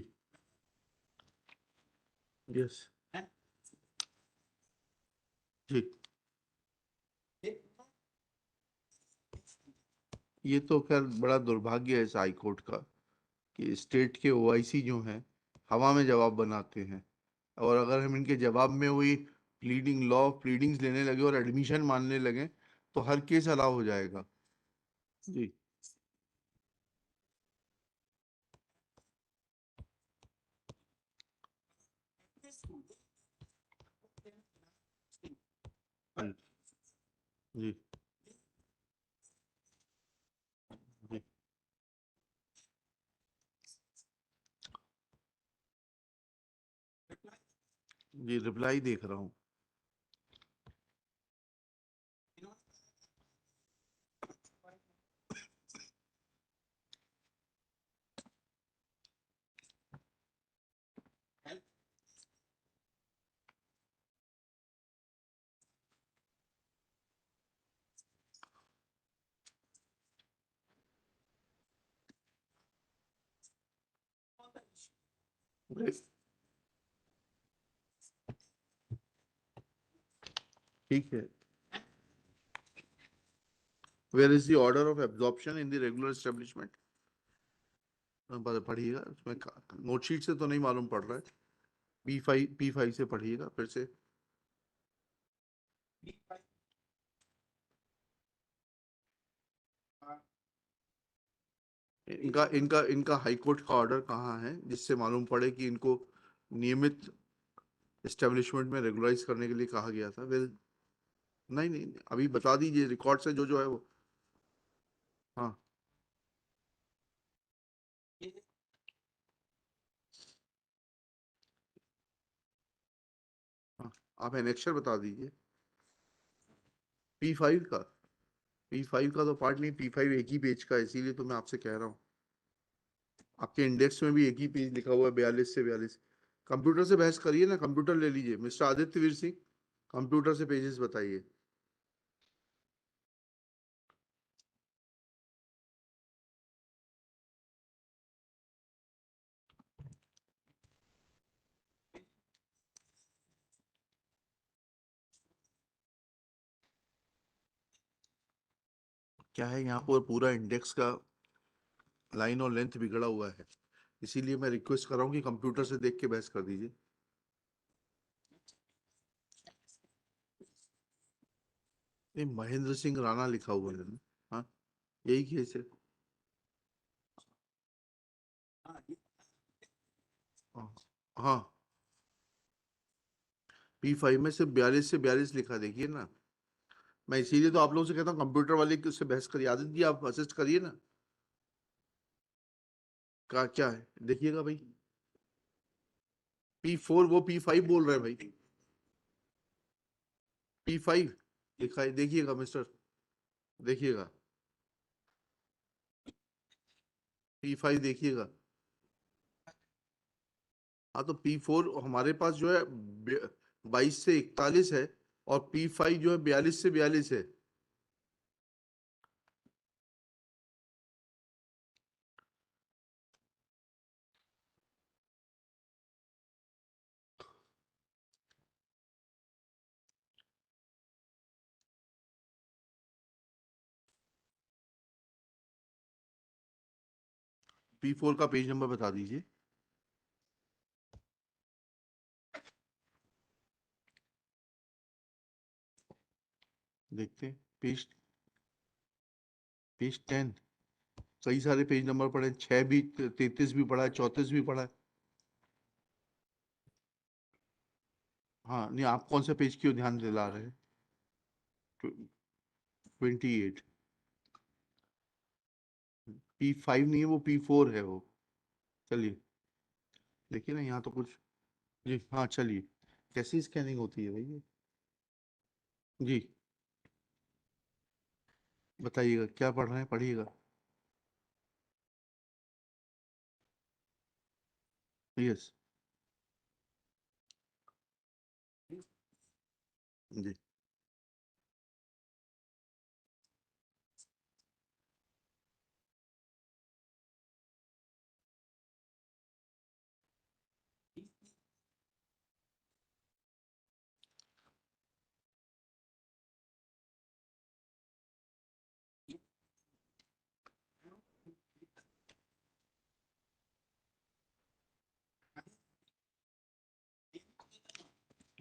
यस जी। ये तो खैर बड़ा दुर्भाग्य है इस हाई कोर्ट का कि स्टेट के ओआईसी जो हैं हवा में जवाब बनाते हैं, और अगर हम इनके जवाब में वही प्लीडिंग लॉ ऑफ प्लीडिंग्स लेने लगे और एडमिशन मानने लगे तो हर केस अलाउ हो जाएगा। जी जी जी जी जी, रिप्लाई देख रहा हूँ। ठीक है, where is the order of absorption in the regular establishment? पढ़िएगा उसमें, नोटशीट से तो नहीं मालूम पड़ रहा है। P5 से पढ़िएगा फिर से। इनका इनका इनका हाईकोर्ट का ऑर्डर कहाँ है जिससे मालूम पड़े कि इनको नियमित एस्टेब्लिशमेंट में रेगुलराइज करने के लिए कहा गया था? वेल, नहीं नहीं, अभी बता दीजिए रिकॉर्ड से जो जो है वो। हाँ हाँ, आप एनेक्चर बता दीजिए। P5 का, P5 का तो पार्ट नहीं, P5 एक ही पेज का है, इसीलिए तो मैं आपसे कह रहा हूँ। आपके इंडेक्स में भी एक ही पेज लिखा हुआ है, 42 से 42। कंप्यूटर से बहस करिए ना, कंप्यूटर ले लीजिए मिस्टर आदित्य वीर सिंह, कंप्यूटर से पेजेस बताइए। क्या है यहाँ पर पूरा इंडेक्स का लाइन और लेंथ बिगड़ा हुआ है, इसीलिए मैं रिक्वेस्ट कर रहा हूँ कि कंप्यूटर से देख के बहस कर दीजिए। ये महेंद्र सिंह राणा लिखा हुआ है ना? हाँ, यही केस है। हाँ हाँ, P5 में सिर्फ 42 से 42 लिखा, देखिए ना। मैं इसीलिए तो आप लोगों से कहता हूँ कंप्यूटर वाले की उससे बहस करिए, आदित्य जी आप असिस्ट करिए ना। का क्या है देखिएगा भाई। P4 वो P5 बोल रहे हैं भाई। P5 लिखा है, देखिएगा मिस्टर, देखिएगा P5 देखिएगा। हाँ तो P4 हमारे पास जो है 22 से 41 है, और P5 जो है 42 से 42 है। P4 का पेज नंबर बता दीजिए। देखते हैं, पेज पेज 10। कई सारे पेज नंबर पड़े हैं, 6 भी, 33 भी पड़ा है, 34 भी पड़ा है। हाँ नहीं, आप कौन से पेज की ओर ध्यान दिला रहे हैं? 28। P5 नहीं है वो, P4 है वो। चलिए देखिए ना, यहाँ तो कुछ जी हाँ चलिए। कैसी स्कैनिंग होती है भाई ये? जी बताइएगा, क्या पढ़ रहे हैं, पढ़िएगा। यस। जी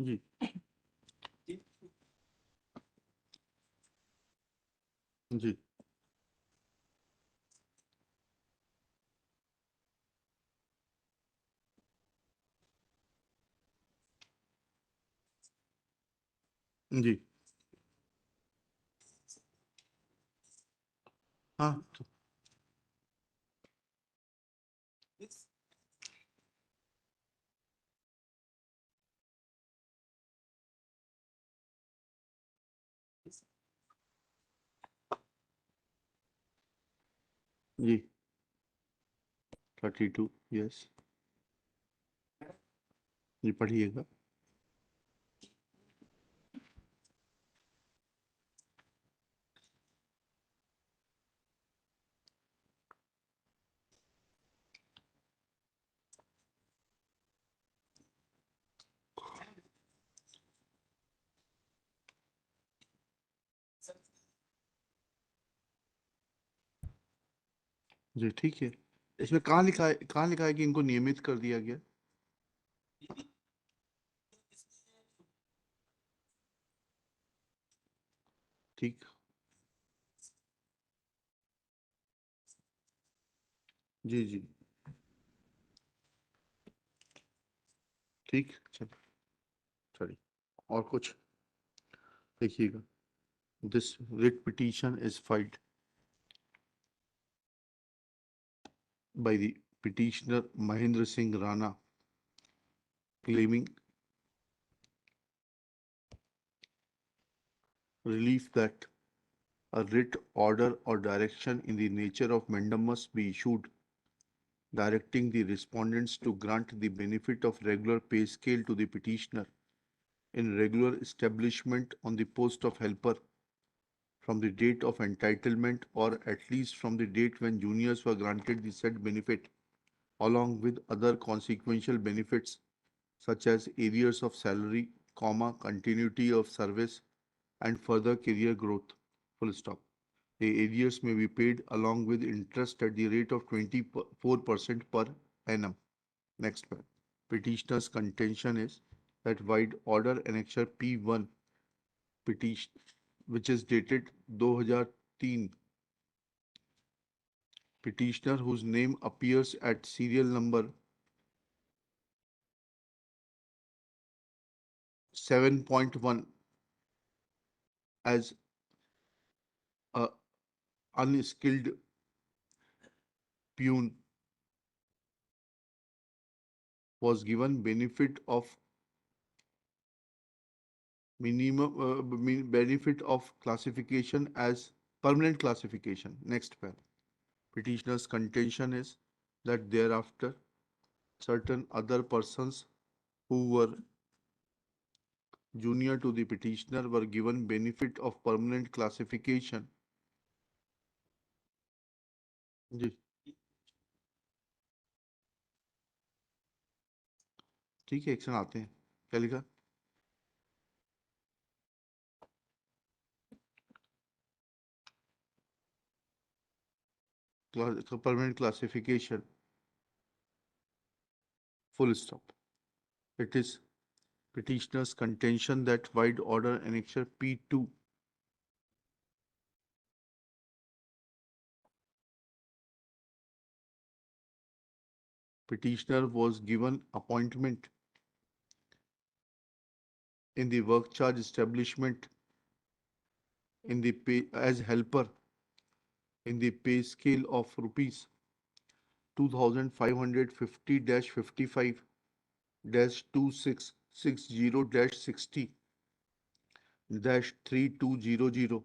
जी जी जी। हाँ जी। 32। यस। जी पढ़िएगा। जी ठीक है। इसमें कहाँ लिखा है, कहाँ लिखा है कि इनको नियमित कर दिया गया? ठीक। जी जी। ठीक चलिए। चलिए और कुछ देखिएगा। This writ petition is filed by the petitioner Mahendra Singh Rana, claiming relief that a writ order or direction in the nature of mandamus be issued, directing the respondents to grant the benefit of regular pay scale to the petitioner in regular establishment on the post of helper from the date of entitlement or at least from the date when juniors were granted the said benefit, along with other consequential benefits such as arrears of salary, comma, continuity of service, and further career growth. Full stop. The arrears may be paid along with interest at the rate of 24% per annum. Next one. Petitioner's contention is that void order annexure P1 petition, which is dated 2003, petitioner whose name appears at serial number 7.1 as a unskilled peon, was given benefit of benefit of classification as permanent classification. Next pair. Petitioner's contention is that thereafter certain other persons who were junior to the petitioner were given benefit of permanent classification. जी ठीक है, action आते हैं। क्या लिखा? permanent classification, full stop. It is petitioner's contention that void order annexure P2 petitioner was given appointment in the work charge establishment in the pay as helper in the pay scale of rupees 2550-55 2660-60-3200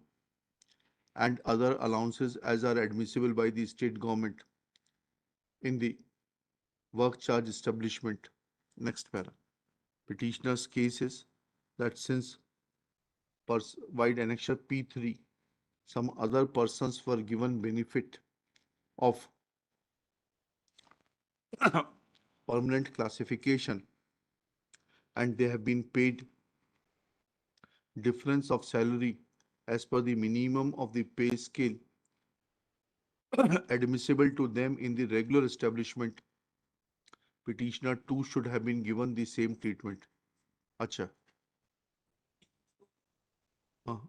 and other allowances as are admissible by the state government in the work charge establishment. Next para. Petitioner's case is that since wide annexure P3, some other persons were given benefit of permanent classification and they have been paid difference of salary as per the minimum of the pay scale admissible to them in the regular establishment, petitioner too should have been given the same treatment. अच्छा हाँ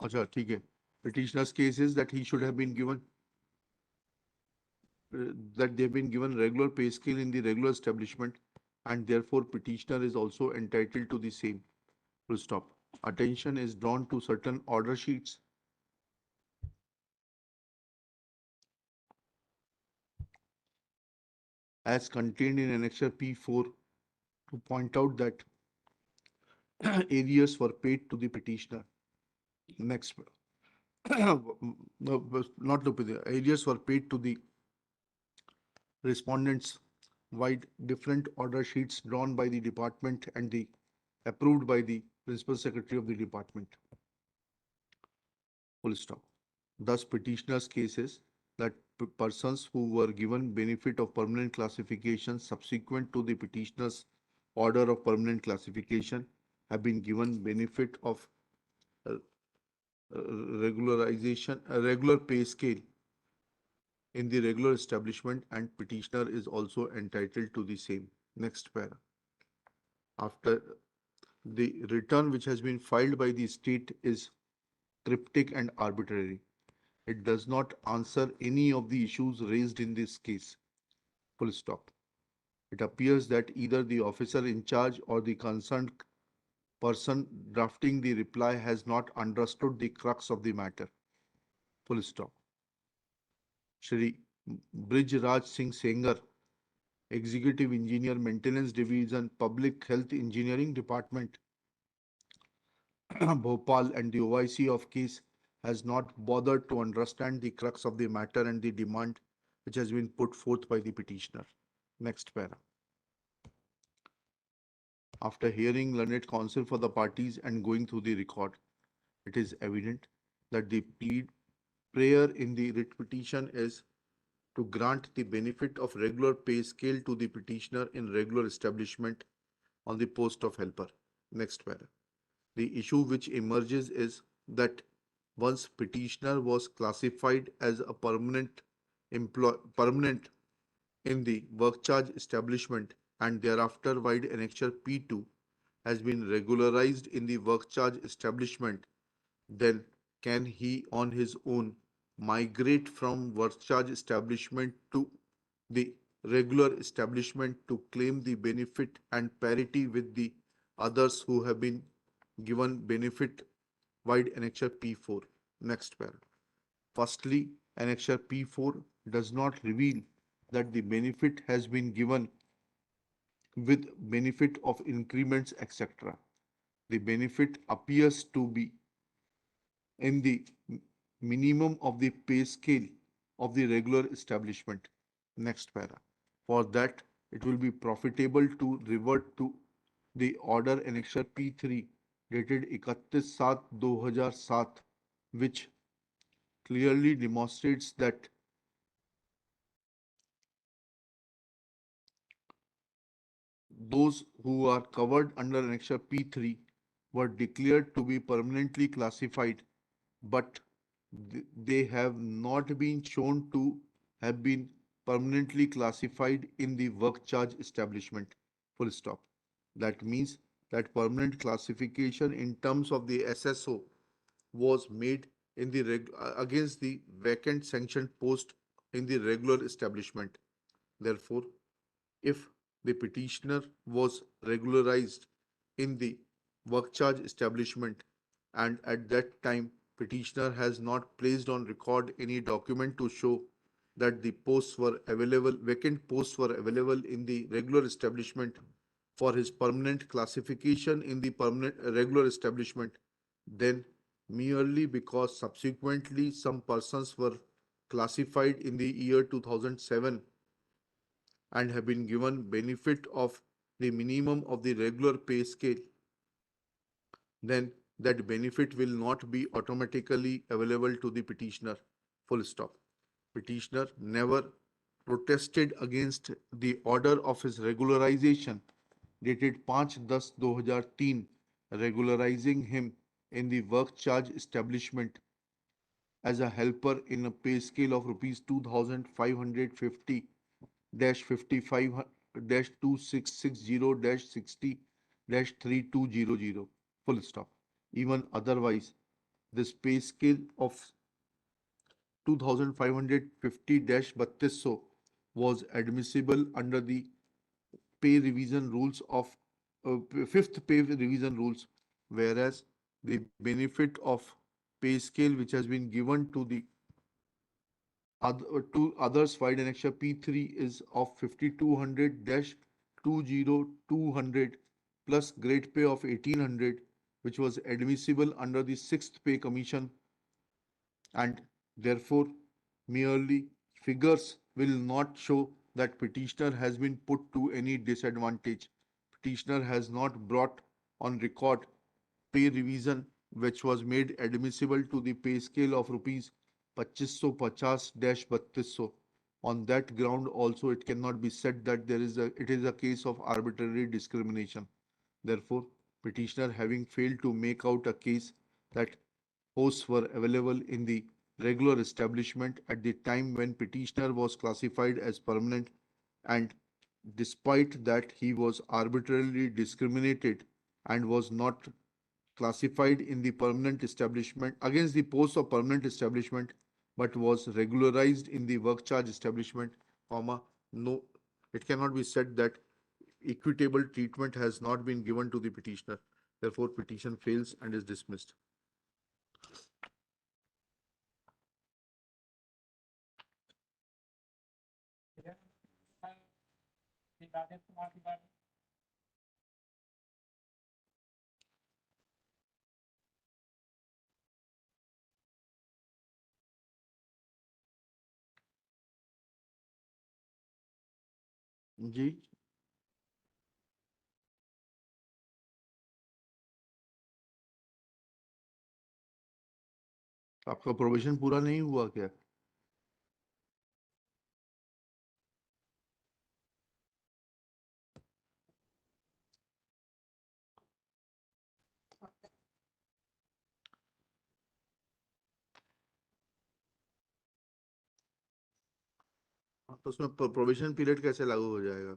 अच्छा ठीक है. Petitioner's case is that he should have been given that they have been given regular pay scale in the regular establishment and therefore petitioner is also entitled to the same. Full stop. Attention is drawn to certain order sheets as contained in Annexure P4 to point out that arrears were paid to the petitioner. Next, no, not to the arrears were paid to the respondents wide different order sheets drawn by the department and the approved by the principal secretary of the department. Full stop. Thus, petitioner's cases that persons who were given benefit of permanent classification subsequent to the petitioner's order of permanent classification have been given benefit of regularization, a regular pay scale in the regular establishment and petitioner is also entitled to the same. Next para. After the return which has been filed by the state is cryptic and arbitrary. It does not answer any of the issues raised in this case. Full stop. It appears that either the officer in charge or the concerned person drafting the reply has not understood the crux of the matter. Full stop. Shri Brijraj Singh Sengar, Executive Engineer, Maintenance Division, Public Health Engineering Department, Bhopal, and the OIC of case has not bothered to understand the crux of the matter and the demand which has been put forth by the petitioner. Next para. After hearing learned counsel for the parties and going through the record, it is evident that the prayer in the writ petition is to grant the benefit of regular pay scale to the petitioner in regular establishment on the post of helper. Next para. The issue which emerges is that once petitioner was classified as a permanent in the work charge establishment and thereafter wide annexure P2 has been regularized in the work charge establishment, then can he on his own migrate from work charge establishment to the regular establishment to claim the benefit and parity with the others who have been given benefit wide annexure P4. Next paragraph. Firstly, annexure P4 does not reveal that the benefit has been given with benefit of increments, etc. The benefit appears to be in the minimum of the pay scale of the regular establishment. Next para. For that, it will be profitable to revert to the order annexure P3 dated 31/7/2007, which clearly demonstrates that those who are covered under annexure P3 were declared to be permanently classified, but they have not been shown to have been permanently classified in the work charge establishment. Full stop. That means that permanent classification in terms of the SSO was made in the against the vacant sanctioned post in the regular establishment. Therefore, if the petitioner was regularized in the work charge establishment and at that time petitioner has not placed on record any document to show that the posts were available, vacant posts were available in the regular establishment for his permanent classification in the permanent regular establishment, then merely because subsequently some persons were classified in the year 2007 and have been given benefit of the minimum of the regular pay scale, then that benefit will not be automatically available to the petitioner. Full stop. Petitioner never protested against the order of his regularization dated 5/10/2003 regularizing him in the work charge establishment as a helper in a pay scale of rupees 2550 55 2660 60 3200. Full stop. Even otherwise, this pay scale of 2550-3200 was admissible under the pay revision rules of fifth pay revision rules, whereas the benefit of pay scale which has been given to the to others filed annexure P3 is of 5200-20200 plus grade pay of 1800, which was admissible under the sixth pay commission, and therefore merely figures will not show that petitioner has been put to any disadvantage. Petitioner has not brought on record pay revision which was made admissible to the pay scale of rupees 2550-3200. On that ground also it cannot be said that it is a case of arbitrary discrimination. Therefore, petitioner having failed to make out a case that posts were available in the regular establishment at the time when petitioner was classified as permanent, and despite that he was arbitrarily discriminated and was not classified in the permanent establishment against the post of permanent establishment but was regularized in the work charge establishment, comma, no, it cannot be said that equitable treatment has not been given to the petitioner. Therefore, petition fails and is dismissed. Rajesh Kumar की बात जी, आपका provision पूरा नहीं हुआ क्या? तो उसमें provision period कैसे लागू हो जाएगा?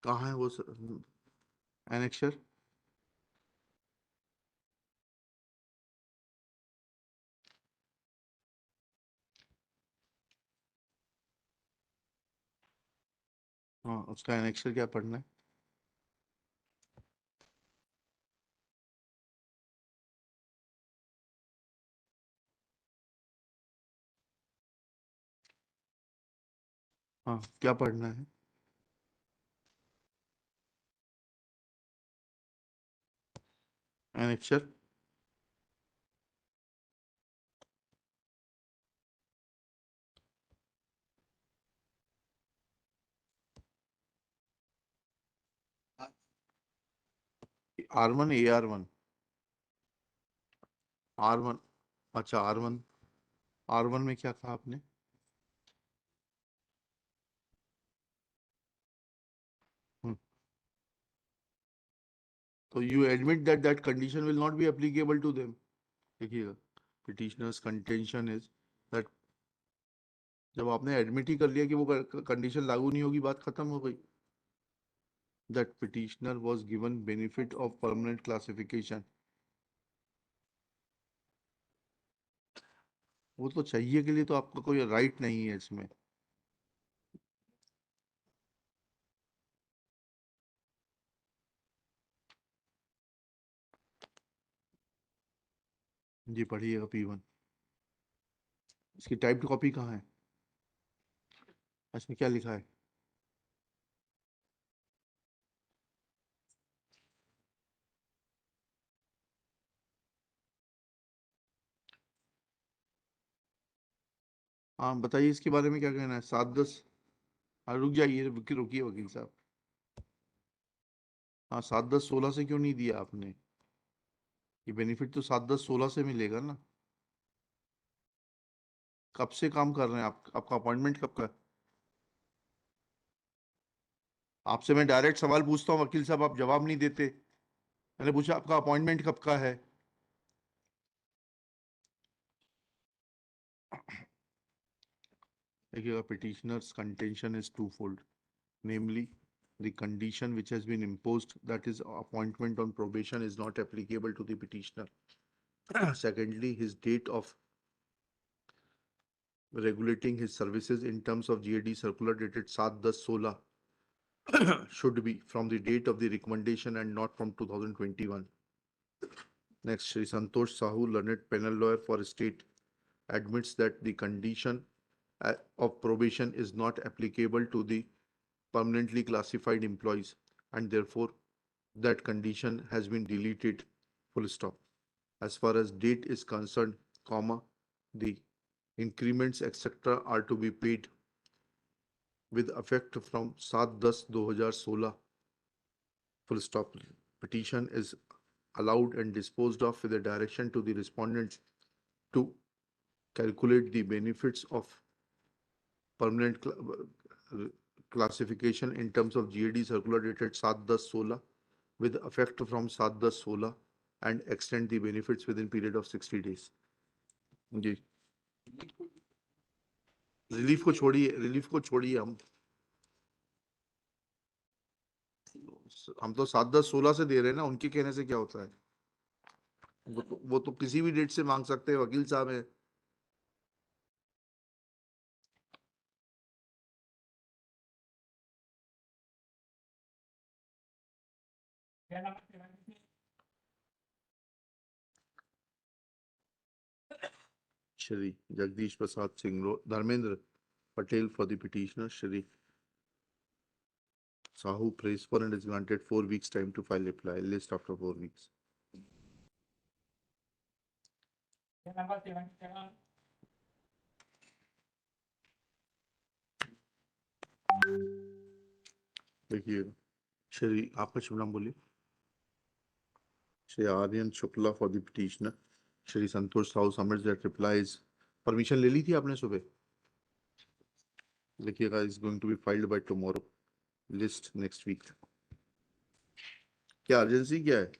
कहाँ है वो एनेक्शर? हाँ, उसका एनेक्शर क्या पढ़ना है? हाँ, क्या पढ़ना है? एनेक्शर R1 AR1 R1, अच्छा R1 में क्या कहा आपने? हम्म, तो you admit that that condition will not be applicable to them. देखिएगा, petitioner's contention is that जब आपने एडमिट ही कर लिया कि वो कंडीशन लागू नहीं होगी, बात खत्म हो गई. That petitioner was given benefit of permanent classification. वो तो चाहिए के लिए तो आपका कोई राइट नहीं है इसमें. जी पढ़िएगा P1। इसकी टाइप्ड कॉपी कहाँ है? इसमें क्या लिखा है? हाँ बताइए इसके बारे में क्या कहना है। 7-10। हाँ रुक जाइए, रुकिए रुकिए वकील साहब। हाँ 7-10-16 से क्यों नहीं दिया आपने? ये बेनिफिट तो 7-10-16 से मिलेगा ना। कब से काम कर रहे हैं आप? आपका अपॉइंटमेंट कब का है? आपसे मैं डायरेक्ट सवाल पूछता हूँ वकील साहब, आप जवाब नहीं देते। मैंने पूछा आपका अपॉइंटमेंट कब का है? देखिएगा, petitioner's contention is twofold, namely the condition which has been imposed, that is appointment on probation, is not applicable to the petitioner. Secondly, his date of regulating his services in terms of GAD circular dated 7-10-16 should be from the date of the recommendation and not from 2021. Next, Shri Santosh Sahu, learned penal lawyer for state, admits that the condition of probation is not applicable to the permanently classified employees, and therefore that condition has been deleted, full stop. As far as date is concerned, comma, the increments etc. are to be paid with effect from 7-10-2016, full stop. Petition is allowed and disposed of with a direction to the respondents to calculate the benefits of permanent classification in terms of GAD circular dated 7-10-16 with effect from 7-10-16 and extend the benefits within period of 60 days. जी, relief को छोड़िए, relief को छोड़िए। हम तो 7-10-16 से दे रहे हैं ना, उनके कहने से क्या होता है? वो तो किसी भी डेट से मांग सकते हैं, वकील साहब है। Shri Jagdish Prasad Singh, Dharmendra Patel for the petitioner. Shri Sahu prays for and is granted 4 weeks time to file reply. List after 4 weeks. देखिए, श्री आपका शुभ नाम बोलिए। Shri Aryan Shukla for the petitioner. Shri Santosh Sahu submits that replies. Permission ले ली थी आपने सुबह? देखिएगा, is going to be filed by tomorrow. List next week. क्या अर्जेंसी क्या है?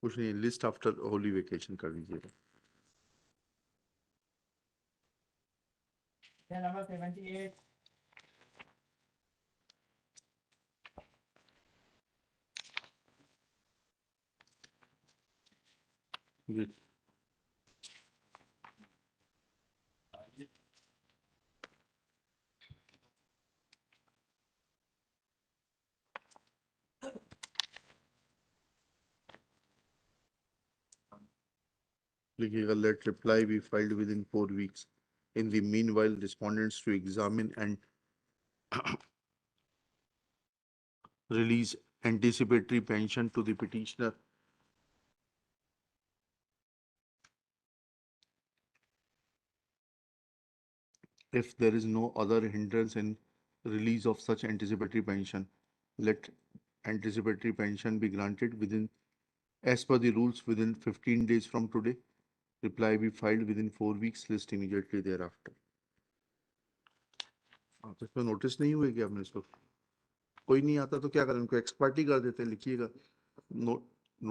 कुछ नहीं, लिस्ट आफ्टर होली वेकेशन कर दीजिएगा। नंबर 78 लिखिएगा, let reply be filed within 4 weeks. In the meanwhile, respondents to examine and release anticipatory pension to the petitioner if there is no other hindrance in release of such anticipatory pension. Let anticipatory pension be granted within, as per the rules, within 15 days from today. Reply be filed within 4 weeks. List immediately thereafter. आप इसमें notice नहीं हुए कि आपने इसको? कोई नहीं आता तो क्या करें, उनको एक्सपर्ट ही कर देते। लिखिएगा,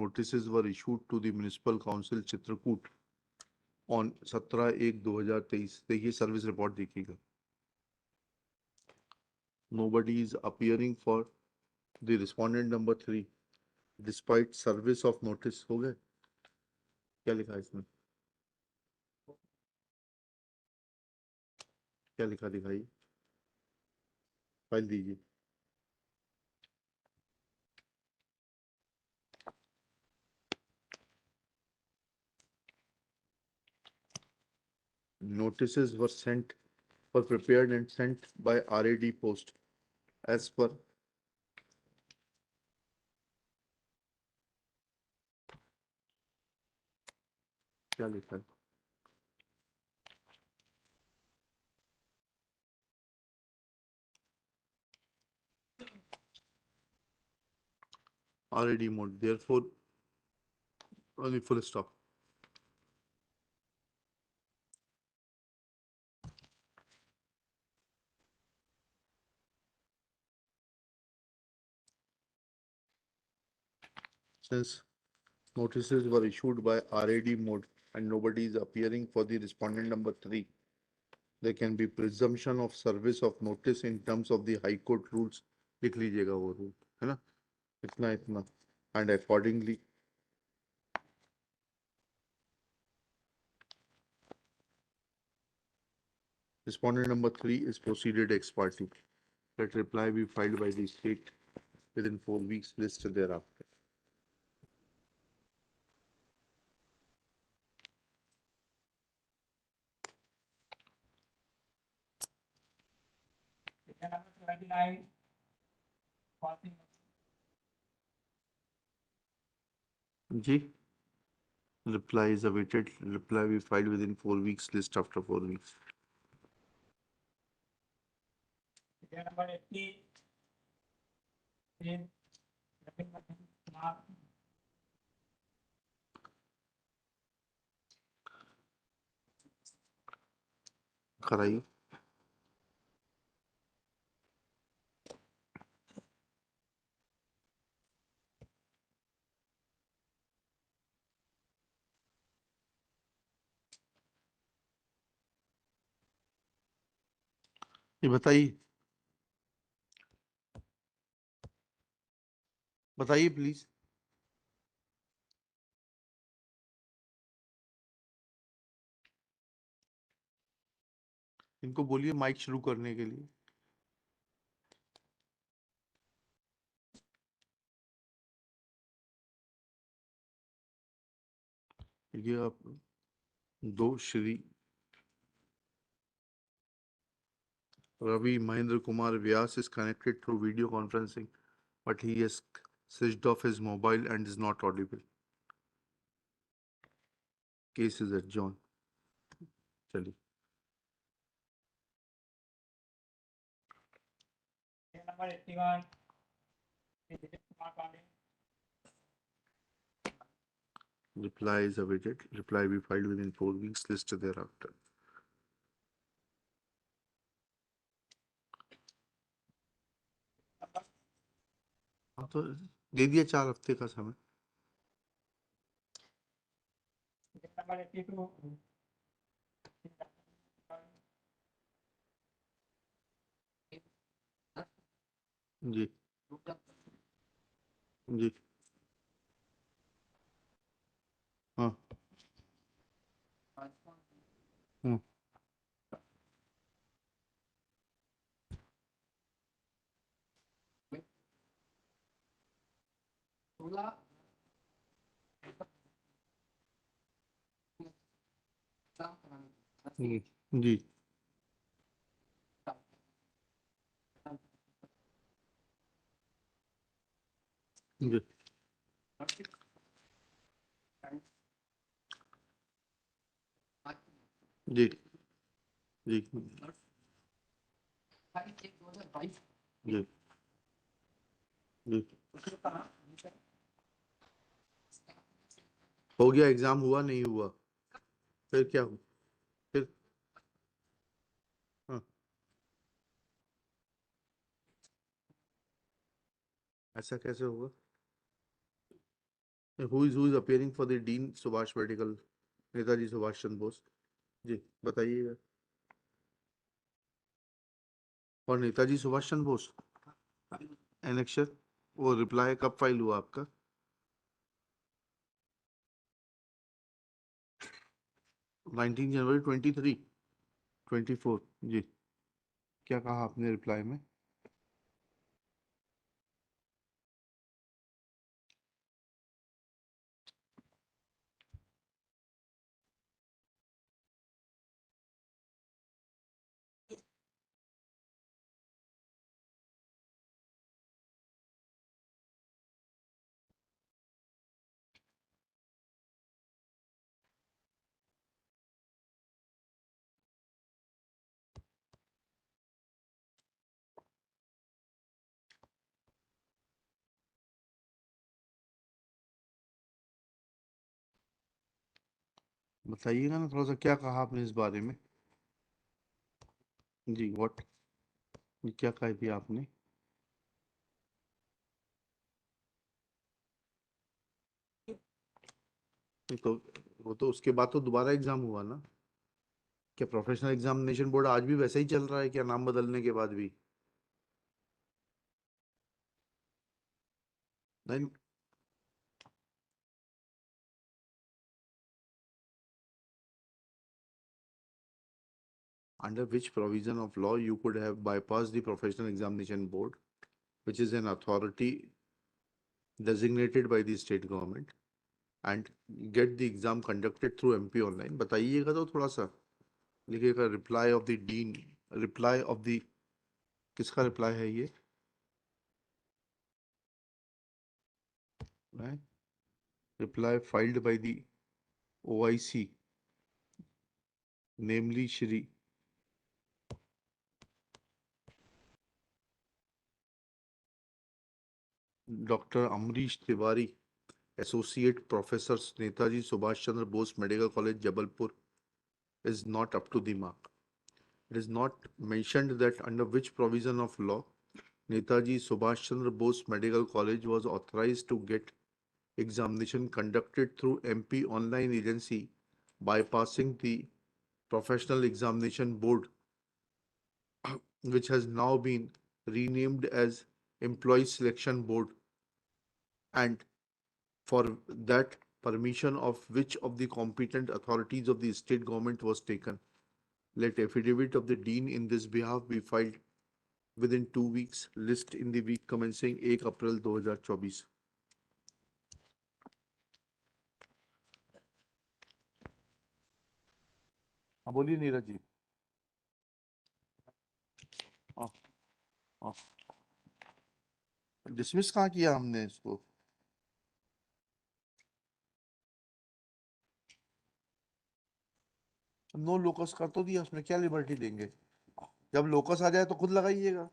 notices were issued to the municipal council Chitrakoot on 17/1/2023. देखिए सर्विस रिपोर्ट देखिएगा। Nobody is appearing for the respondent number 3 despite service of notice. हो गए? क्या लिखा है इसमें? क्या लिखा दिखाइए, फाइल दीजिए। notices were prepared and sent by RAD post as per क्या लिखा है RAD mode, therefore only full stop. Since notices were issued by RAD mode and nobody is appearing for the respondent number 3, there can be presumption of service of notice in terms of the High Court rules. लिख लीजिएगा वो rule है ना इतना and accordingly respondent number 3 is proceeded ex parte. Let reply be filed by the state within 4 weeks listed thereafter. Ji reply is awaited. Reply be filed within 4 weeks. List after 4 weeks. Number 80 is कराइए ये बताइए please इनको बोलिए mic शुरू करने के लिए ये आप दो Shri Ravi Mahendra Kumar Vyas is connected through video conferencing, but he has switched off his mobile and is not audible. Case is adjourned. चलिए number 81 is Kumar Pandey. reply is awaited. Reply be filed within 4 weeks. Listed thereafter. हाँ तो दे दिया 4 हफ्ते का समय Number 82 जी जी हाँ हम्म जी जी जी जी जी जी जी हो गया एग्जाम हुआ नहीं हुआ फिर क्या हो फिर हाँ ऐसा कैसे होगा who is appearing for the Dean Subhash Medical Netaji Subhash Chandra Bose ji बताइएगा और नेताजी सुभाष चंद्र बोस एनेक्शर वो रिप्लाई कब फाइल हुआ आपका 19 जनवरी 23 24 जी क्या कहा आपने रिप्लाई में बताइएगा ना थोड़ा सा, क्या कहा आपने इस बारे में? जी व्हाट, क्या कही थी आपने? नहीं तो वो तो उसके बाद तो दोबारा एग्जाम हुआ ना। क्या प्रोफेशनल एग्जामिनेशन बोर्ड आज भी वैसा ही चल रहा है क्या, नाम बदलने के बाद भी? नहीं। Under which provision of law you could have bypassed the professional examination board, which is an authority designated by the state government, and get the exam conducted through MP online? बताइएगा तो थोड़ा सा। लिखिएगा reply off the dean, reply off the, किसका reply है ये? Reply filed by the OIC, namely Shri Dr. Amrish Tiwari, Associate Professor, Netaji Subhash Chandra Bose Medical College, Jabalpur, is not up to the mark. It is not mentioned that under which provision of law Netaji Subhash Chandra Bose Medical College was authorized to get examination conducted through MP online agency, bypassing the Professional Examination Board, which has now been renamed as Employee Selection Board, and for that permission of which of the competent authorities of the state government was taken. Let affidavit of the dean in this behalf be filed within 2 weeks, list in the week commencing 1 April 2024। हाँ बोलिए नीरज जी। हाँ हाँ। Dismiss कहाँ किया हमने इसको? No locus कर तो दिया, उसमें क्या लिबर्टी देंगे? जब लोकस आ जाए तो खुद लगाइएगा।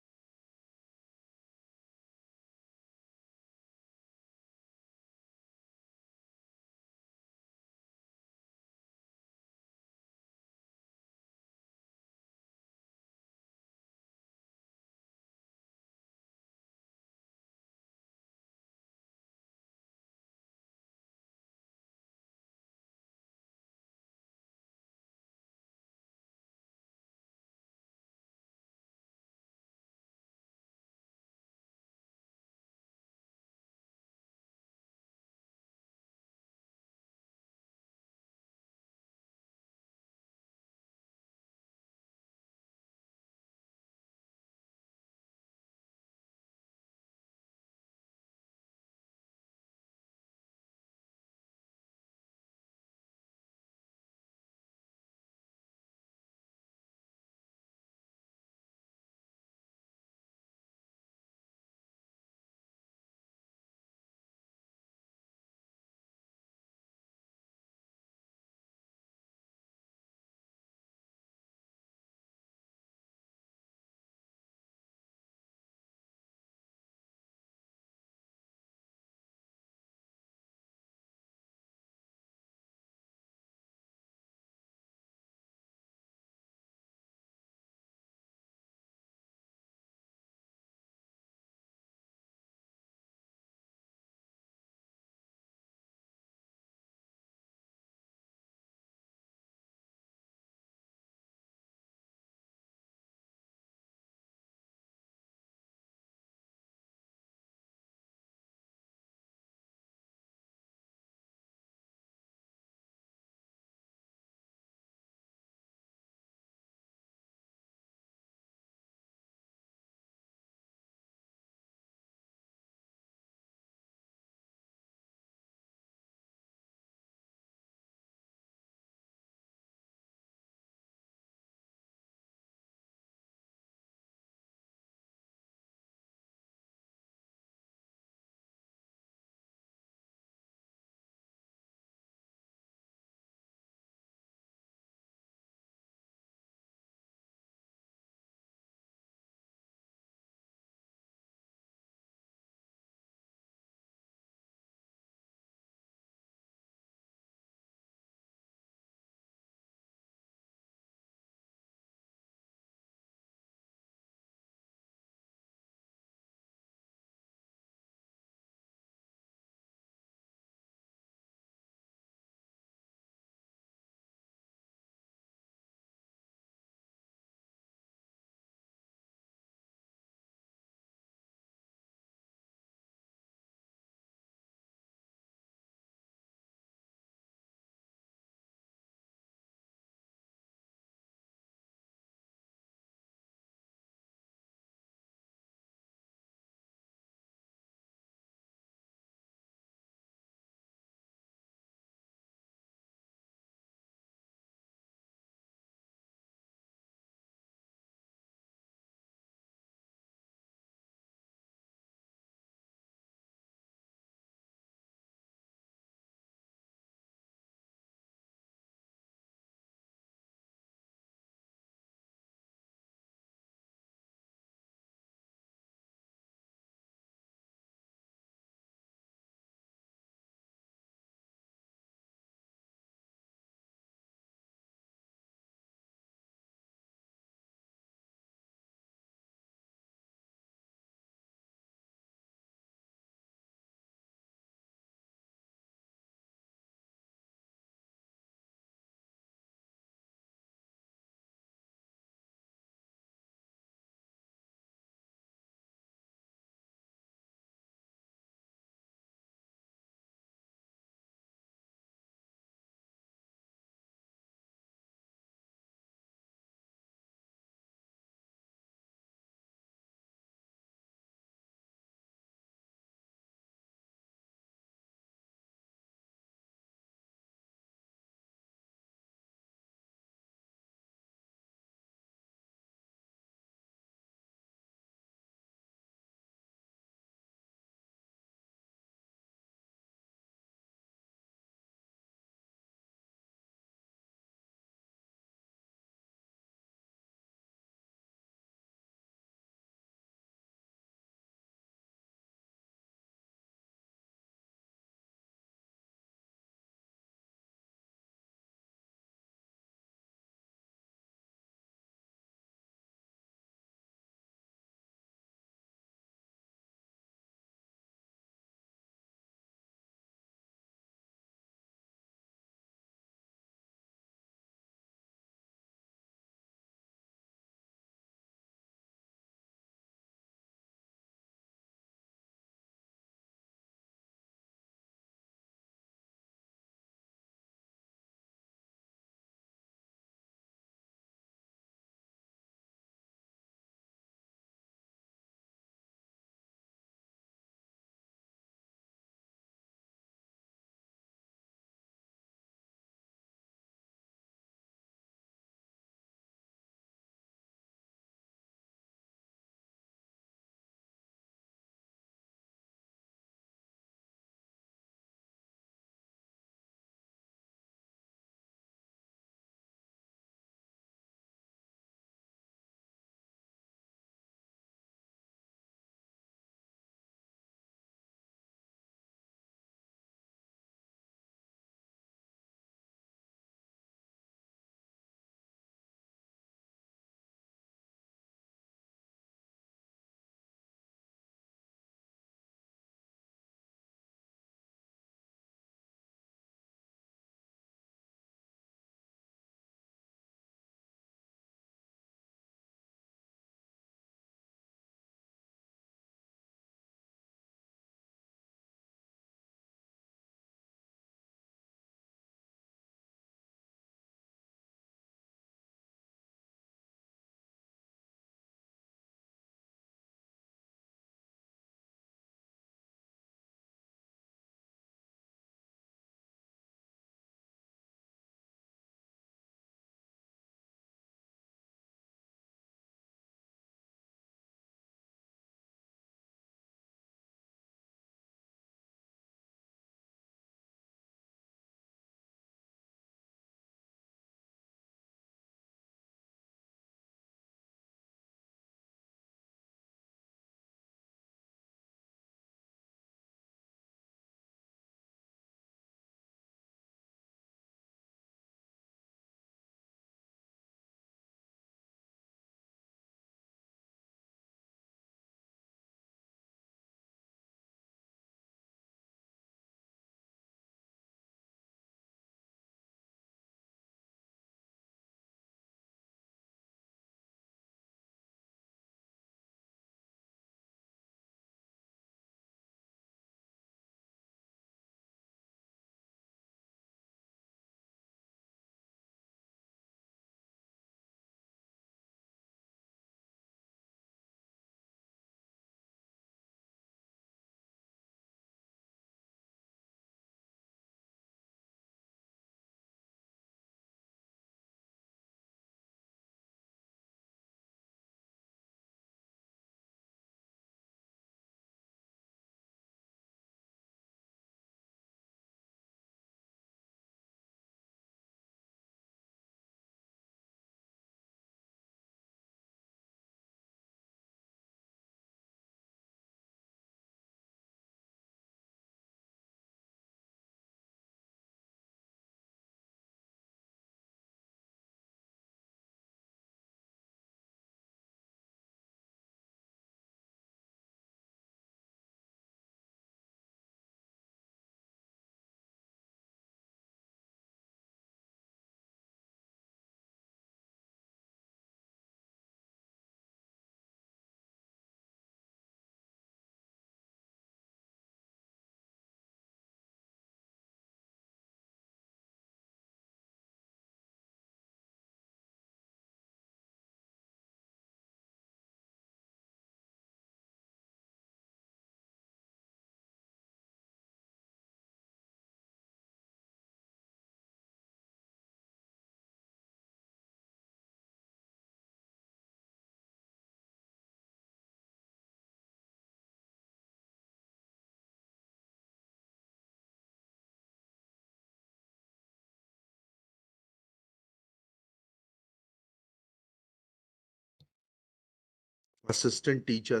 assistant teacher,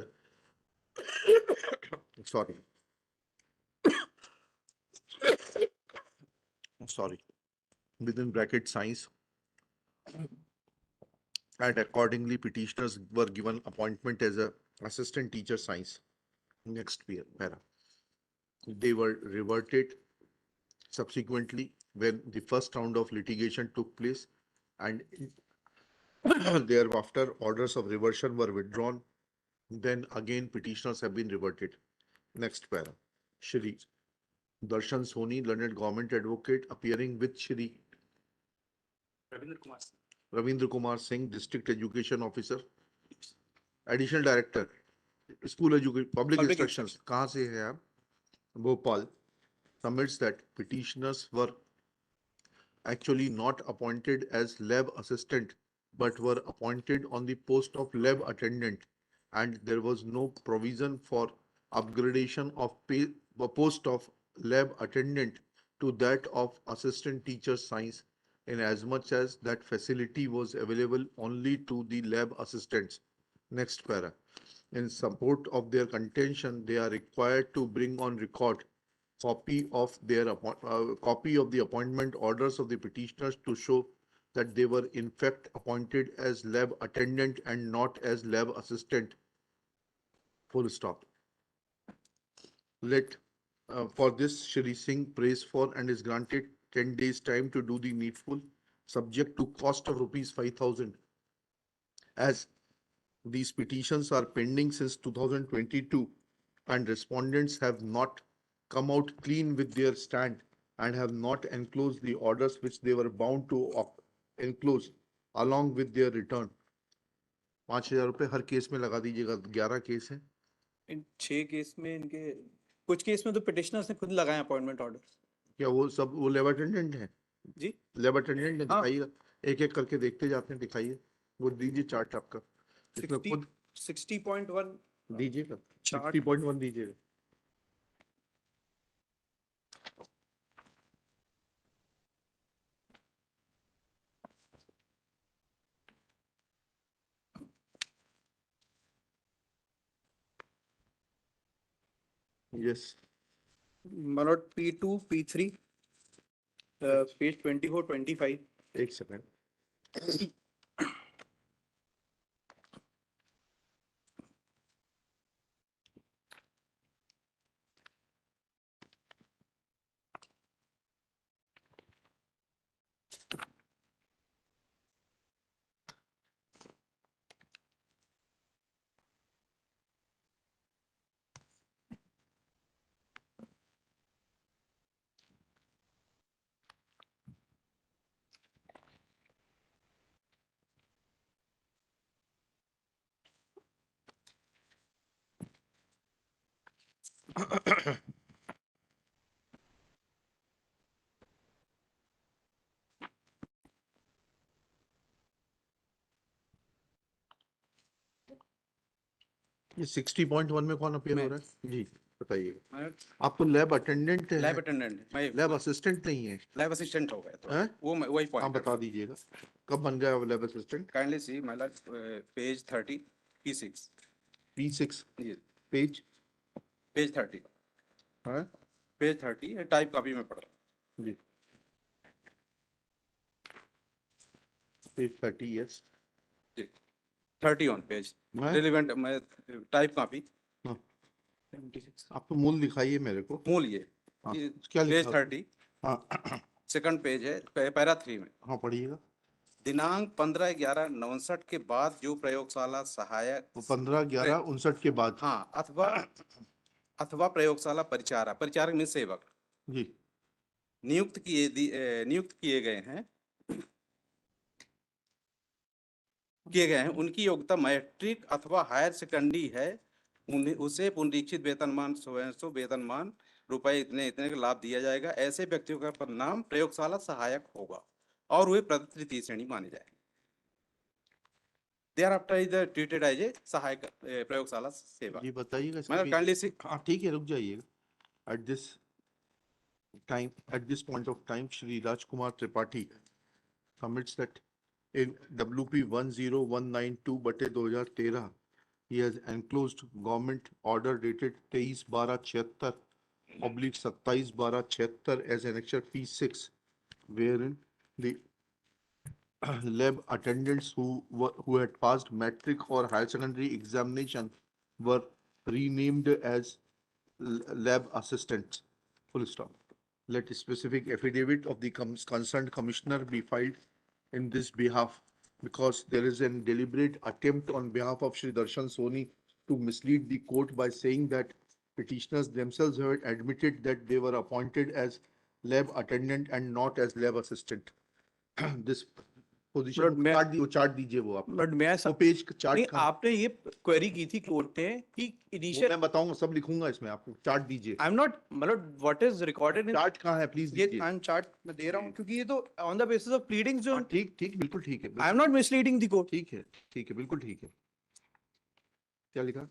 sorry, sorry, within bracket science, and accordingly petitioners were given appointment as a assistant teacher science. Next para. They were reverted subsequently when the first round of litigation took place, and thereafter orders of reversion were withdrawn. Then again petitioners have been reverted. Next para. Shri Darshan Soni, learned government advocate, appearing with Shri Ravindra Kumar Singh, district education officer, additional director, school education, public instructions. कहाँ से है आप? Bhopal. Submits that petitioners were actually not appointed as lab assistant, but were appointed on the post of lab attendant, and there was no provision for upgradation of pay, post of lab attendant to that of assistant teacher science, in as much as that facility was available only to the lab assistants. Next para. In support of their contention, they are required to bring on record copy of copy of the appointment orders of the petitioners to show that they were in fact appointed as lab attendant and not as lab assistant. Full stop. Let for this Shri Singh prays for and is granted 10 days time to do the needful, subject to cost of rupees 5,000. As these petitions are pending since 2022 and respondents have not come out clean with their stand and have not enclosed the orders which they were bound to enclose along with their return. 5,000 रुपए हर case में लगा दीजिएगा, 11 case हैं. इन 6 case में इनके कुछ case में तो पिटिशनर्स ने खुद लगाए अपॉइंटमेंट ऑर्डर. क्या वो सब वो लेब अटेंडेंट हैं? जी लेब अटेंडेंट है, दिखाइएगा. एक एक करके देखते जाते हैं, दिखाइए. वो दीजिए चार्ट आपका. इसमें खुद 60.1 दीजिएगा. चार्ट 60.1 दीजिएगा. Yes. Malot P2, P3, page 24, 25. एक सेकंड. ये 60.1 में कौन अपीयर हो रहा है? जी बताइए. आप तो लैब अटेंडेंट है. लैब अटेंडेंट, लैब असिस्टेंट नहीं है. लैब असिस्टेंट हो गए तो हैं? वो वही आप पॉइंट बता दीजिएगा कब बन गया lab assistant. Kindly see my lord page 30 P6. P6 जी पेज पेज 30 है. पेज 30 टाइप कॉपी में पढ़ो जी पेज 30. यस 30 ऑन पेज मैं रिलेवेंट मैं टाइप कॉपी. हाँ. आप तो मूल दिखाइए मेरे को. मूल ये हाँ. क्या पेज लिखा? 30 हाँ सेकंड पेज है पैरा 3 में. हाँ पढ़िएगा. दिनांक 15/11/59 के बाद जो प्रयोगशाला सहायक 15/11/59 के बाद. हाँ अथवा प्रयोगशाला परिचारक में सेवक जी नियुक्त किए गए हैं उनकी योग्यता मैट्रिक अथवा हायर सेकेंडरी है, उन्हें उसे पुनरीक्षित वेतनमान वेतनमान रुपए इतने इतने का लाभ दिया जाएगा. ऐसे व्यक्तियों का परिणाम प्रयोगशाला सहायक होगा और वे तृतीय श्रेणी माने जाएंगे. Thereafter is treated as a सहायक प्रयोगशाला सेवा. जी बताइएगा. मैं काइंडली से हाँ ठीक है, रुक जाइएगा. At this point of time, Shri Rajkumar Tripathi submits that in WP 10192/2013 he has enclosed government order dated 23/12/76/27/76 as annexure P6, wherein the lab attendants who had passed metric or higher secondary examination were renamed as lab assistants. Full stop. Let a specific affidavit of the concerned commissioner be filed in this behalf, because there is a deliberate attempt on behalf of Shri Darshan Soni to mislead the court by saying that petitioners themselves have admitted that they were appointed as lab attendant and not as lab assistant. This But position मैं- chart दीजिए वो आप but मैं वो page नहीं, chart आपने ये query की थी कोर्ट ने कि इनिशियल मैं बताऊंगा, सब लिखूंगा इसमें, आपको चार्ट दीजिए। आई एम नॉट, मतलब what is recorded in chart कहाँ है प्लीज ये दीजिए। आई एम चार्ट मैं दे रहा हूँ क्योंकि ये तो on the basis of pleadings जो ठीक ठीक बिल्कुल ठीक है, आई am not misleading the court. ठीक है बिल्कुल ठीक है। क्या लिखा?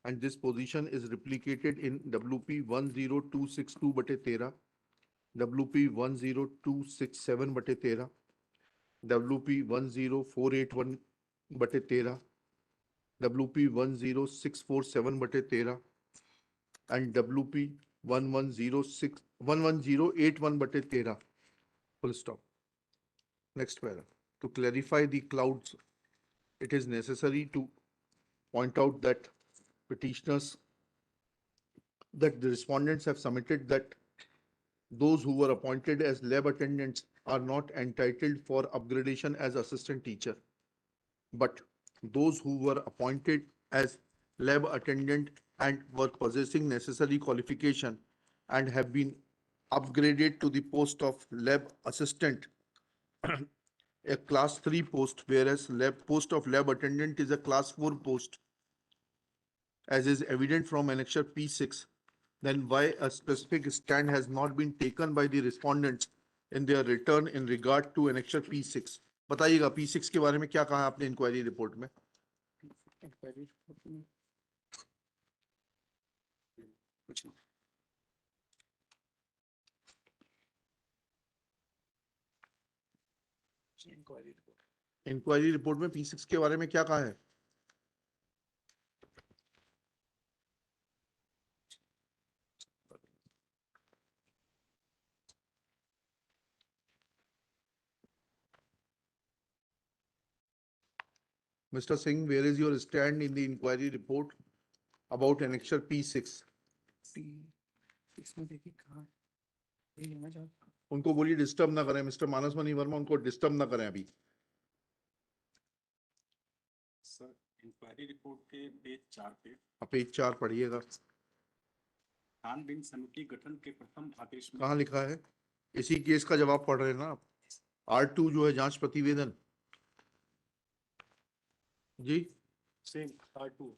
And this position is replicated in WP 10262/13, WP 10267/13, WP 10481/13, WP 10647/13 and WP 1108/13. Full stop. Next paragraph. To clarify the clouds, it is necessary to point out that the respondents have submitted that those who were appointed as lab attendants are not entitled for upgradation as assistant teacher, but those who were appointed as lab attendant and were possessing necessary qualification and have been upgraded to the post of lab assistant, a class 3 post, whereas post of lab attendant is a class 4 post, as is evident from annexure P6, then why a specific stand has not been taken by the respondents in their return in regard to annexure P6? बताइएगा P6 के बारे में क्या कहा आपने inquiry report में? Inquiry report में P6 के बारे में क्या कहा है? Mr. Singh, where is your stand in the inquiry report about annexure P6? इसमें देखिए कहाँ है? ये है ना जहाँ उनको बोलिए डिस्टर्ब ना करें, मिस्टर मानस मणि वर्मा, उनको डिस्टर्ब ना करें अभी। सर इंक्वायरी रिपोर्ट के पेज 4 पे पेज 4 पढ़िएगा। छानबीन समिति गठन के प्रथम आदेश में कहाँ लिखा है? इसी केस का जवाब पढ़ रहे हैं ना आप? R2 जो है जांच प्रतिवेदन जी, सेम R2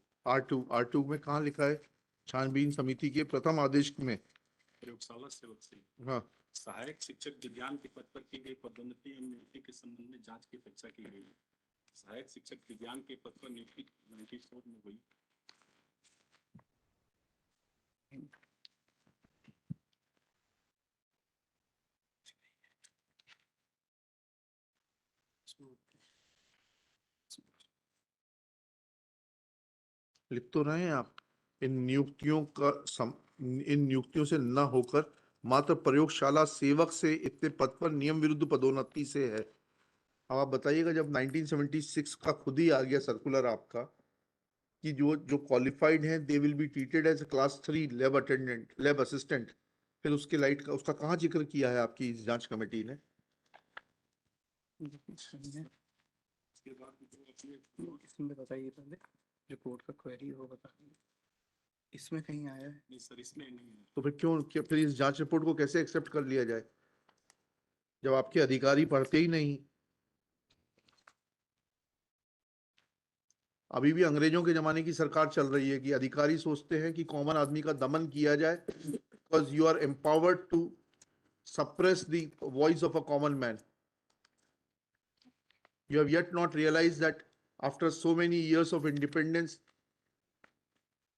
R2 में कहाँ लिखा है? छानबीन समिति के प्रथम आदेश में प्रयोगशाला सेवक से हाँ सहायक शिक्षक विज्ञान के पद पर की गई पदोन्नति एवं नियुक्ति के संबंध में जांच की अपेक्षा की गई। सहायक शिक्षक विज्ञान के पद पर नियुक्ति 94 में हुई। लिख तो रहे हैं आप। इन नियुक्तियों से न होकर मात्र प्रयोगशाला सेवक से इतने पद पर नियम विरुद्ध पदोन्नति से है। अब आप बताइएगा, जब 1976 का खुद ही आ गया सर्कुलर आपका कि जो क्वालिफाइड हैं they will be treated as class 3 lab attendant, lab assistant, फिर उसके लाइट का उसका कहाँ जिक्र किया है आपकी इस जांच कमेटी ने? इसके बाद इसमें बताइए पहले जो कोर्ट का क्वेरी हो बताइए, इसमें कहीं आया है? नहीं सर, इसमें नहीं है। तो फिर फिर इस जांच रिपोर्ट को कैसे एक्सेप्ट कर लिया जाए जब आपके अधिकारी पढ़ते ही नहीं? अभी भी अंग्रेजों के जमाने की सरकार चल रही है कि अधिकारी सोचते हैं कि कॉमन आदमी का दमन किया जाए, because you are empowered to suppress the voice of a common man. You have yet not realized that after so many years of independence,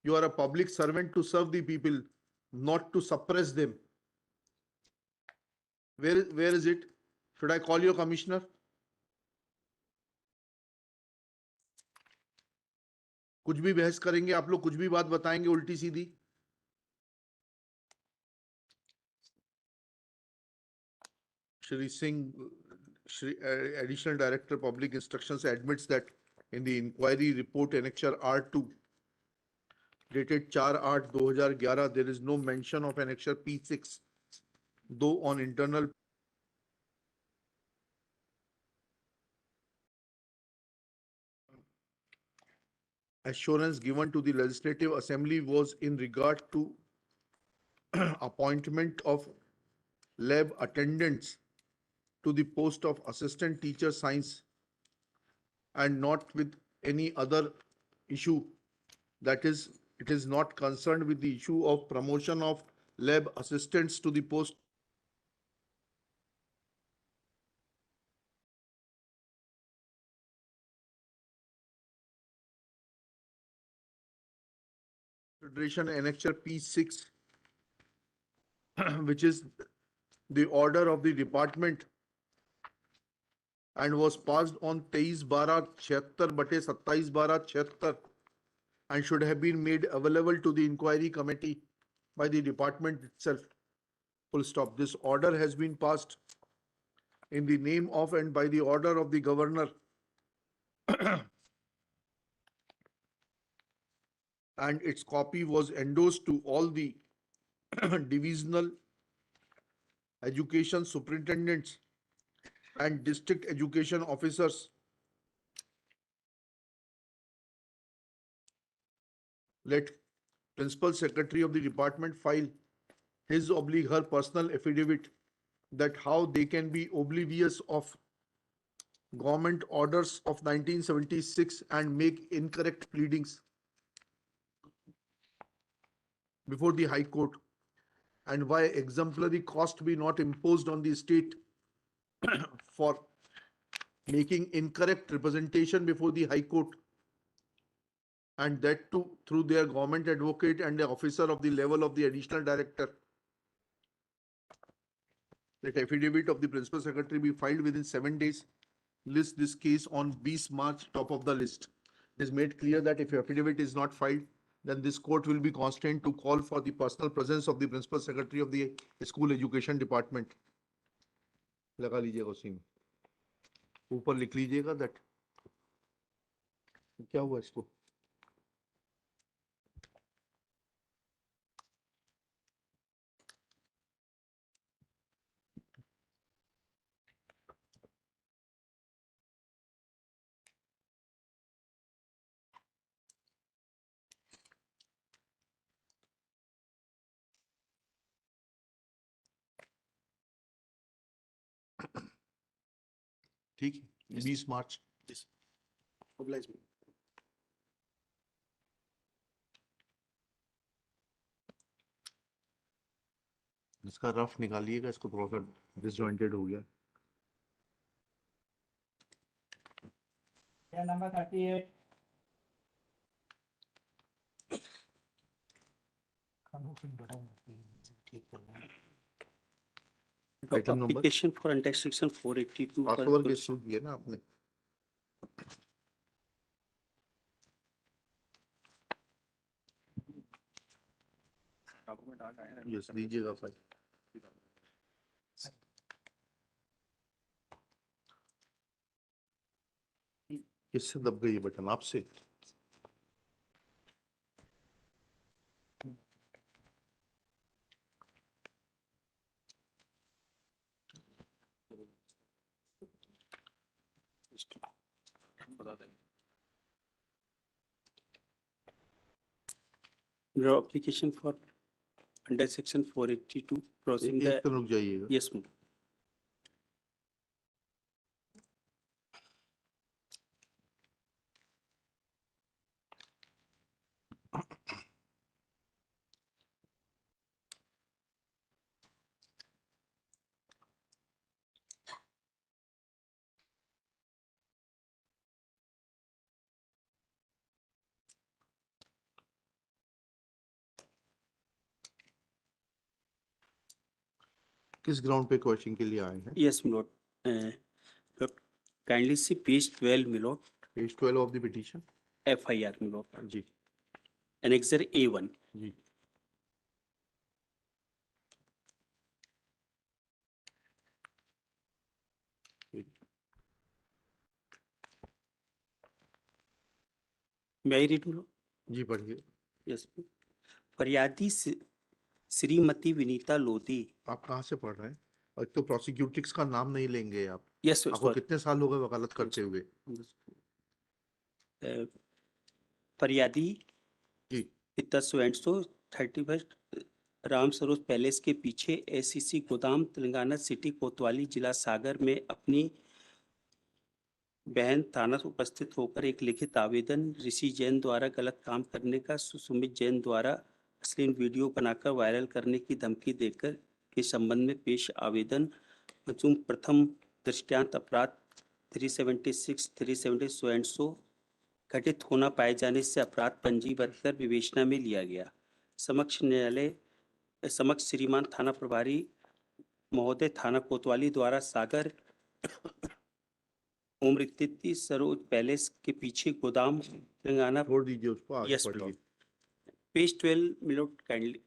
you are a public servant to serve the people, not to suppress them. Where is it? Should I call your commissioner? कुछ भी बहस करेंगे आप लोग, कुछ भी बात बताएंगे उल्टी सीधी? Shri Singh, Additional Director Public Instructions, admits that in the inquiry report annexure R2 dated 4/8/2011, there is no mention of annexure P6, though on internal assurance given to the Legislative Assembly was in regard to appointment of lab attendants to the post of Assistant Teacher Science, and not with any other issue. That is, it is not concerned with the issue of promotion of lab assistants to the post. Consideration annexure P6, which is the order of the department and was passed on 23/12/76/27 and should have been made available to the inquiry committee by the department itself. Full stop. This order has been passed in the name of and by the order of the governor and its copy was endorsed to all the divisional education superintendents and district education officers. Let principal secretary of the department file his/her personal affidavit that how they can be oblivious of government orders of 1976 and make incorrect pleadings before the High Court, and why exemplary cost be not imposed on the state for making incorrect representation before the High Court, and that too through their government advocate and the officer of the level of the additional director. That affidavit of the principal secretary be filed within 7 days. List this case on 20 March, top of the list. It is made clear that if affidavit is not filed, then this court will be constrained to call for the personal presence of the principal secretary of the school education department. लगा लीजिएगा उसी में, ऊपर लिख लीजिएगा that क्या हुआ इसको? ठीक है, 20 मार्च। इसका रफ निकालिएगा, इसको थोड़ा सा डिसजॉइंटेड हो गया। Number 38 item number application for under section 482 password के इशू किए ना आपने? डॉक्यूमेंट आ गए हैं। यस, दीजिएगा फाइल। किससे दब गई ये बटन? आपसे? बता दें। your application for under section 482 crossing एक the तो रुक जाइएगा। yes ma'am. किस ग्राउंड पे क्वेश्चन के लिए आए हैं? Yes my lord. Lord, kindly see page 12 my lord. Page 12 of the petition. FIR में लोग जी एनेक्सर A1। जी मैं ही रीड हूँ। जी पढ़िए। यस। फरियादी श्रीमती विनीता लोधी। आप कहाँ से पढ़ रहे हैं? और एक तो प्रोसिक्यूटिक्स का नाम नहीं लेंगे आप। यस आपको कितने साल हो गए वकालत करते हुए? फरियादी जी पिता so and so 31 Ram Saroj palace के पीछे ACC गोदाम तेलंगाना सिटी कोतवाली जिला सागर में अपनी बहन थाना उपस्थित होकर एक लिखित आवेदन ऋषि जैन द्वारा गलत काम करने का सुमित जैन द्वारा अश्लील वीडियो बनाकर वायरल करने की धमकी देकर के संबंध में पेश आवेदन मजूम प्रथम दृष्टांत अपराध 376 370 सो एंड सो घटित होना पाए जाने से अपराध पंजीबद्ध कर विवेचना में लिया गया। समक्ष न्यायालय समक्ष श्रीमान थाना प्रभारी महोदय थाना कोतवाली द्वारा सागर उम्र 33 सरोज पैलेस के पीछे गोदाम तेलंगाना। छोड़ दीजिए उसको, आगे Yes, पढ़िए। पेज 12 मिनट काइंडली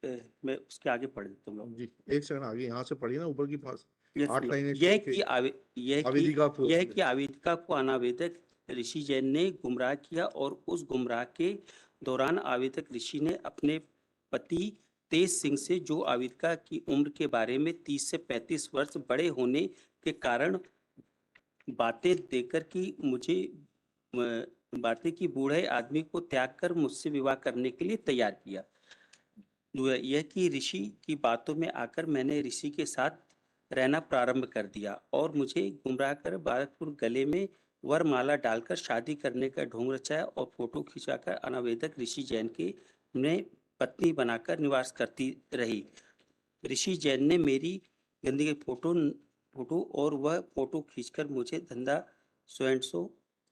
मैं उसके आगे पढ़ देता हूँ। जी एक सेकंड आगे यहाँ से पढ़िए ना, ऊपर की पास Yes, 8 Lord. लाइनें यह छोड़ के। कि आवेदिका को यह कि आवेदिका को अनावेदक ऋषि जैन ने गुमराह किया और उस गुमराह के दौरान आवेदक ऋषि ने अपने पति तेज सिंह से, जो आवेदिका की उम्र के बारे में 30 से 35 वर्ष बड़े होने के कारण बातें देकर कि मुझे बातें की बूढ़े आदमी को त्याग कर मुझसे विवाह करने के लिए तैयार किया। यह कि ऋषि की बातों में आकर मैंने ऋषि के साथ रहना प्रारंभ कर दिया और मुझे गुमराह कर बालकपुर गले में वरमाला डालकर शादी करने का ढोंग रचाया और फोटो खिंचाकर अनावेदक ऋषि जैन के ने पत्नी बनाकर निवास करती रही। ऋषि जैन ने मेरी गंदी फोटो और वह फोटो खींचकर मुझे धंधा सो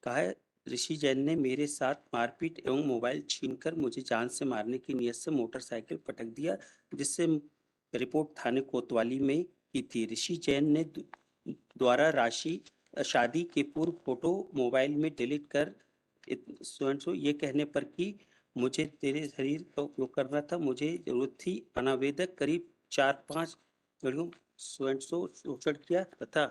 कहा है। ऋषि जैन ने मेरे साथ मारपीट एवं मोबाइल छीनकर मुझे जान से मारने की नीयत से मोटरसाइकिल पटक दिया, जिससे रिपोर्ट थाने कोतवाली में की थी। ऋषि जैन ने द्वारा शादी के पूर्व फोटो मोबाइल में डिलीट कर सो ये कहने पर कि मुझे तेरे शरीर का उपयोग करना था, मुझे जरूरत थी। अनावेदक करीब 4-5 घड़ियों शोषण किया तथा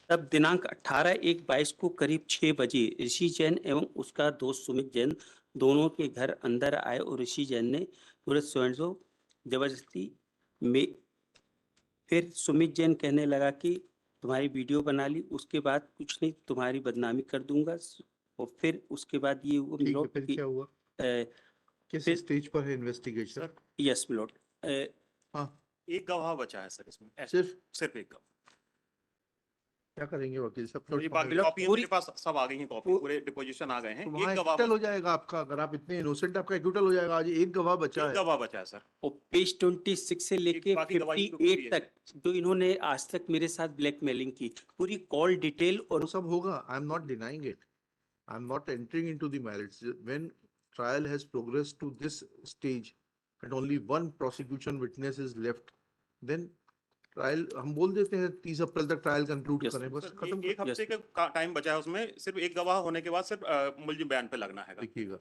तब दिनांक 18/1/22 को करीब 6 बजे ऋषि जैन एवं उसका दोस्त सुमित जैन दोनों के घर अंदर आए और ऋषि जैन ने तुरंत जबरदस्ती में फिर सुमित जैन कहने लगा कि तुम्हारी वीडियो बना ली, उसके बाद कुछ नहीं, तुम्हारी बदनामी कर दूंगा। और फिर उसके बाद ये हुआ ठीक है, मिलोड फिर कि क्या हुआ? किस फिर स्टेज पर है इन्वेस्टिगेशन? यस मिलोड हाँ एक गवाह बचा है सर इसमें, सिर्फ एक गवाह। क्या करेंगे वकील साहब? तो ये बाकी बिल्कुल, कॉपी पूरी- मेरे पास सब आ गई हैं, कॉपी पूरे डिपोजिशन आ गए हैं। वहाँ एक गवाह एक्विटल हो जाएगा आपका, अगर आप इतने इनोसेंट आपका एक्विटल हो जाएगा। आज एक गवाह बचा एक है। गवाह बचा है सर। और पेज 26 से लेके बाकी गवाही तो 58 पूरी है। तक जो इन्होंने आज तक मेरे साथ ब्लैकमेलिंग की, पूरी कॉल डिटेल और वो सब होगा। I am not denying it, I am not entering into the merits. When trial has progressed to this stage and only one prosecution witness is left, then trial हम बोल देते हैं 30 अप्रैल तक ट्रायल कंक्लूड Yes, करें, बस sir, खत्म। एक हफ्ते का टाइम बचा है, उसमें सिर्फ एक गवाह होने के बाद सिर्फ मुलजिम बयान पे लगना है। देखिएगा,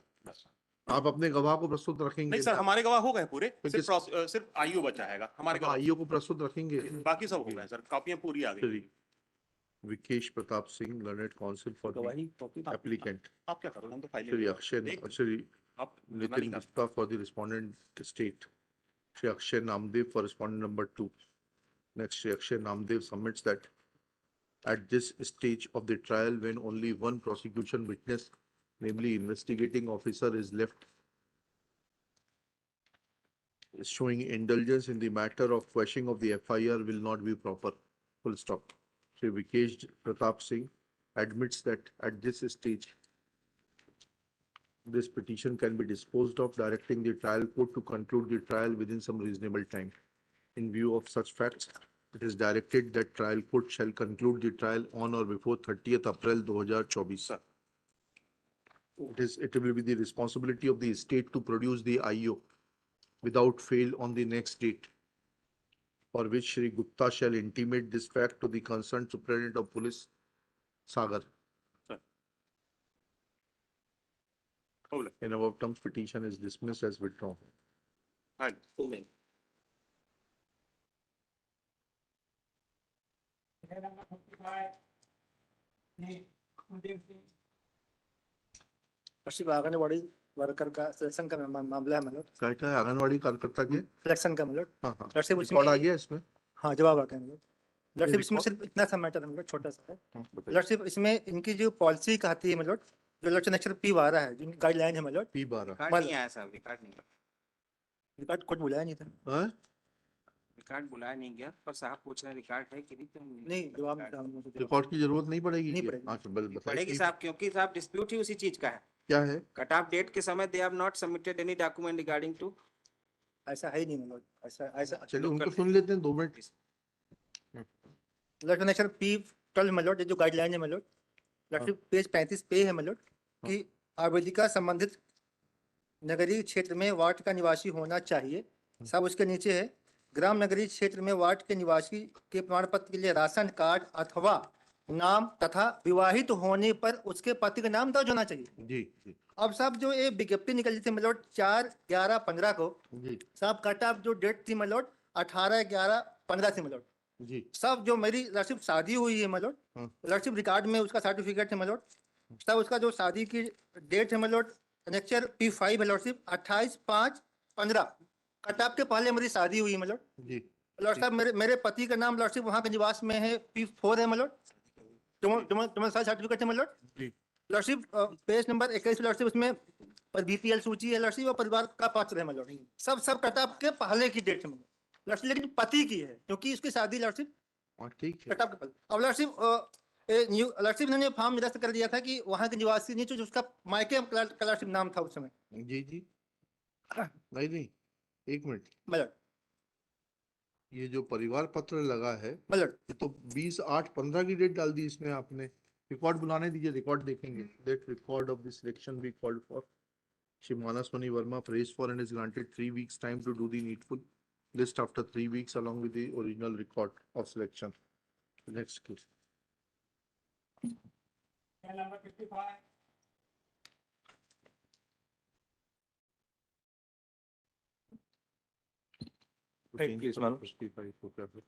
आप अपने गवाह को प्रस्तुत रखेंगे? नहीं सर, हमारे गवाह हो गए पूरे, तो सिर्फ आईओ बचा है हमारे गवाह। आईओ को प्रस्तुत रखेंगे, बाकी सब हो गए सर, कॉपियां पूरी आ गई। Vikesh Pratap Singh, learned counsel for गवाही कॉपी एप्लीकेंट, आप क्या करोगे, हम तो फाइल श्री अक्षय, श्री आप Nitin Gupta for the respondent state, Shri Akshay Namdev for respondent number 2. Next, Shri Akshay Namdev submits that at this stage of the trial, when only one prosecution witness, namely investigating officer, is left, showing indulgence in the matter of quashing of the FIR will not be proper. Full stop. Shri Vikesh Pratap Singh admits that at this stage, this petition can be disposed of, directing the trial court to conclude the trial within some reasonable time. In view of such facts, it is directed that trial court shall conclude the trial on or before 30th April 2024. It will be the responsibility of the state to produce the IO without fail on the next date, for which Shri Gupta shall intimate this fact to the concerned Superintendent of Police, Sagar. बोला। In above terms, petition is dismissed as withdrawn. हाँ, Case number 55, the Kuldip Singh. Lordship anganwadi worker का selection का मामला है मतलब, क्या है आंगनवाड़ी कार्यकर्ता के? सिलेक्शन का मतलब हाँ हाँ, लॉर्डशिप रिकॉर्ड आ उसमें, गया इसमें। हाँ जवाब आ गया मतलब। लॉर्डशिप इसमें रिकॉर्ड- सिर्फ इतना सा मैटर है मतलब, छोटा सा है। हाँ, बताइए। लॉर्डशिप इसमें इनकी जो पॉलिसी कहती है मतलब, जो लॉर्डशिप नेक्स्ट P12 है, जो इनकी गाइडलाइन है मतलब, P12 रिकॉर्ड नहीं आया साहब, रिकॉर्ड नहीं, रिकॉर्ड कोर्ट बुलाया नहीं था। हाँ? रिकॉर्ड बुलाया नहीं गया, पर साहब पूछ रहे हैं रिकॉर्ड है कि नहीं, तो नहीं जवाब नहीं था मुझे, जवाब रिकॉर्ड की जरूरत नहीं पड़ेगी नहीं क्या? पड़ेगी। हाँ, तो बताइए पड़ेगी कि साहब, क्योंकि साहब डिस्प्यूट ही उसी चीज का है। क्या है? कट ऑफ डेट के समय they have not submitted any document regarding to. ऐसा है ही नहीं मतलब, ऐसा ऐसा चलिए उनको सुन लेते हैं 2 मिनट। लॉर्डशिप नेक्स्ट P12 मतलब, जो गाइडलाइन है मतलब, लॉर्डशिप पेज 35 पे है मतलब कि आवेदिका संबंधित नगरीय क्षेत्र में वार्ड का निवासी होना चाहिए। सब उसके नीचे है, ग्राम नगरीय क्षेत्र में वार्ड के निवासी के प्रमाण पत्र के लिए राशन कार्ड अथवा नाम तथा विवाहित होने पर उसके पति का नाम दर्ज होना चाहिए। जी जी अब साहब जो ये विज्ञप्ति निकली थी मतलब 4/11/15 को, जी साहब कट ऑफ जो डेट थी मतलब 18/11/15 थी मतलब। जी। सब जो मेरी लड़किप शादी हुई है मतलब, हाँ। लड़किप रिकॉर्ड में उसका सर्टिफिकेट है मतलब, सब उसका जो शादी की डेट है मतलब, नेक्चर P5 है लड़किप 28/5/15, कट ऑफ के पहले मेरी शादी हुई है मतलब। जी लॉर्ड साहब मेरे पति का नाम लॉर्डशिप वहाँ के निवास में है, P4 है मतलब, तुम्हारे साथ सर्टिफिकेट है मतलब। जी लॉर्डशिप पेज नंबर 21 लॉर्डशिप, उसमें पर BPL सूची है लॉर्डशिप, और परिवार का पत्र है मतलब, सब कट ऑफ के पहले की डेट है मतलब लॉर्डशिप, लेकिन पति की है क्योंकि उसकी शादी लॉर्डशिप हाँ, ठीक है। कट ऑफ के पहले। अब लॉर्डशिप न्यू लॉर्डशिप ने फॉर्म निरस्त कर दिया था कि वहाँ के निवासी नहीं, जो उसका मायके का लॉर्डशिप नाम था उस समय जी जी। नहीं नहीं, 1 मिनट। मतलब, ये जो परिवार पत्र लगा है, मतलब ये तो 20/8/15 की डेट डाल दी इसमें आपने। रिकॉर्ड बुलाने दीजिए, रिकॉर्ड देखेंगे। That record of this selection we called for Shivmana Swani Verma praised for and is granted 3 weeks time to do the needful list after 3 weeks along with the original record of selection. Next case. Case number 55, Changes on 55 को क्या है?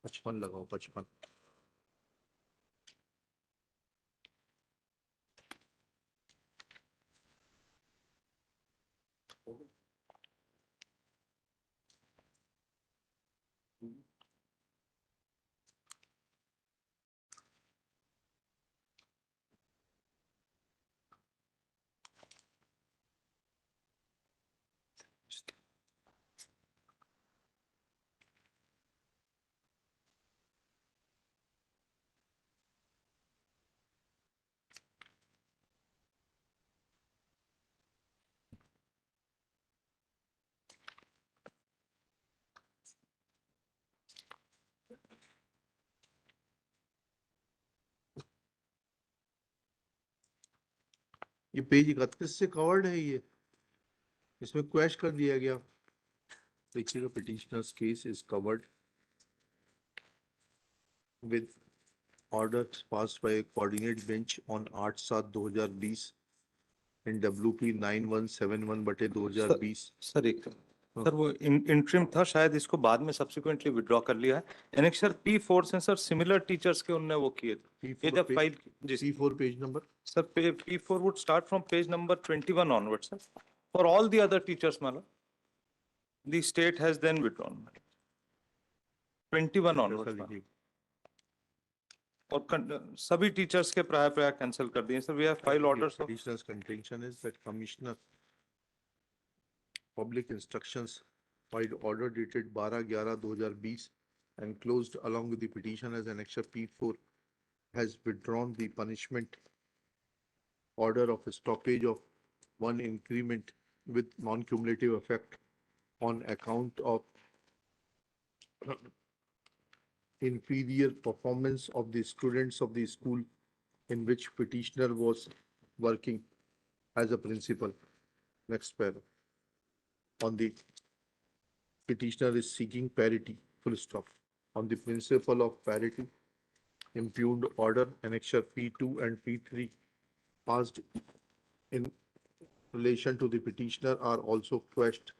55 लगाओ, 55। ये page 31 से covered है, ये इसमें quash कर दिया गया। देखिएगा, petitioner's case is covered with orders passed by a coordinate bench on 8/7/2020 in WP 9171/2020। Sir एक सर वो इंटरिम था शायद, इसको बाद में सब्सिक्वेंटली विड्रॉ कर लिया है। एनेक्सर P4 से सर सिमिलर टीचर्स के उनने वो किए थे। ये जब फाइल जी P4 page number sir P4 would start from page number 21 onwards sir, for all the other teachers मतलब the state has then withdrawn 21 onwards मतलब। और सभी टीचर्स के प्राय कैंसिल कर दिए sir. We have file orders of petitioner's contention is that Commissioner Public Instructions filed order dated 12/11/2020 and closed along with the petition as annexure P4 has withdrawn the punishment order of stoppage of 1 increment with non-cumulative effect on account of inferior performance of the students of the school in which petitioner was working as a principal. Next paragraph. On the petitioner is seeking parity, full stop. On the principle of parity, impugned order annexure P2 and P3 passed in relation to the petitioner are also quashed.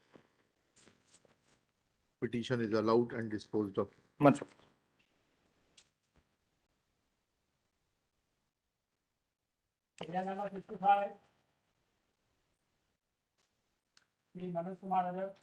Petition is allowed and disposed of. मतलब Serial number 55. P. Manoj Kumar Rajat.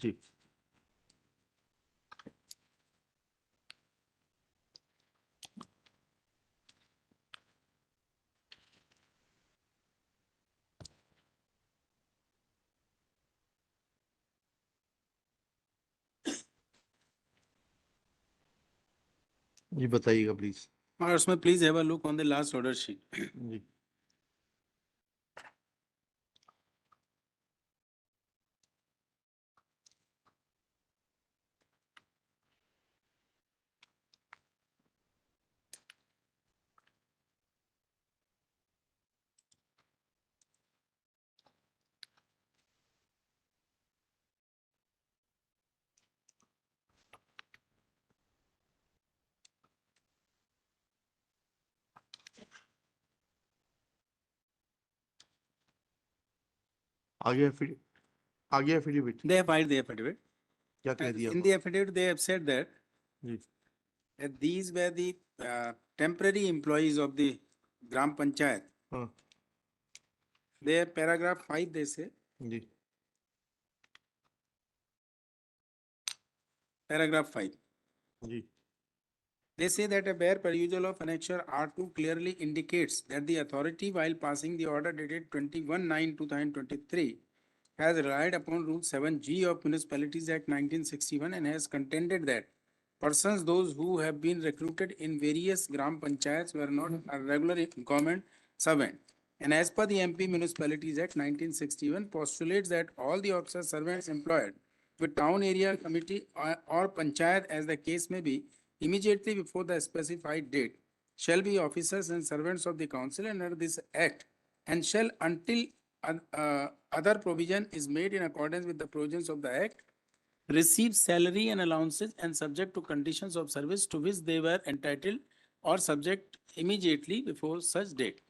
जी। जी बताइएगा please. और उसमें please have a look on the last order sheet. जी। आगे affidavit They have filed the affidavit. क्या कह दिया? In the affidavit, they have said that ji. these were the temporary employees of the Gram Panchayat. हाँ Their paragraph 5 they say, ji. paragraph 5. Ji. They say that a bare perusal of annexure R2 clearly indicates that the authority, while passing the order dated 21/9/2023, has relied upon Rule 7G of Municipalities Act 1961 and has contended that persons those who have been recruited in various Gram Panchayats were not a regular government servant. And as per the MP Municipalities Act 1961 postulates that all the officer servants employed with town area committee or panchayat as the case may be immediately before the specified date shall be officers and servants of the council under this act and shall until other provision is made in accordance with the provisions of the act receive salary and allowances and subject to conditions of service to which they were entitled or subject immediately before such date.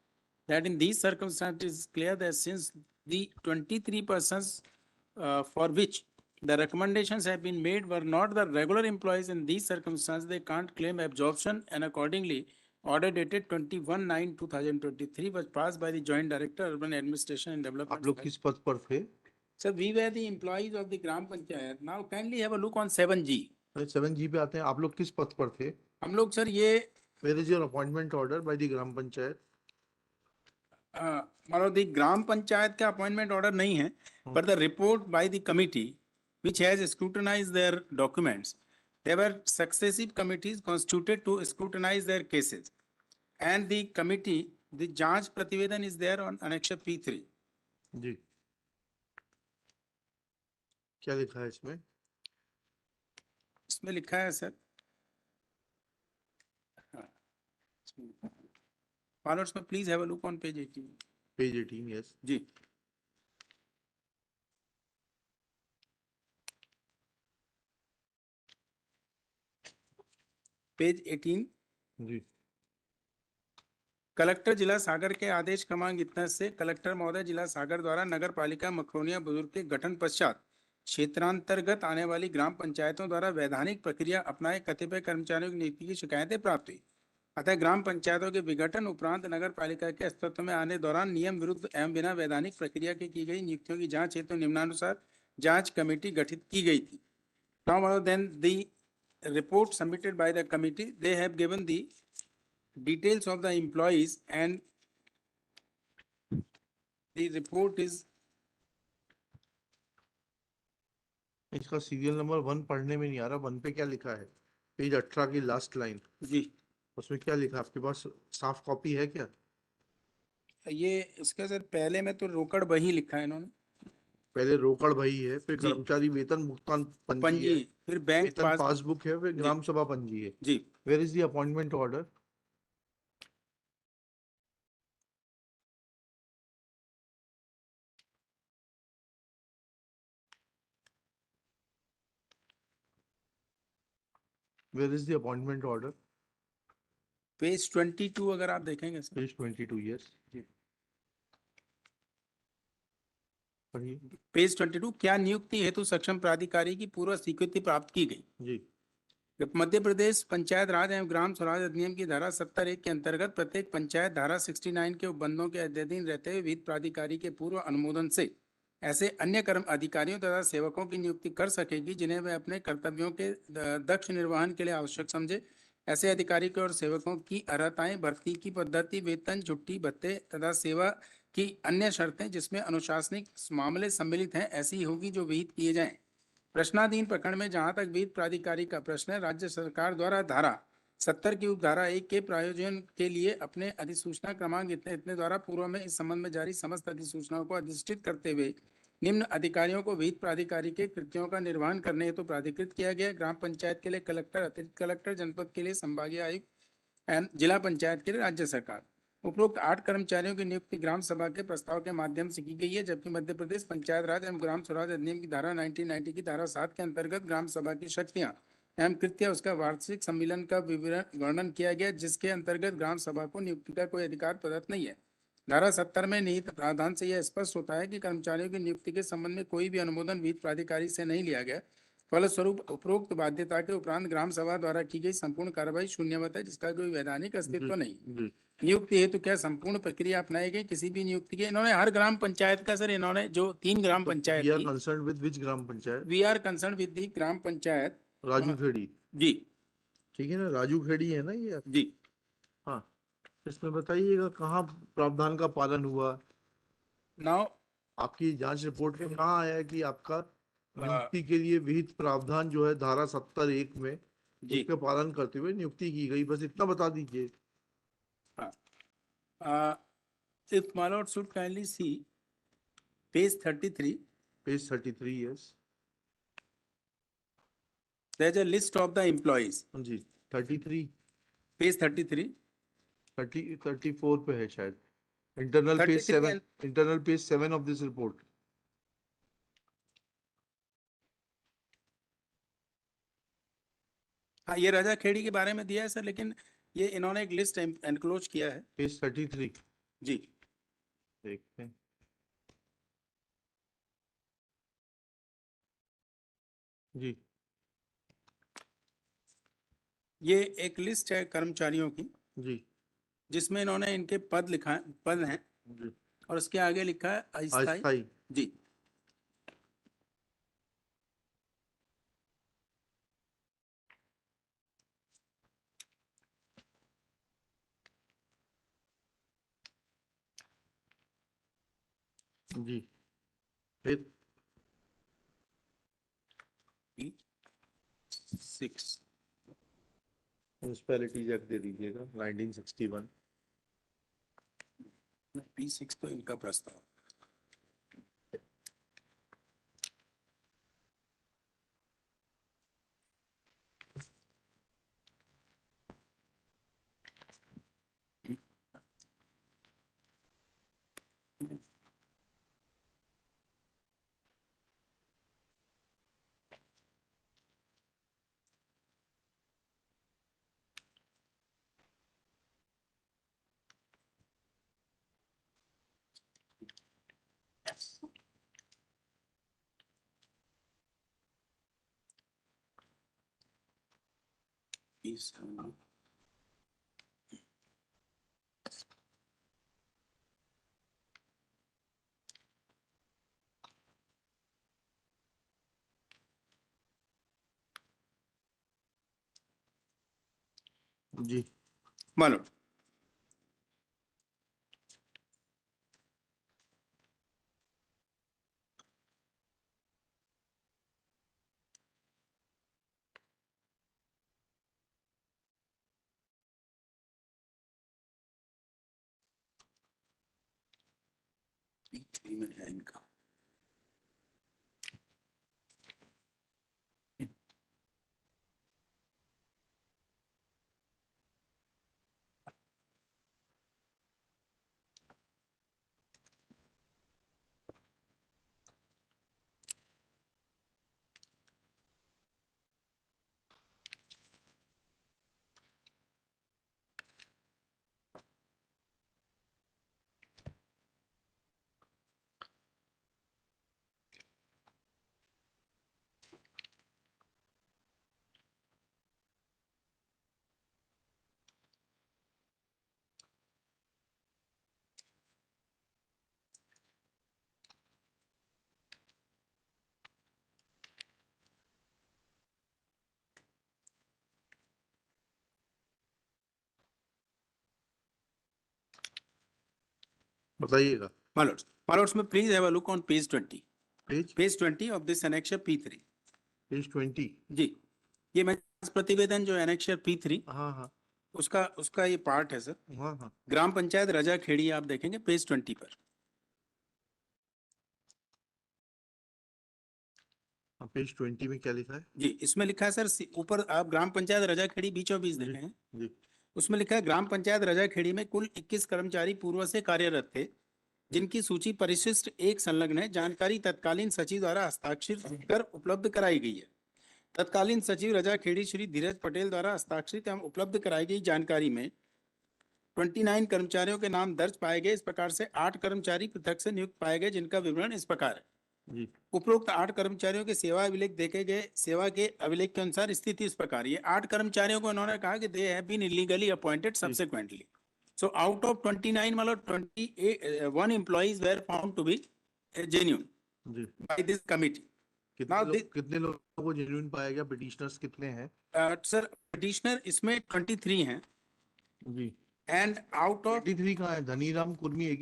That in these circumstances, it is clear that since the 23 persons for which the recommendations have been made were not the regular employees in these circumstances, they can't claim absorption, and accordingly, order dated 21/9/2023 was passed by the Joint Director Urban Administration and Development. आप लोग किस पद पर थे? Sir, we were the employees of the Gram Panchayat. Now kindly have a look on 7G. 7G पे आते हैं। आप लोग किस पद पर थे? हम लोग सर ये Where is your appointment order by the ग्राम पंचायत? मतलब the ग्राम पंचायत का अपॉइंटमेंट ऑर्डर नहीं है, but the report by the committee which has scrutinized their documents. There were successive committees constituted to scrutinize their cases, and the committee, the जांच प्रतिवेदन is there on annexure P3. जी। क्या लिखा है इसमें? इसमें लिखा है सर, followers में please have a look on page 18. Page 18, yes. Ji. Page 18 ji. Collector जिला सागर के आदेश क्रमांक इतना से कलेक्टर महोदय जिला सागर द्वारा नगर पालिका मखरोनिया बुजुर्ग के गठन पश्चात क्षेत्रांतर्गत आने वाली ग्राम पंचायतों द्वारा वैधानिक प्रक्रिया अपनाए कतिपय कर्मचारियों की नियुक्ति की शिकायतें प्राप्त हुई। अतः ग्राम पंचायतों के विघटन उपरांत नगर पालिका के अस्तित्व में आने दौरान नियम विरुद्ध एवं बिना वैधानिक प्रक्रिया की गई नियुक्तियों की जांच हेतु निम्नानुसार जांच कमेटी गठित की गई थी। Now then the report submitted by the committee, they have given the details of the employees and the report is इसका सीरियल नंबर 1 पढ़ने में नहीं आ रहा। 1 पे क्या लिखा है? पेज 18 की लास्ट लाइन, जी, उसमें क्या लिखा है? आपके पास साफ कॉपी है क्या? ये इसका सर पहले में तो रोकड़ बही लिखा है इन्होंने, पहले रोकड़ भई है, फिर जी। कर्मचारी वेतन भुगतान पंजी पंजी, है, फिर बैंक वेतन पासबुक है, फिर ग्राम सभा पंजी है। जी, Where is the appointment order? Where is the appointment order? Page 22 अगर आप देखेंगे सर, Page 22, yes. पढ़िए पेज 22, क्या नियुक्ति हेतु सक्षम प्राधिकारी की पूर्व स्वीकृति प्राप्त की गई? जी। मध्य प्रदेश पंचायत राज एवं ग्राम स्वराज अधिनियम की धारा 70(1) के अंतर्गत प्रत्येक पंचायत धारा 69 के उपबंधों के अधीन रहते हुए वित्त प्राधिकारी के पूर्व अनुमोदन से ऐसे अन्य कर्म अधिकारियों तथा सेवकों की नियुक्ति कर सकेगी जिन्हें वे अपने कर्तव्यों के दक्ष निर्वहन के लिए आवश्यक समझे। ऐसे अधिकारी और सेवकों की अर्हताएं, भर्ती की पद्धति, वेतन, छुट्टी, भत्ते तथा सेवा की अन्य शर्तें जिसमें अनुशासनिक मामले सम्मिलित हैं ऐसी होगी जो विहित किए जाएं। प्रश्नाधीन प्रकरण में जहां तक वित्त प्राधिकारी का प्रश्न है, राज्य सरकार द्वारा धारा 70 की उपधारा 1 के प्रायोजन के लिए अपने अधिसूचना क्रमांक इतने इतने द्वारा पूर्व में इस संबंध में जारी समस्त अधिसूचनाओं को अधिष्ठित करते हुए निम्न अधिकारियों को वित्त प्राधिकारी के कृत्यों का निर्वहन करने हेतु प्राधिकृत किया गया। ग्राम पंचायत के लिए कलेक्टर, अतिरिक्त कलेक्टर, जनपद के लिए संभागीय आयुक्त एवं जिला पंचायत के लिए राज्य सरकार। उपरोक्त 8 कर्मचारियों की नियुक्ति ग्राम सभा के प्रस्ताव के माध्यम से की गई है, जबकि मध्य प्रदेश पंचायत राज एवं ग्राम स्वराज अधिनियम की धारा 1990 की धारा 7 के अंतर्गत ग्राम सभा की शक्तियां एवं कृत्य उसका वार्षिक सम्मेलन का विवरण वर्णन किया गया, जिसके अंतर्गत ग्राम सभा को नियुक्ति का कोई अधिकार प्रदत्त नहीं है। धारा 70 में निहित प्रावधान से यह स्पष्ट होता है कि कर्मचारियों की नियुक्ति के संबंध में कोई भी अनुमोदन वित्त प्राधिकारी से नहीं लिया गया। फलस्वरूप उपरोक्त बाध्यता के उपरांत ग्राम सभा द्वारा की गई संपूर्ण कार्रवाई शून्यवत है, जिसका कोई वैधानिक अस्तित्व नहीं। नियुक्ति हेतु क्या संपूर्ण प्रक्रिया अपनाई गई? किसी भी नियुक्ति के इन्होंने हर ग्राम पंचायत का सर, इन्होंने जो 3 ग्राम panchayat We are concerned with which gram panchayat? We are concern with the gram panchayat Raju Kheri. जी ठीक है ना, राजू खेड़ी है ना ये? जी। हाँ, इसमें बताइएगा कहाँ प्रावधान का पालन हुआ? नाउ आपकी जांच रिपोर्ट में कहाँ आया है कि आपका नियुक्ति के लिए विहित प्रावधान जो है धारा 70(1) में जी उसका पालन करते हुए नियुक्ति की गई? बस इतना बता दीजिए। if my lord should kindly see page 33, Page 33, yes. there is a list of the employees. Ji, 33, Page 33, 34 पे है शायद। Internal page 33 7, internal page 7 of this report. हाँ ये राजा खेड़ी के बारे में दिया है सर, लेकिन ये इन्होंने एक लिस्ट एनक्लोज किया है। Page 33, जी देखते हैं। जी ये एक लिस्ट है कर्मचारियों की, जी जिसमें इन्होंने इनके पद लिखा पद हैं जी। और उसके आगे लिखा है अस्थायी। अस्थायी। जी जी फिर 6 म्यूनिसिपैलिटीज एक्ट दे दीजिएगा 1961। P6 तो इनका प्रस्ताव। P7 जी मानो P3 में है इनका। बताइएगा My lords, may please have a look on page 20. Page Page 20 of this annexure P3. Page 20। जी, ये मैं प्रतिवेदन जो annexure P3 हाँ हाँ उसका ये पार्ट है सर। हाँ हाँ ग्राम पंचायत रजा खेड़ी आप देखेंगे पेज 20 पर। हाँ, पेज 20 में क्या लिखा है? जी, इसमें लिखा है सर ऊपर आप ग्राम पंचायत रजा खेड़ी बीचों बीच देखें हैं। जी उसमें लिखा है ग्राम पंचायत रजा खेड़ी में कुल 21 कर्मचारी पूर्व से कार्यरत थे, जिनकी सूची परिशिष्ट 1 संलग्न है। जानकारी तत्कालीन सचिव द्वारा हस्ताक्षरित कर उपलब्ध कराई गई है। तत्कालीन सचिव रजा खेड़ी श्री धीरज पटेल द्वारा हस्ताक्षरित एवं उपलब्ध कराई गई जानकारी में 29 कर्मचारियों के नाम दर्ज पाए गए। इस प्रकार से 8 कर्मचारी पृथक से नियुक्त पाए गए, जिनका विवरण इस प्रकार है। जी उपरोक्त 8 कर्मचारियों के सेवा अभिलेख देखे गए। सेवा के अभिलेख के अनुसार स्थिति इस प्रकार, ये 8 कर्मचारियों को उन्होंने कहा कि they have been illegally appointed subsequently. So out of 29, मतलब 21 employees were found to be genuine ji by this committee. Now कितने लोगों को जेन्युइन पाया गया? पिटिशनर्स कितने हैं? सर petitioner इसमें 23 हैं, जी and out of 23 कहाँ है? धनीराम कुर्मी एक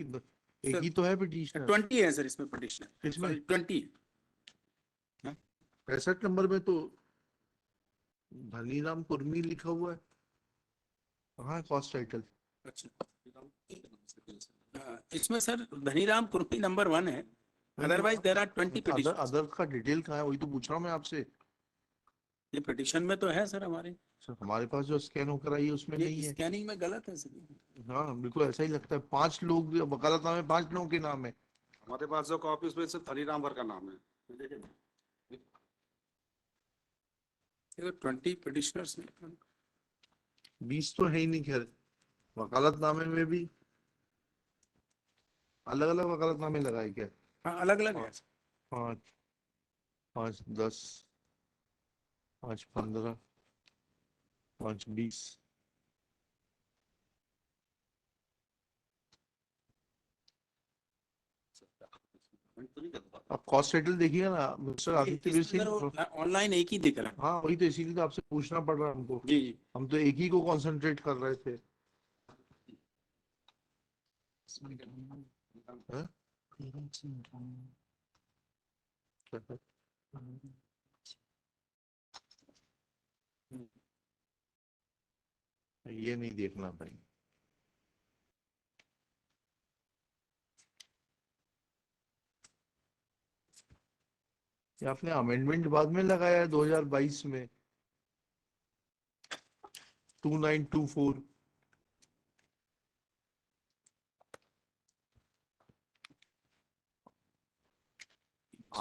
ही तो है पिटिशनर। 20 है सर इसमें petitioner। किसमें? Sorry, 20 65 नंबर में तो धनीराम कुर्मी लिखा हुआ है। कहाँ कॉस्ट टाइटल? अच्छा, इसमें सर धनीराम कुर्मी नंबर 1 है, otherwise there are 20 petitions। Other का डिटेल कहाँ है? वही तो पूछ रहा हूँ मैं आपसे। ये पिटिशन में तो है सर हमारे। सर हमारे पास जो स्कैन होकर आई है उसमें नहीं है। स्कैनिंग में गलत है सर। हाँ बिल्कुल ऐसा ही लगता है। 5 लोग वकालतनामे 5 लोगों के नाम है। हमारे पास जो कॉपी उसमें सिर्फ हरिराम भर का नाम है। 20 petitioners 20 तो है ही नहीं। खैर वकालतनामे में भी अलग अलग वकालतनामे लगाए क्या? हाँ, अलग अलग है। 5 5 10 5 15 5 20 आप कॉस्ट टाइटल देखिएगा ना मिस्टर आदित्य वीर सिंह। ऑनलाइन एक ही दिख रहा है। हाँ वही तो, इसीलिए तो आपसे पूछना पड़ रहा है हमको। जी जी। हम तो एक ही को कंसंट्रेट कर रहे थे। हाँ? क्या है? ये नहीं देखना भाई। ये आपने अमेंडमेंट बाद में लगाया है 2022 में 2924।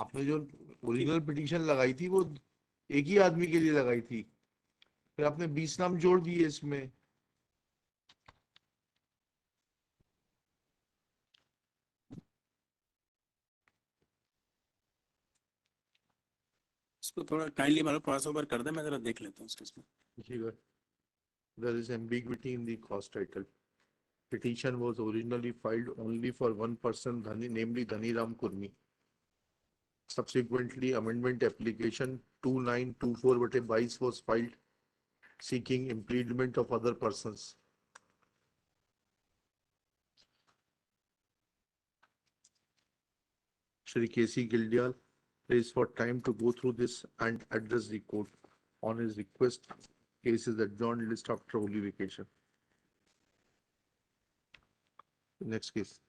आपने जो ओरिजिनल पिटीशन लगाई थी वो एक ही आदमी के लिए लगाई थी, फिर आपने 20 नाम जोड़ दिए इसमें। इसको थोड़ा काइंडली मतलब पास ओवर कर दे, मैं जरा देख लेता हूँ इसको। देखिएगा, there is ambiguity in the cost title. Petition was originally filed only for one person, namely Dhaniram Kurmi. Subsequently, amendment application 2924/22 was filed seeking impleadment of other persons. Shri K.C. Gildial prays for time to go through this and address the court. On his request, case is adjourned list after holy vacation. Next case.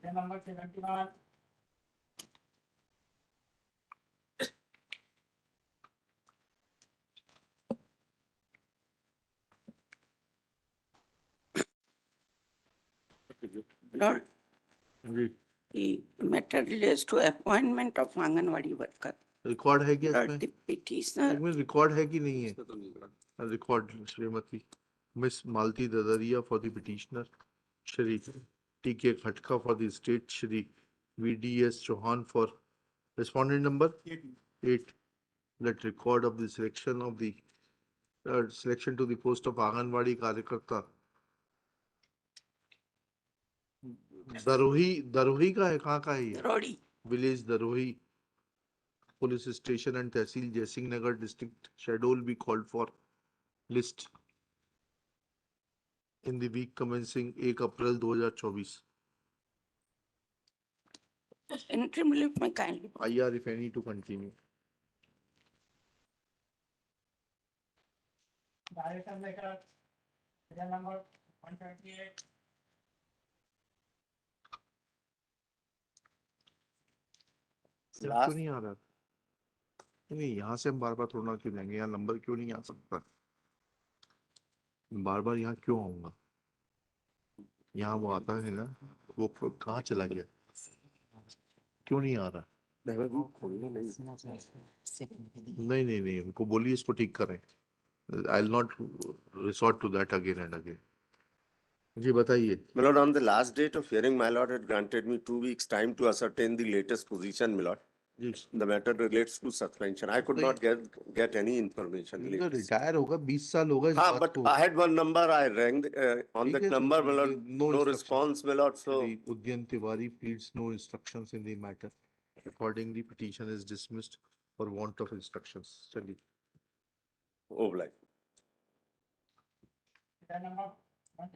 Number 71. Lord, जी, the matter relates to appointment of Anganwadi worker. Record है क्या Lord, इसमें? the petitioner, इसमें record है कि नहीं है? Record Shrimati miss Malti Dadaria for the petitioner, Shri T K Khatka for the state, Shri VDS Chauhan for respondent number 8. Let record of the selection of the selection to the post of anganwadi karyakarta. Darohi का है? कहाँ का है ये? Rodi, village Darohi, police station and tehsil Jaisingh Nagar district. Schedule B called for list. in the week commencing 1 April 2024. Interim leave may kindly. IR if any to continue. Director letter, serial number 128. क्यों नहीं आ रहा? नहीं, यहाँ से हम बार बार थोड़ा क्यों लेंगे? यहाँ नंबर क्यों नहीं आ सकता? बार बार यहाँ क्यों आऊंगा? यहाँ वो आता है ना, वो कहाँ चला गया? क्यों नहीं आ रहा? नहीं नहीं नहीं, उनको बोलिए इसको ठीक करें. I'll not resort to that again and again. जी बताइए. My lord, on the last date of hearing, my lord had granted me 2 weeks' time to ascertain the latest position, my lord. जी. The matter relates to suspension. I could not get any information. इनका retire होगा, 20 साल होगा इस हाँ, बात but को. I had one number, I rang on ठीक that है, तो number, my lord, no no instruction. response, my lord, so. Shri Udyan Tiwari pleads no instructions in the matter. Accordingly, petition is dismissed for want of instructions. चलिए. Oh, like. Serial number 129.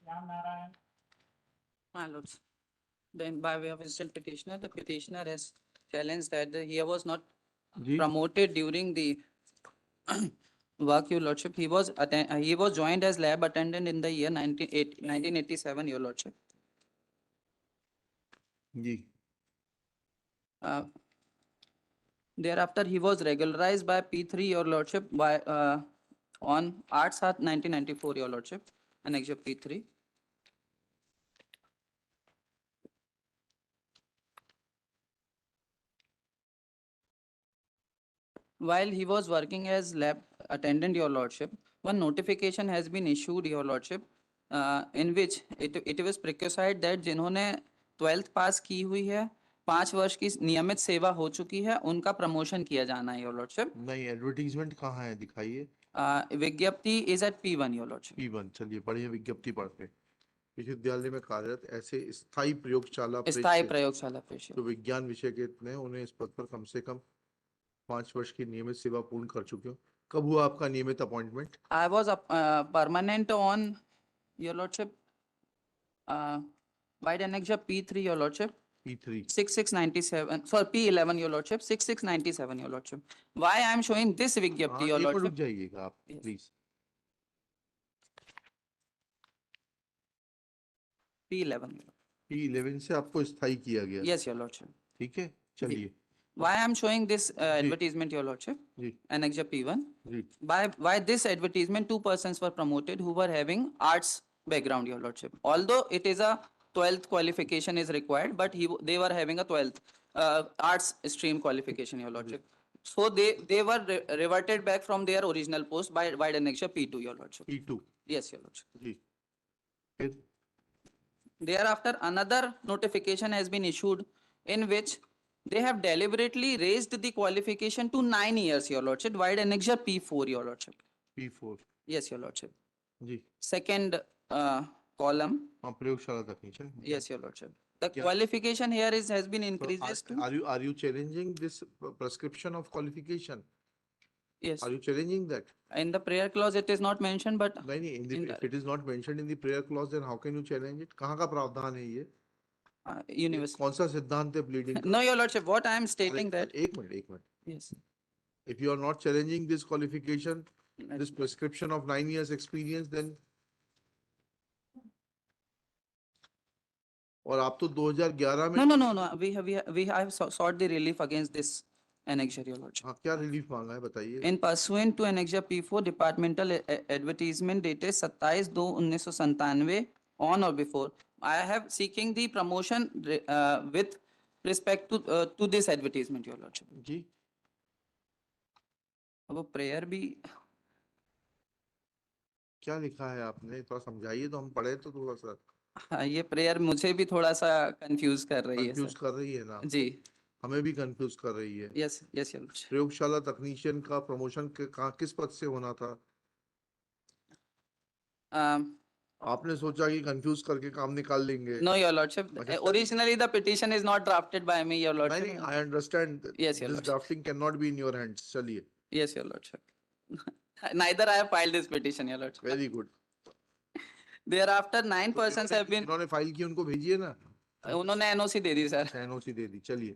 Ram Narayan. My lords, then by way of instant petitioner, the petitioner has challenged that he was not ji. promoted during the work, your lordship. He was joined as lab attendant in the year 1987, your lordship. Ji. Thereafter, he was regularized by P3, your lordship, by on 8/7/1994, your lordship, Annexure P3. While he was working as lab attendant, your lordship, one notification has been issued, your lordship, in which it was prerequisite that जिन्होंने 12th पास की हुई है, 5 वर्ष की नियमित सेवा हो चुकी है, उनका प्रमोशन किया जाना है, your lordship. नहीं, एडवर्टीजमेंट कहाँ है, दिखाइए. विज्ञप्ति is at P1, your lordship. P1. चलिए पढ़िए विज्ञप्ति पढ़ते. विश्वविद्यालय में कार्यरत ऐसे स्थायी प्रयोगशाला स्थायी प्रेक्षक प्रयोगशाला पेश. जो विज्ञान विषय के हैं, उन्हें इस पद पर कम से कम 5 वर्ष की नियमित सेवा पूर्ण कर चुके हो. कब हुआ आपका नियमित appointment? I was permanent on, your lordship, by the annexure P3, your lordship. P3. 6697, sorry, P11, your lordship, 6697, your lordship. Why I am showing this vigyapti, your एक मिनट रुक lordship? जाइएगा आप Yes. प्लीज. P11. P11 से आपको स्थायी किया गया. Yes, your lordship. ठीक है, चलिए. Why I am showing this advertisement, your lordship? Ji. Annexure P1. Ji. By this advertisement, 2 persons were promoted who were having arts background, your lordship. Although it is a 12th qualification is required, but they were having a 12th arts stream qualification, your lordship. So they were reverted back from their original post by annexure P2, your lordship. P2. Yes, your lordship. जी. फिर Thereafter, another notification has been issued in which they have deliberately raised the qualification to 9 years, your lordship, wide annexure P4, your lordship. P4. Yes, your lordship. Ji. Second column, हाँ, प्रयोगशाला तक नीचे. yes, your lordship. The Yeah. qualification here has been So increases to, are you challenging this prescription of qualification? yes. Are you challenging that? In the prayer clause, it is not mentioned, but नहीं नहीं, in if it is not mentioned in the prayer clause, then how can you challenge it? कहाँ का प्रावधान है ये? university. कौन सा सिद्धांत है pleading? No, your lordship, what I am stating that, एक minute. yes. If you are not challenging this qualification, this prescription of 9 years experience, then और आप तो 2011 में. No, we have sought the relief against this annexure, your lordship. हाँ, क्या relief मांगा है बताइए. In pursuant to annexure P4, departmental advertisement dated 27/2/1997 on or before, I have seeking the promotion with respect to this advertisement, your lordship. जी. अब वो prayer भी, क्या लिखा है आपने, थोड़ा समझाइए तो हम पढ़े तो थोड़ा सा. हाँ, ये prayer मुझे भी थोड़ा सा confuse कर रही है कंफ्यूज sir. कर रही है ना. जी, हमें भी कंफ्यूज कर रही है. yes, your lordship. प्रयोगशाला तकनीशियन का प्रमोशन कहाँ किस पद से होना था? आपने सोचा कि कंफ्यूज करके काम निकाल लेंगे. No, your lordship. Originally, the petition is not drafted by me, your नहीं lordship. नहीं, I understand. Yes, your This lordship. drafting cannot be in your hands. चलिए. Yes, your lordship. Neither I have filed this petition, your lordship. Very good. Thereafter, 9 persons have been, इन्होंने file की उनको भेजिए ना, उन्होंने NOC दे दी sir. NOC दे दी, चलिए।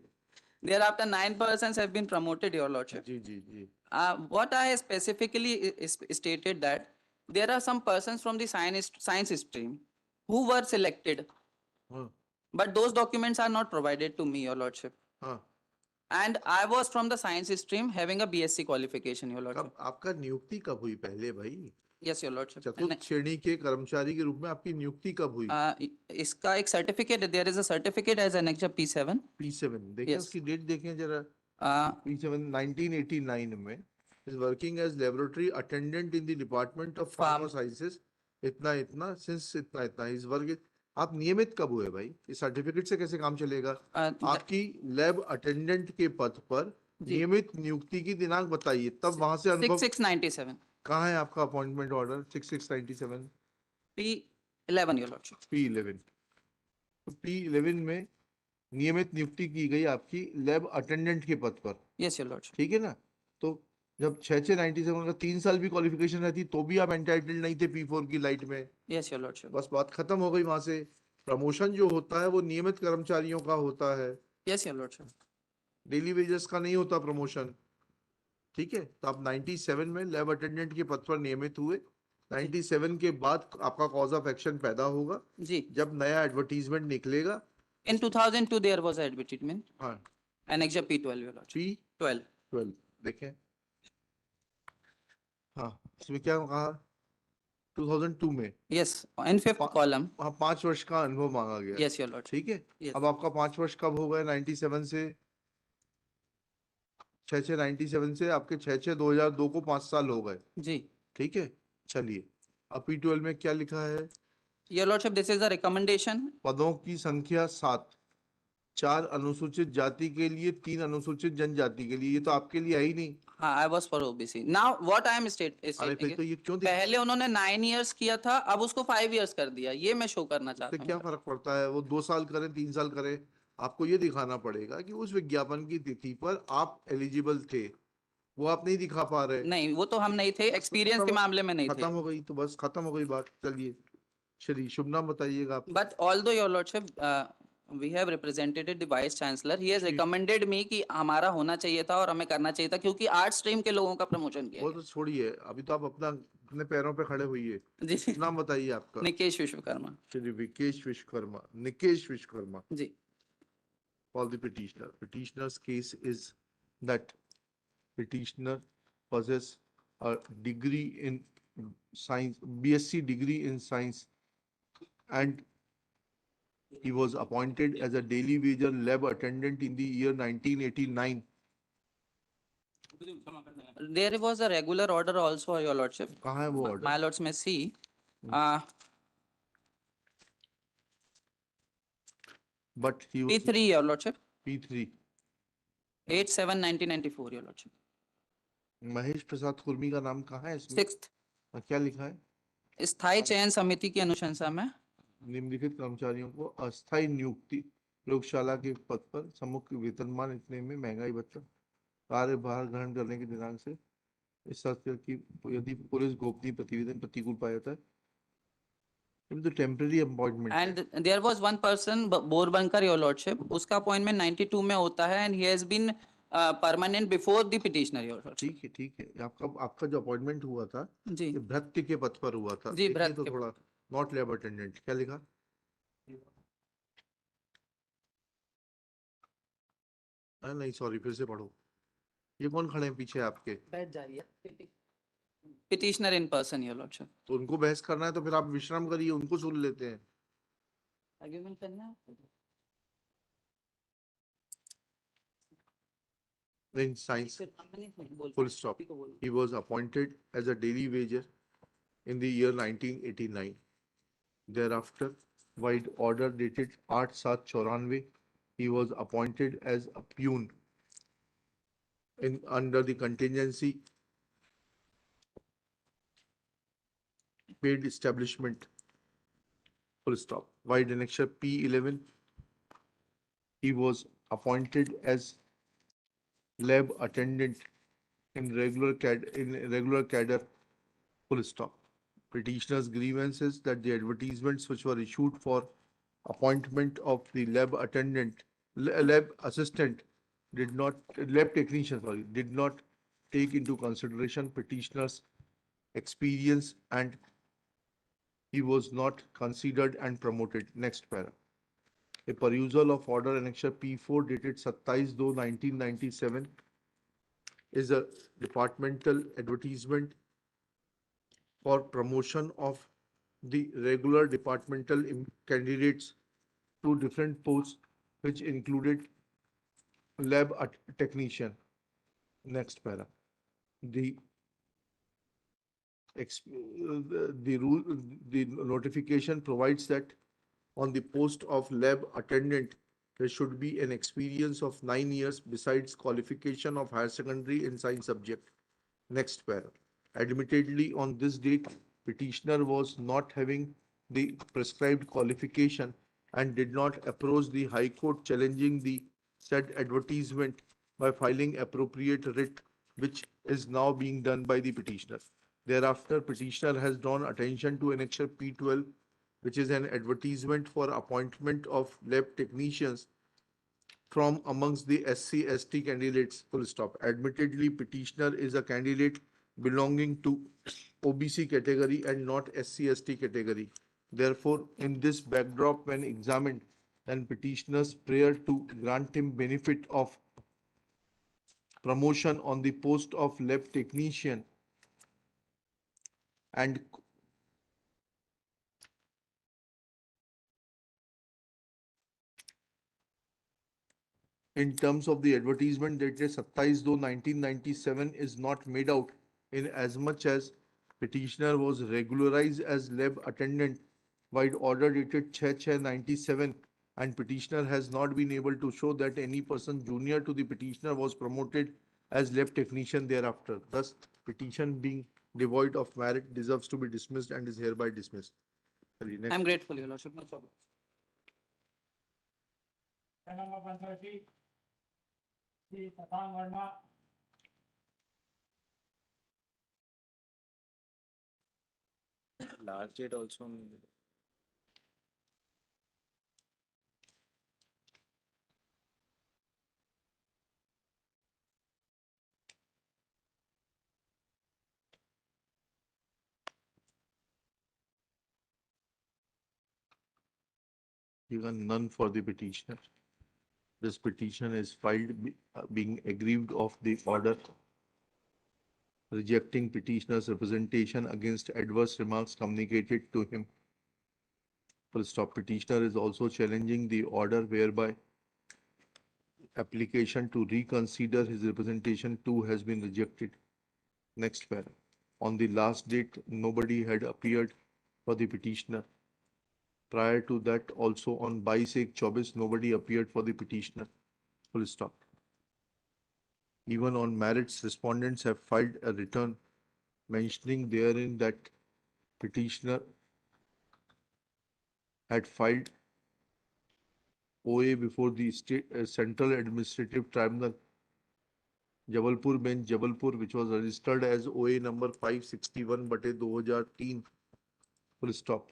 Thereafter, 9 persons have been promoted, your lordship. जी जी जी। What I specifically stated that there are some persons from the science stream who were selected, हाँ but those documents are not provided to me, your lordship. हाँ। And I was from the science stream having a BSc qualification, your lordship. कब आपका नियुक्ति कब हुई पहले भाई? Yes, your lordship. चतुर्थ श्रेणी के कर्मचारी के रूप में आपकी नियुक्ति कब हुई? इसका एक certificate, there is a certificate as annexure P7. P7 देखें, Yes. उसकी डेट देखें जरा। Uh, P7 1989 में is working as laboratory attendant in the department of Pharm- pharma sciences, इतना इतना since इतना इतना इस वर्ग। आप नियमित कब हुए भाई? इस सर्टिफिकेट से कैसे काम चलेगा? आपकी लैब अटेंडेंट के पद पर जी। नियमित नियुक्ति की दिनांक बताइए, तब वहां से अनुभव। 6697 कहाँ है आपका appointment order? 6697 P11, your lordship. P11। तो P11 में नियमित नियुक्ति की गई आपकी लैब अटेंडेंट के पद पर, Yes, your lordship. ठीक है ना? तो जब 6697 का 3 साल भी क्वालिफिकेशन रहती तो भी आप एंटाइटल्ड नहीं थे P4 की लाइट में। Yes, your lordship. बस बात खत्म हो गई वहां से। प्रमोशन जो होता है वो नियमित कर्मचारियों का होता है, Yes, your lordship. Daily wages का नहीं होता प्रमोशन, ठीक है? तो आप 97 में लैब अटेंडेंट के पद पर नियमित हुए। 97 के बाद आपका कॉज ऑफ एक्शन पैदा होगा जी। जब नया एडवर्टीजमेंट निकलेगा। In 2002 there was an advertisement. हाँ Annexure P12, your lordship. P12 12. देखें। हाँ इसमें क्या कहा? 2002 में। Yes, in fifth column. हाँ 5 वर्ष का अनुभव मांगा गया। Yes, your lordship. ठीक है। Yes. अब आपका 5 वर्ष कब हो गए? 97 से 97 से आपके 2002 को 5 साल हो गए। जी। ठीक है, चलिए। अब P12 में क्या लिखा है? Your lordship, this is a recommendation. पदों की संख्या 7, 4 अनुसूचित जाति के लिए, 3 अनुसूचित जनजाति के लिए। ये तो आपके लिए है ही नहीं। हाँ, I was for OBC. Now what I am अरे stating फिर is, तो ये क्यों पहले उन्होंने 9 years किया था, अब उसको 5 years कर दिया। ये मैं शो करना चाहता इससे क्या हूँ। फर्क पड़ता है? वो 2 साल करें 3 साल करें, आपको ये दिखाना पड़ेगा कि उस विज्ञापन की तिथि पर आप एलिजिबल थे, वो आप नहीं दिखा पा रहे। नहीं, वो तो हम नहीं थे, एक्सपीरियंस के मामले में नहीं थे। खत्म हो गई तो बस खत्म हो गई बात। चलिए श्री शुभ नाम बताइएगा आप। But although your lordship, we have represented the vice chancellor, he has recommended me कि हमारा होना चाहिए था और हमें करना चाहिए था, क्योंकि आर्ट स्ट्रीम के लोगों का प्रमोशन किया वो तो छोड़िए, अभी तो आप अपने पैरों पे खड़े हुई है। जी। शुभ नाम बताइए आपका। निकेश विश्वकर्मा श्री विकेश विश्वकर्मा, निकेश विश्वकर्मा। जी। For the petitioner, petitioner's case is that petitioner possess a degree in science, BSc degree in science, and he was appointed as a daily wager lab attendant in the year 1989. There was a regular order also, your lordship. कहाँ है वो order? My lords may see. But he was P3, your lordship. P3. 8/7/1994, your lordship. Mahesh Prasad Kurmi का नाम कहाँ है इसमें? 6th. और क्या लिखा है? स्थायी चयन समिति की अनुशंसा में निम्नलिखित कर्मचारियों को अस्थायी नियुक्ति प्रयोगशाला के पद पर सम्मुख वेतनमान इतने में महंगाई भत्ता कार्यभार ग्रहण करने के दिनांक से इस सत्य की यदि पुलिस गोपनीय प्रतिवेदन प्रतिकूल पाया जाता है तो temporary appointment. and there was one person बोरबंकर, your lordship, उसका अपॉइंटमेंट 92 में होता है and he has been permanent before the petitioner, your lordship. ठीक है आपका जो अपॉइंटमेंट हुआ था जी। ये भृत्य के पद पर हुआ था। जी, देखिए भृत्य तो के थोड़ा नॉट लैब अटेंडेंट क्या लिखा? नहीं सॉरी, फिर से पढ़ो। ये कौन खड़े हैं पीछे आपके? बैठ जाइए। petitioner in person, your lordship. तो उनको बहस करना है तो फिर आप विश्राम करिए, उनको सुन लेते हैं। Argument करना है? In science, full stop. He was appointed as a daily wager in the year 1989. Thereafter, by order dated 8/7/94, he was appointed as a peon under the contingency paid establishment. Full stop. By annexure P11, he was appointed as lab attendant in regular cadre, full stop. Petitioner's grievances that the advertisements which were issued for appointment of the lab assistant lab technician, sorry, did not take into consideration petitioner's experience and he was not considered and promoted. Next para. A perusal of order annexure P4 dated 27/2/1997 is a departmental advertisement for promotion of the regular departmental candidates to different posts, which included technician. Next para. The the notification provides that on the post of lab attendant, there should be an experience of 9 years besides qualification of higher secondary in science subject. Next para. Admittedly, on this date, petitioner was not having the prescribed qualification and did not approach the High Court challenging the said advertisement by filing appropriate writ, which is now being done by the petitioner. Thereafter, petitioner has drawn attention to annexure P12, which is an advertisement for appointment of lab technicians from amongst the SC/ST candidates, full stop. Admittedly, petitioner is a candidate belonging to OBC category and not SC/ST category. Therefore, in this backdrop, when examined, then petitioner's prayer to grant him benefit of promotion on the post of lab technician and in terms of the advertisement dated 27/2/1997 is not made out in as much as petitioner was regularized as lab attendant while order dated 6/6/97 and petitioner has not been able to show that any person junior to the petitioner was promoted as lab technician thereafter. Thus, petition being devoid of merit deserves to be dismissed and is hereby dismissed. Next. I'm grateful, Your Lordship. No problem. Number 130, Sri Tatang Verma. Last date also. Given none for the petitioner. This petition is filed being aggrieved of the order rejecting petitioner's representation against adverse remarks communicated to him. Full stop. Petitioner is also challenging the order whereby application to reconsider his representation too has been rejected. Next para. On the last date, nobody had appeared for the petitioner. Prior to that, also on 22/24, nobody appeared for the petitioner. Full stop. Even on merits, respondents have filed a return mentioning therein that petitioner had filed OA before the Central Administrative Tribunal, Jabalpur Bench, Jabalpur, which was registered as OA number 561/2003. Full stop.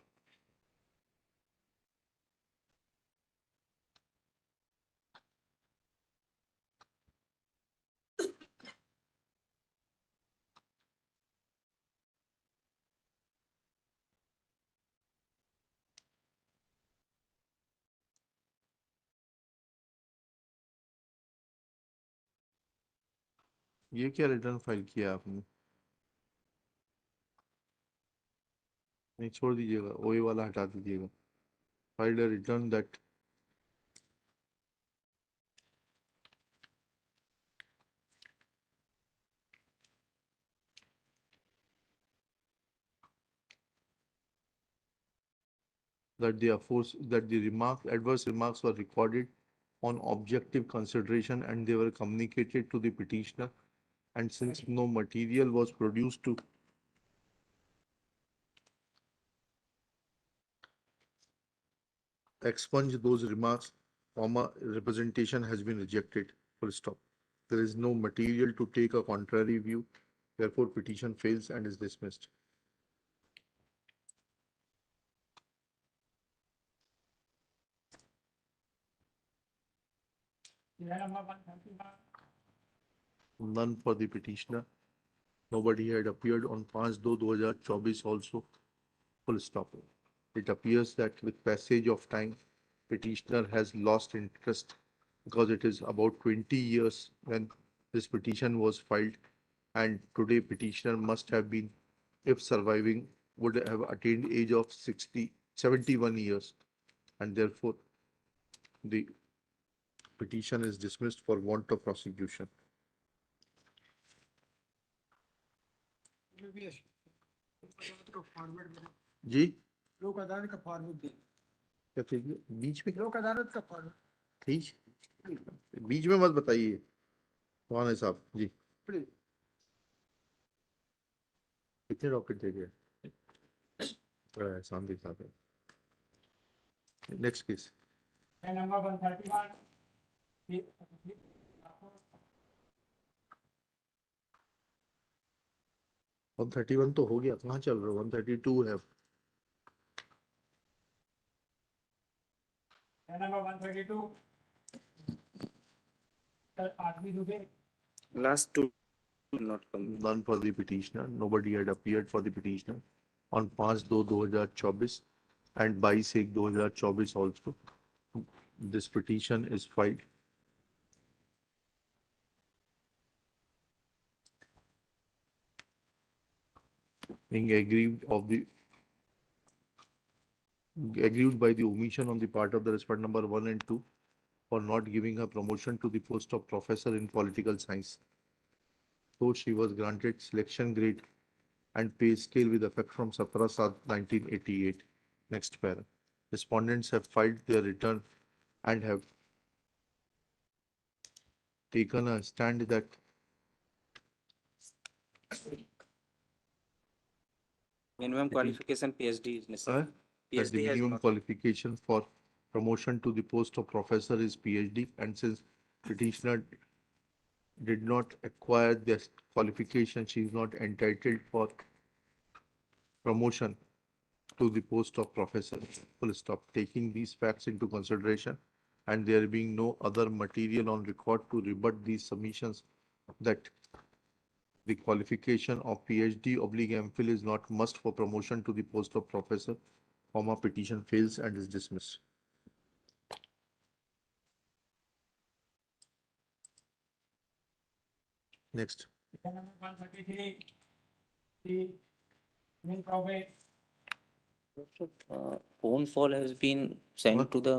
ये क्या return file किया आपने? नहीं, छोड़ दीजिएगा, ओए वाला हटा दीजिएगा. Filed a return that adverse remarks were recorded on objective consideration and they were communicated to the petitioner. And since no material was produced to expunge those remarks, representation has been rejected. Full stop. There is no material to take a contrary view. Therefore, petition fails and is dismissed. Serial number 131. None for the petitioner. Nobody had appeared on 5/2/2024 also. Full stop. It appears that with passage of time, petitioner has lost interest because it is about 20 years when this petition was filed, and today petitioner must have been, if surviving, would have attained age of 71 years, and therefore the petition is dismissed for want of prosecution. जी लोक अदालत का format दे क्या चाहिए बीच में? लोक अदालत का format बीच में मत बताइए कौन है साहब जी। कितने डॉक्टर दे गए? शांति साहब। Next case Serial number 131. 131 तो हो गया, कहाँ चल रहा है? 132 है। Serial number 132. Sir, आदमी Dubey. Last two not come. None for the petitioner. Nobody had appeared for the petitioner on 5/2/2024 and 22/1/2024 also. This petition is filed. Being aggrieved by the omission on the part of the respondent number 1 and 2 for not giving her promotion to the post of professor in political science. So she was granted selection grade and pay scale with effect from 17/7/1988. Next para. Respondents have filed their return and have taken a stand that Minimum qualification PhD is necessary. that the PhD has minimum not. qualification for promotion to the post of professor is PhD, and since petitioner did not acquire this qualification, she is not entitled for promotion to the post of professor. Full stop. Taking these facts into consideration and there being no other material on record to rebut these submissions that the qualification of PhD/MPhil is not must for promotion to the post of professor, petition fails and is dismissed. Next. Serial number 133. The main probate. Phone call has been sent What? to the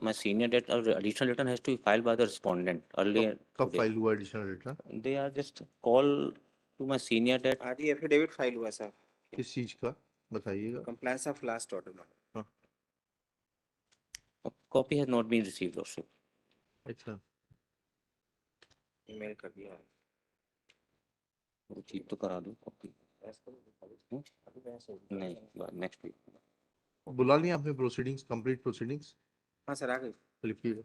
my senior that additional return has to be filed by the respondent earlier. कब today. File हुआ additional return? They are just call to my senior that आदि affidavit file हुआ sir किस चीज का बताइएगा? Compliance of last order a copy has not been received also. अच्छा, email कर दिया है वो चीज तो करा दो copy. नहीं नेक्स्ट वीक. बुला लिया आपने प्रोसीडिंग्स, कंप्लीट प्रोसीडिंग्स हाँ सर आ गई लिखिएगा।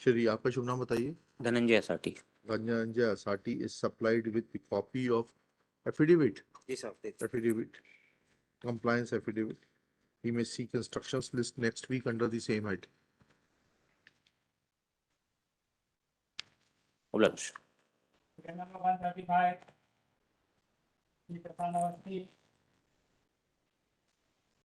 श्री आपका शुभ नाम बताइए। धनंजय साठी. Dhananjay Sati is supplied with the copy of affidavit. जी साहब Affidavit, compliance affidavit. He may seek instructions list next week under the same head. उलट Serial number 135. The Prasanawasti.